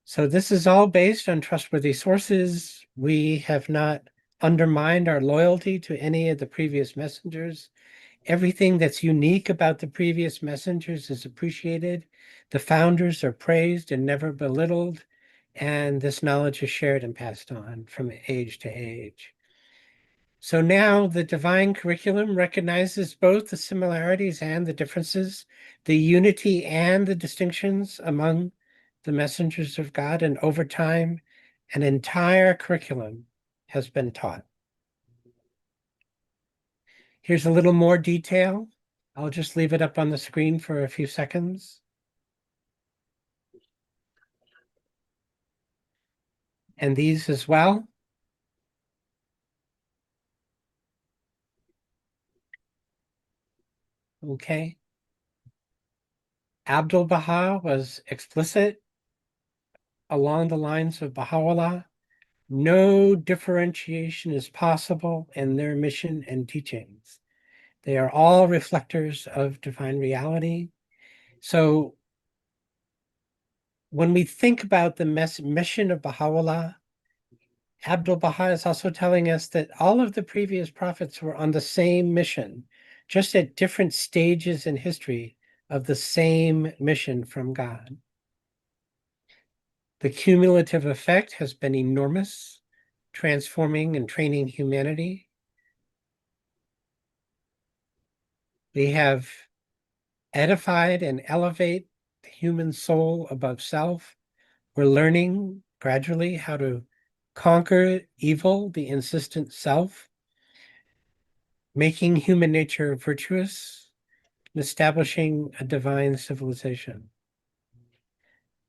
P: So this is all based on trustworthy sources. We have not undermined our loyalty to any of the previous messengers. Everything that's unique about the previous messengers is appreciated. The founders are praised and never belittled, and this knowledge is shared and passed on from age to age. So now the divine curriculum recognizes both the similarities and the differences, the unity and the distinctions among the messengers of God, and over time, an entire curriculum has been taught. Here's a little more detail. I'll just leave it up on the screen for a few seconds. And these as well. Okay. Abdul-Baha was explicit along the lines of Baha'u'llah. No differentiation is possible in their mission and teachings. They are all reflectors of divine reality. So when we think about the mission of Baha'u'llah, Abdul-Baha is also telling us that all of the previous prophets were on the same mission, just at different stages in history of the same mission from God. The cumulative effect has been enormous, transforming and training humanity. We have edified and elevate the human soul above self. We're learning gradually how to conquer evil, the insistent self, making human nature virtuous, and establishing a divine civilization.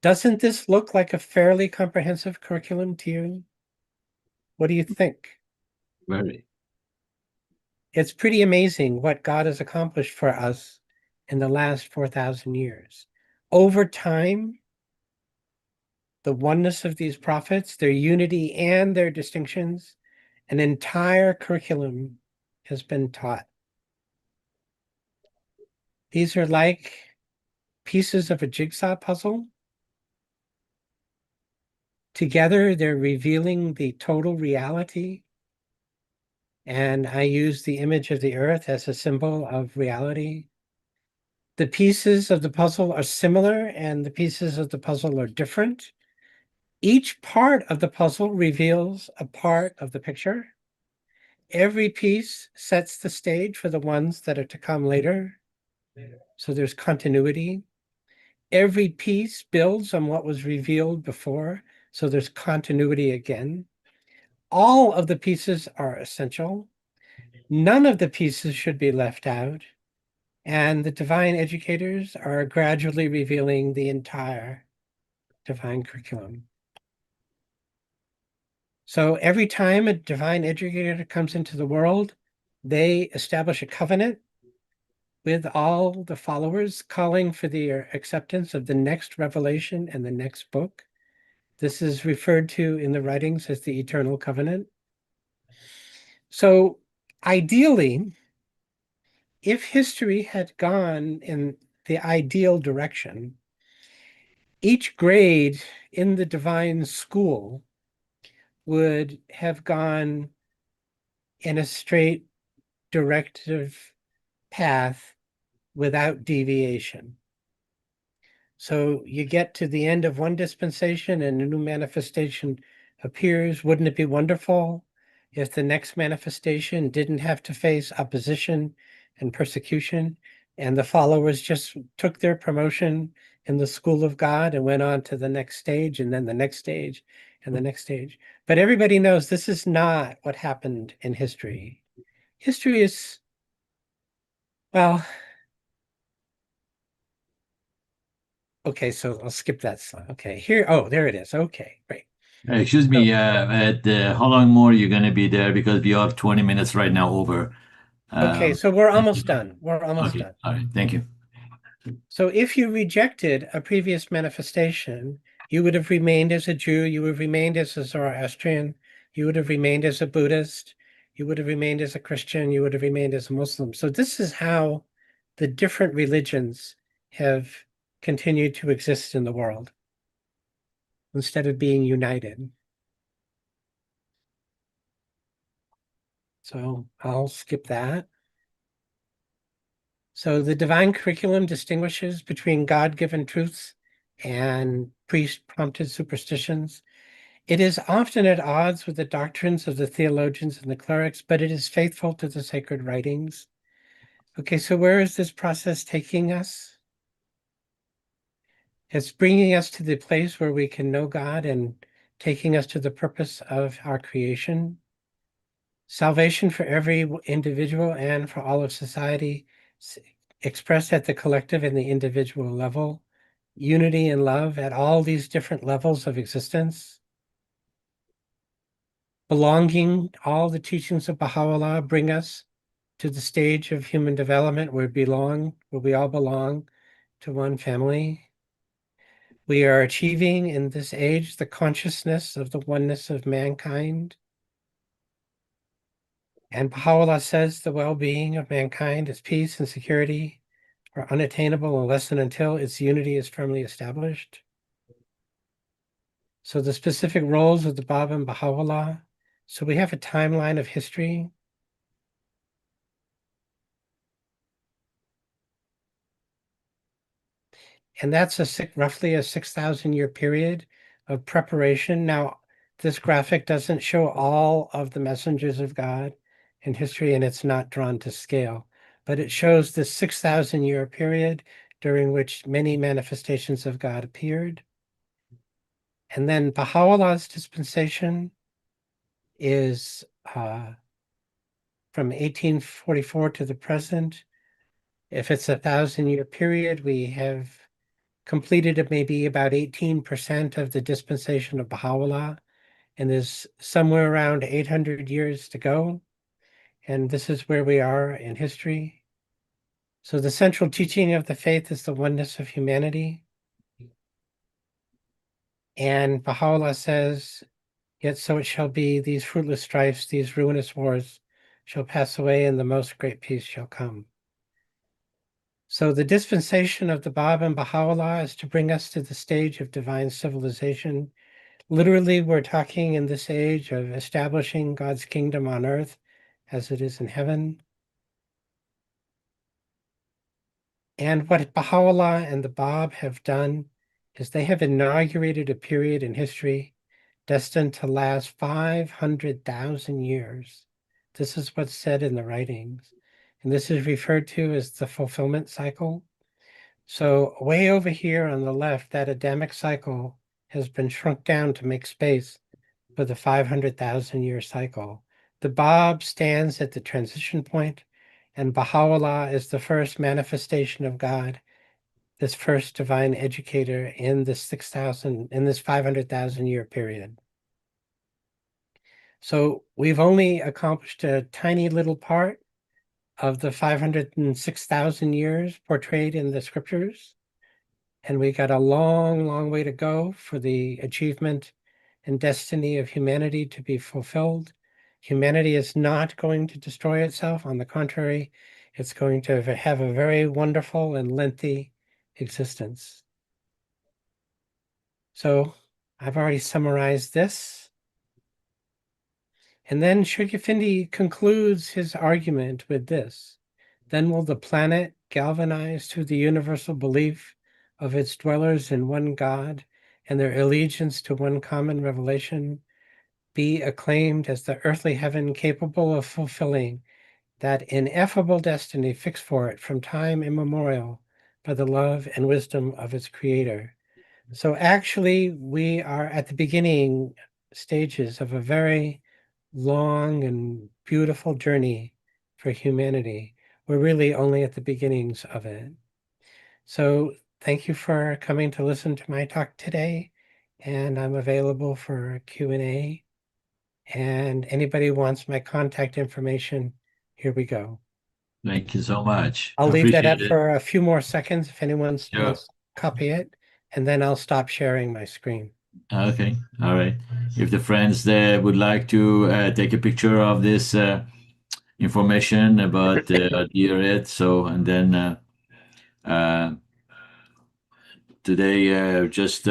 P: Doesn't this look like a fairly comprehensive curriculum to you? What do you think?
L: Very.
P: It's pretty amazing what God has accomplished for us in the last 4,000 years. Over time, the oneness of these prophets, their unity and their distinctions, an entire curriculum has been taught. These are like pieces of a jigsaw puzzle. Together, they're revealing the total reality. And I use the image of the earth as a symbol of reality. The pieces of the puzzle are similar and the pieces of the puzzle are different. Each part of the puzzle reveals a part of the picture. Every piece sets the stage for the ones that are to come later. So there's continuity. Every piece builds on what was revealed before. So there's continuity again. All of the pieces are essential. None of the pieces should be left out. And the divine educators are gradually revealing the entire divine curriculum. So every time a divine educator comes into the world, they establish a covenant with all the followers, calling for their acceptance of the next revelation and the next book. This is referred to in the writings as the eternal covenant. So ideally, if history had gone in the ideal direction, each grade in the divine school would have gone in a straight directive path without deviation. So you get to the end of one dispensation and a new manifestation appears. Wouldn't it be wonderful if the next manifestation didn't have to face opposition and persecution, and the followers just took their promotion in the school of God and went on to the next stage, and then the next stage, and the next stage? But everybody knows this is not what happened in history. History is, well, okay, so I'll skip that slide. Okay, here, oh, there it is. Okay, great.
L: Excuse me, how long more you're going to be there? Because we have 20 minutes right now over.
P: Okay, so we're almost done. We're almost done.
L: All right, thank you.
P: So if you rejected a previous manifestation, you would have remained as a Jew, you would have remained as a Zoroastrian, you would have remained as a Buddhist, you would have remained as a Christian, you would have remained as a Muslim. So this is how the different religions have continued to exist in the world instead of being united. So I'll skip that. So the divine curriculum distinguishes between God-given truths and priest-prompted superstitions. It is often at odds with the doctrines of the theologians and the clerics, but it is faithful to the sacred writings. Okay, so where is this process taking us? It's bringing us to the place where we can know God and taking us to the purpose of our creation. Salvation for every individual and for all of society, expressed at the collective and the individual level. Unity and love at all these different levels of existence. Belonging, all the teachings of Baha'u'llah bring us to the stage of human development where we all belong to one family. We are achieving in this age the consciousness of the oneness of mankind. And Baha'u'llah says the well-being of mankind is peace and security are unattainable unless and until its unity is firmly established. So the specific roles of the Bab and Baha'u'llah. So we have a timeline of history. And that's roughly a 6,000 year period of preparation. Now, this graphic doesn't show all of the messengers of God in history, and it's not drawn to scale, but it shows this 6,000 year period during which many manifestations of God appeared. And then Baha'u'llah's dispensation is from 1844 to the present. If it's a 1,000 year period, we have completed maybe about 18% of the dispensation of Baha'u'llah, and there's somewhere around 800 years to go. And this is where we are in history. So the central teaching of the faith is the oneness of humanity. And Baha'u'llah says, yet so it shall be, these fruitless strifes, these ruinous wars shall pass away, and the most great peace shall come. So the dispensation of the Bab and Baha'u'llah is to bring us to the stage of divine civilization. Literally, we're talking in this age of establishing God's kingdom on earth as it is in heaven. And what Baha'u'llah and the Bab have done is they have inaugurated a period in history destined to last 500,000 years. This is what's said in the writings. And this is referred to as the fulfillment cycle. So way over here on the left, that Adamic cycle has been shrunk down to make space for the 500,000 year cycle. The Bab stands at the transition point, and Baha'u'llah is the first manifestation of God, this first divine educator in this 500,000 year period. So we've only accomplished a tiny little part of the 506,000 years portrayed in the scriptures. And we got a long, long way to go for the achievement and destiny of humanity to be fulfilled. Humanity is not going to destroy itself. On the contrary, it's going to have a very wonderful and lengthy existence. So I've already summarized this. And then Shugyafindi concludes his argument with this. Then will the planet, galvanized to the universal belief of its dwellers in one God and their allegiance to one common revelation, be acclaimed as the earthly heaven capable of fulfilling that ineffable destiny fixed for it from time immemorial by the love and wisdom of its creator. So actually, we are at the beginning stages of a very long and beautiful journey for humanity. We're really only at the beginnings of it. So thank you for coming to listen to my talk today, and I'm available for Q&A. And anybody who wants my contact information, here we go.
L: Thank you so much.
P: I'll leave that up
L: Appreciate it.
P: for a few more seconds if anyone
L: Sure.
P: wants to copy it, and then I'll stop sharing my screen.
L: Okay, all right. If the friends there would like to take a picture of this information about the red, so and then today just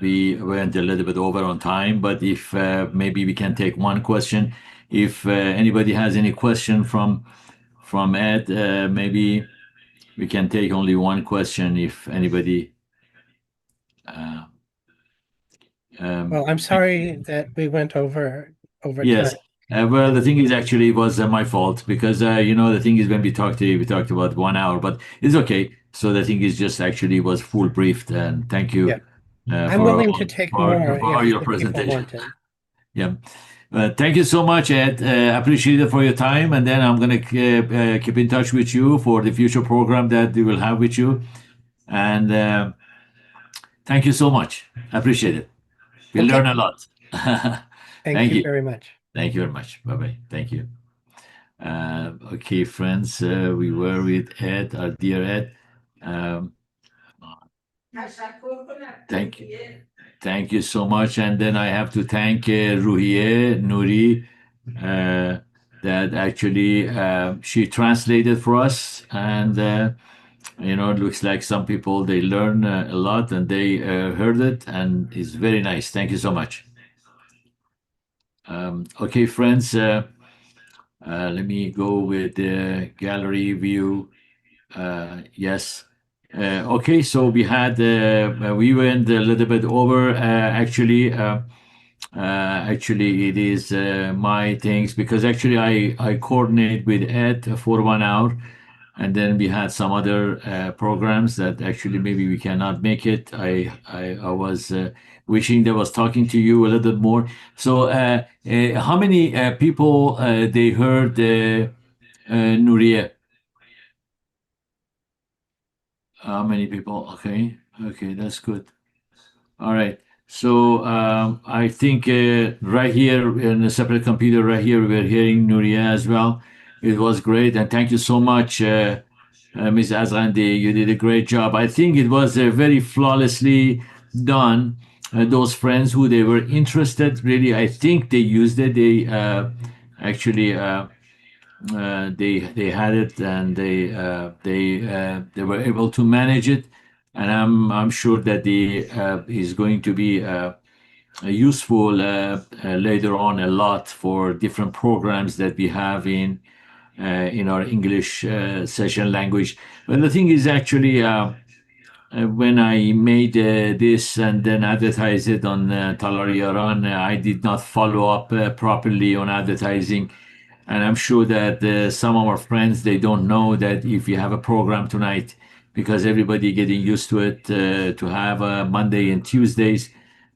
L: we went a little bit over on time, but if maybe we can take one question. if anybody has any question from Ed, maybe we can take only one question if anybody.
P: Well, I'm sorry that we went over
L: Yes.
P: time.
L: Well, the thing is, actually, it was my fault because the thing is, when we talked about 1 hour, but it's okay. So the thing is, just actually was full briefed, and thank you
P: Yeah, I'm
L: for
P: willing to take more
L: all your
P: if people
L: presentation.
P: want it.
L: Yeah. Thank you so much, Ed. Appreciate it for your time, and then I'm gonna keep in touch with you for the future program that we will have with you. And thank you so much. Appreciate it. We
P: Okay.
L: learn a lot.
P: Thank
L: Thank
P: you
L: you.
P: very much.
L: Thank you very much. Bye bye. Thank you. Okay, friends, we were with Ed, our dear Ed. Um, thank you. Thank you so much. And then I have to thank Ruhiye Nuri, that actually she translated for us. And, it looks like some people, they learn a lot and they heard it. And it's very nice. Thank you so much. Okay, friends, let me go with the gallery view. Yes. Okay, so we went a little bit over. Actually, it is my things because actually I coordinate with Ed for 1 hour, and then we had some other programs that actually maybe we cannot make it. I was wishing that was talking to you a little bit more. So, how many people they heard Nuria? How many people? Okay, okay, that's good. All right. So I think right here in a separate computer, right here, we're hearing Nuria as well. It was great, and thank you so much, Ms. Azrandi. You did a great job. I think it was very flawlessly done. Those friends who they were interested, really, I think they used it. They actually. They had it and they were able to manage it, and I'm sure that the is going to be useful later on a lot for different programs that we have in our English session language. But the thing is actually. When I made this and then advertised it on Talariaran, I did not follow up properly on advertising. And I'm sure that some of our friends, they don't know that if you have a program tonight, because everybody getting used to it, to have Monday and Tuesdays,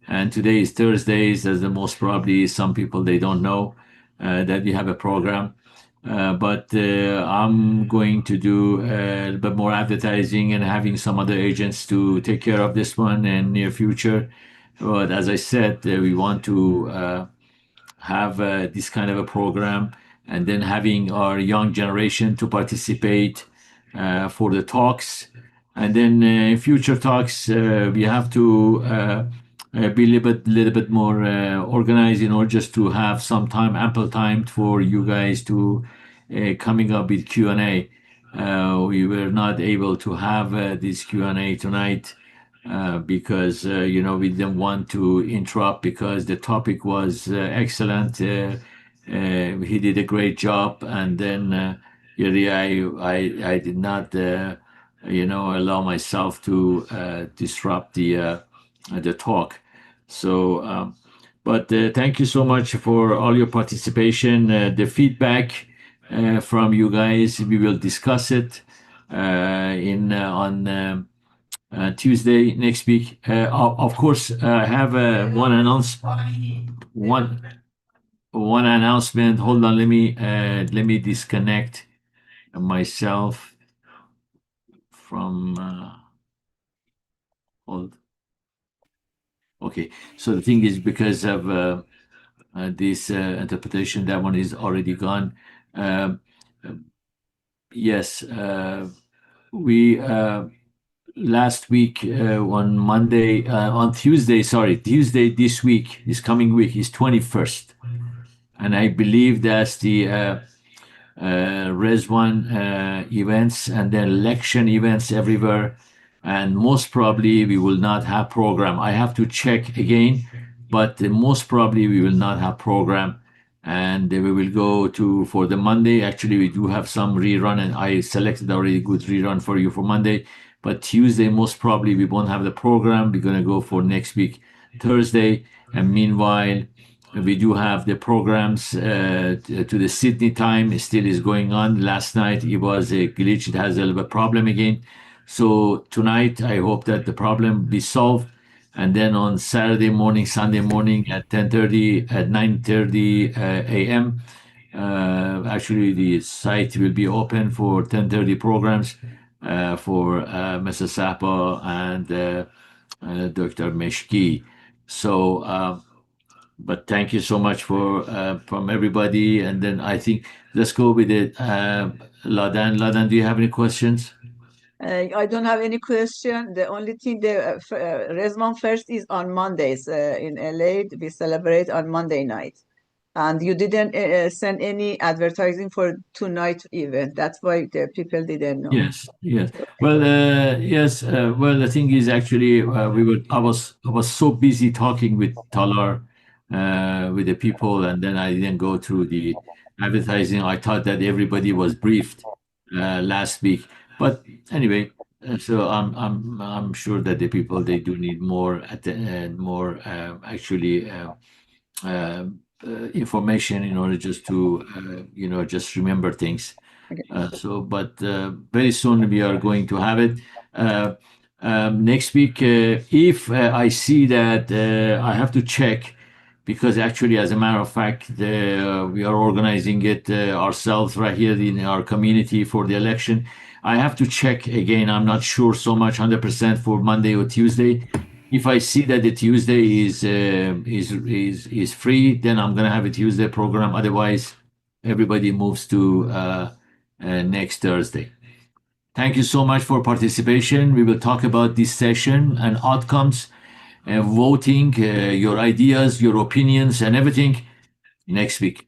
L: and today is Thursdays, as the most probably some people, they don't know that we have a program. But I'm going to do a little bit more advertising and having some other agents to take care of this one in near future. But as I said, we want to have this kind of a program, and then having our young generation to participate for the talks. And then in future talks, we have to be a little bit more organized in order just to have some time, ample time for you guys to coming up with Q&A. We were not able to have this Q&A tonight because we didn't want to interrupt because the topic was excellent. He did a great job, and then really I did not allow myself to disrupt the talk. So. But thank you so much for all your participation. The feedback from you guys, we will discuss it in on Tuesday next week. Of course, I have one one announcement. Hold on, let me disconnect myself from. Hold. Okay, so the thing is because of this interpretation, that one is already gone. Um, yes, we. Last week on Tuesday, sorry, Tuesday this week, this coming week is 21st. And I believe that's the Res 1 events and then election events everywhere. And most probably we will not have program. I have to check again, but most probably we will not have program. and we will go to for the Monday. Actually, we do have some rerun, and I selected already good rerun for you for Monday. But Tuesday, most probably, we won't have the program. We're gonna go for next week, Thursday, and meanwhile, we do have the programs to the Sydney time. It still is going on. Last night it was a glitch. It has a little bit of problem again. So tonight, I hope that the problem be solved. And then on Saturday morning, Sunday morning at 10:30, at 9:30 a.m. Actually, the site will be open for 10:30 programs for Mrs. Sapa and Dr. Meshki. So, but thank you so much for from everybody. And then I think let's go with it. Ladan, do you have any questions?
Q: I don't have any question. The only thing, the Resman First is on Mondays in LA. We celebrate on Monday night. And you didn't send any advertising for tonight event. That's why the people didn't know.
L: Yes, yes. Well, yes. Well, the thing is, actually, I was so busy talking with Talar, with the people, and then I didn't go through the advertising. I thought that everybody was briefed last week, but anyway. So I'm sure that the people they do need more more actually information in order just to just remember things. But very soon we are going to have it. Next week, if I see that I have to check, because actually, as a matter of fact, we are organizing it ourselves right here in our community for the election. I have to check again. I'm not sure so much 100% for Monday or Tuesday. If I see that the Tuesday is free, then I'm gonna have a Tuesday program. Otherwise, everybody moves to next Thursday. Thank you so much for participation. We will talk about this session and outcomes and voting, your ideas, your opinions, and everything next week.